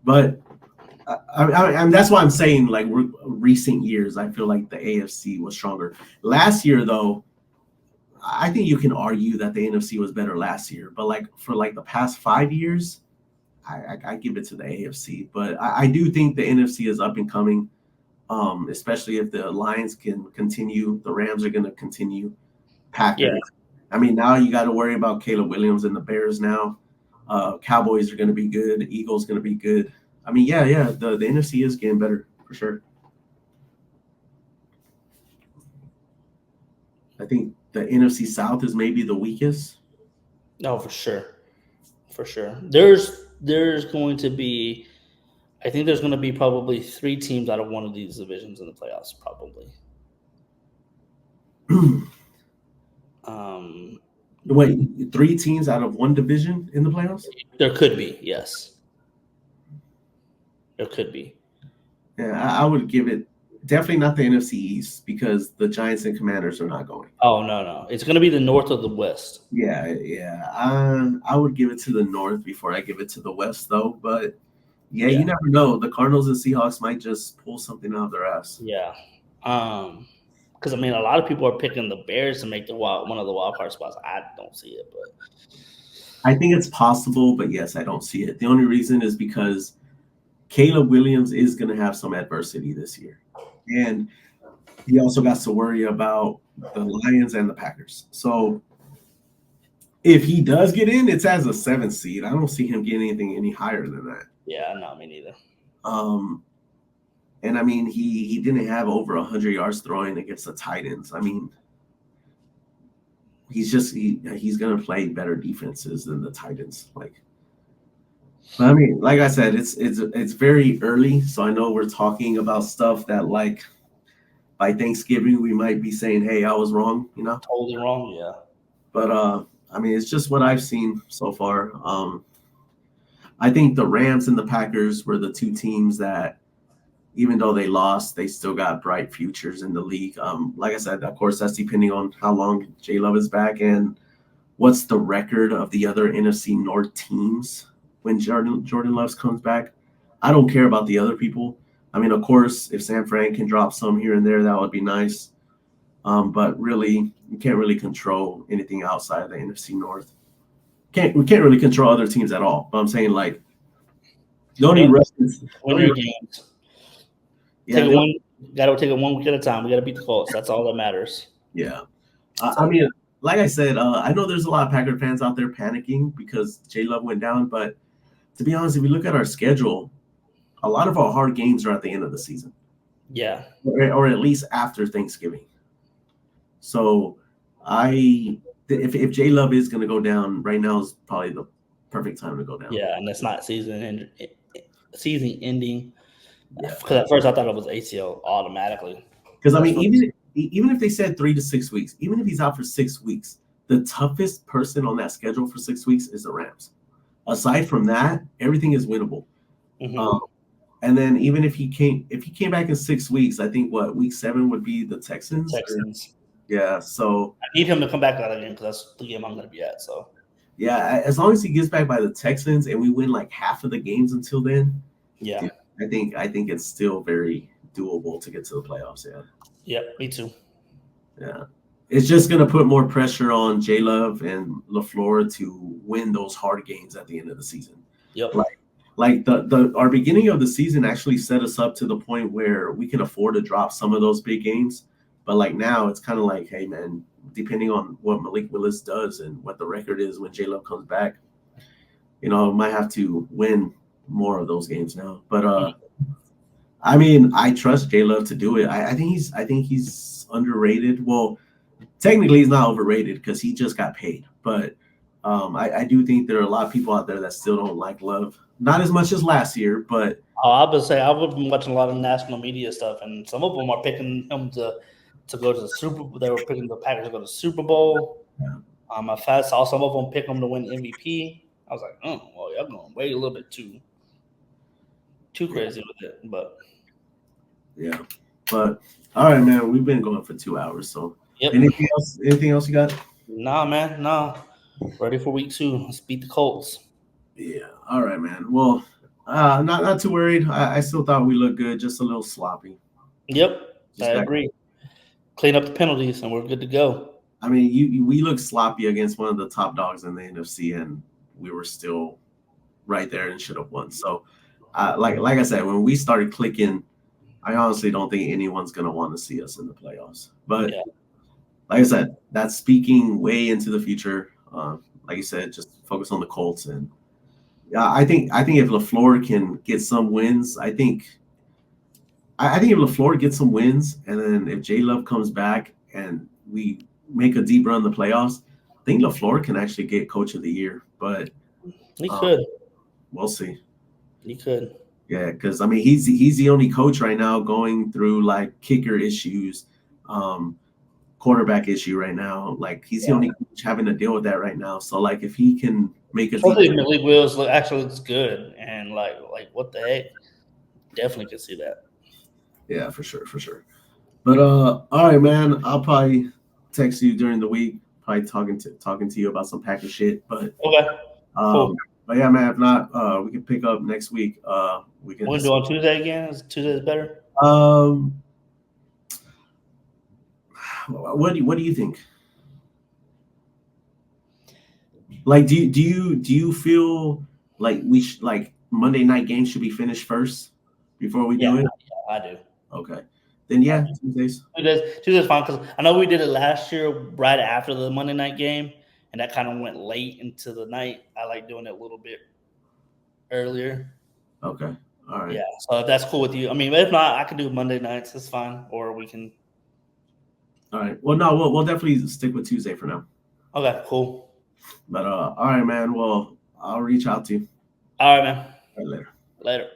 But that's why I'm saying, like, recent years, I feel like the AFC was stronger. Last year, though, I think you can argue that the NFC was better last year. But like for like the past 5 years, I give it to the AFC. But I do think the NFC is up and coming, especially if the Lions can continue. The Rams are going to continue. Packers. Yeah. I mean, now you got to worry about Caleb Williams and the Bears now. Cowboys are going to be good. Eagles going to be good. I mean, yeah, the NFC is getting better for sure. I think the NFC South is maybe the weakest. No, for sure. For sure. There's going to be, I think there's going to be probably 3 teams out of one of these divisions in the playoffs, probably. Wait, 3 teams out of one division in the playoffs? There could be, yes. There could be. Yeah, I would give it definitely not the NFC East because the Giants and Commanders are not going. Oh, no. It's going to be the North or the West. Yeah. I would give it to the North before I give it to the West, though. But, yeah, you never know. The Cardinals and Seahawks might just pull something out of their ass. Yeah. Because, I mean, a lot of people are picking the Bears to make one of the wild card spots. I don't see it. But I think it's possible, but, yes, I don't see it. The only reason is because Caleb Williams is going to have some adversity this year. And he also got to worry about the Lions and the Packers. So if he does get in, it's as a 7th seed. I don't see him getting anything any higher than that. Yeah, no, me neither. And I mean, he didn't have over 100 yards throwing against the Titans. I mean, he's going to play better defenses than the Titans. But I mean, like I said, it's very early, so I know we're talking about stuff that, like, by Thanksgiving we might be saying, "Hey, I was wrong," you know. Totally wrong, yeah. But I mean, it's just what I've seen so far. I think the Rams and the Packers were the 2 teams that, even though they lost, they still got bright futures in the league. Like I said, of course, that's depending on how long J Love is back and what's the record of the other NFC North teams. When Jordan Love comes back, I don't care about the other people. I mean, of course, if San Fran can drop some here and there, that would be nice. But really, you can't really control anything outside of the NFC North. We can't really control other teams at all. But I'm saying, like, the only rest is win your games. Yeah, gotta take it 1 week at a time. We gotta beat the Colts. That's all that matters. Yeah, I mean, like I said, I know there's a lot of Packer fans out there panicking because J Love went down, but to be honest, if we look at our schedule, a lot of our hard games are at the end of the season. Yeah. Or at least after Thanksgiving. So if J Love is going to go down, right now is probably the perfect time to go down. Yeah, and it's not season ending. Because at first I thought it was ACL automatically. Because, I mean, even if they said 3 to 6 weeks, even if he's out for 6 weeks, the toughest person on that schedule for 6 weeks is the Rams. Aside from that, everything is winnable. Mm-hmm. And then even if he came back in 6 weeks, I think week 7 would be the Texans. Yeah, so I need him to come back out again because that's the game I'm going to be at. So yeah, as long as he gets back by the Texans and we win like half of the games until then, yeah, I think it's still very doable to get to the playoffs. Yeah. Yep, me too. Yeah. It's just going to put more pressure on J Love and LaFleur to win those hard games at the end of the season. Yep. Like our beginning of the season actually set us up to the point where we can afford to drop some of those big games. But like now it's kind of like, hey man, depending on what Malik Willis does and what the record is when J Love comes back, might have to win more of those games now. But I mean, I trust J Love to do it. I think he's underrated. Well, technically he's not overrated because he just got paid. But I do think there are a lot of people out there that still don't like Love. Not as much as last year, but I would say I've been watching a lot of national media stuff, and some of them are picking him to go to the Super Bowl. They were picking the Packers to go to the Super Bowl. yeah. I saw some of them pick him to win MVP. I was like, oh, well, y'all going way a little bit too crazy with it. But yeah. But all right, man, we've been going for 2 hours. So yep. anything else you got? Nah, man, nah. Ready for week 2. Let's beat the Colts. Yeah. All right, man. Well, not too worried. I still thought we looked good, just a little sloppy. Yep, I agree. Clean up the penalties, and we're good to go. I mean, we looked sloppy against one of the top dogs in the NFC, and we were still right there and should have won. So, like I said, when we started clicking, I honestly don't think anyone's gonna want to see us in the playoffs. But like I said, that's speaking way into the future. Like you said, just focus on the Colts, and I think if LaFleur can get some wins, I think if LaFleur gets some wins, and then if J Love comes back and we make a deep run in the playoffs, I think LaFleur can actually get Coach of the Year. But he could. We'll see. He could. Yeah, because I mean he's the only coach right now going through like kicker issues, quarterback issue right now. Like he's the only coach having to deal with that right now. So like if he can make a Malik Willis actually looks good, and like what the heck, definitely could see that. Yeah, for sure. But all right, man. I'll probably text you during the week, probably talking to you about some Packers shit. But okay, cool. But yeah, man. If not, we can pick up next week. We can. We're gonna do on Tuesday again. Is Tuesday better? What do you think? Like, do you feel like we like Monday night games should be finished first before we do it? Yeah, I do. Okay. Then yeah, Tuesday's fine because I know we did it last year right after the Monday night game, and that kind of went late into the night. I like doing it a little bit earlier. Okay. All right. Yeah. So if that's cool with you, I mean, if not, I can do Monday nights. It's fine, or we can. All right. Well, no, we'll definitely stick with Tuesday for now. Okay. Cool. But all right, man. Well, I'll reach out to you. All right, man. All right, later. Later.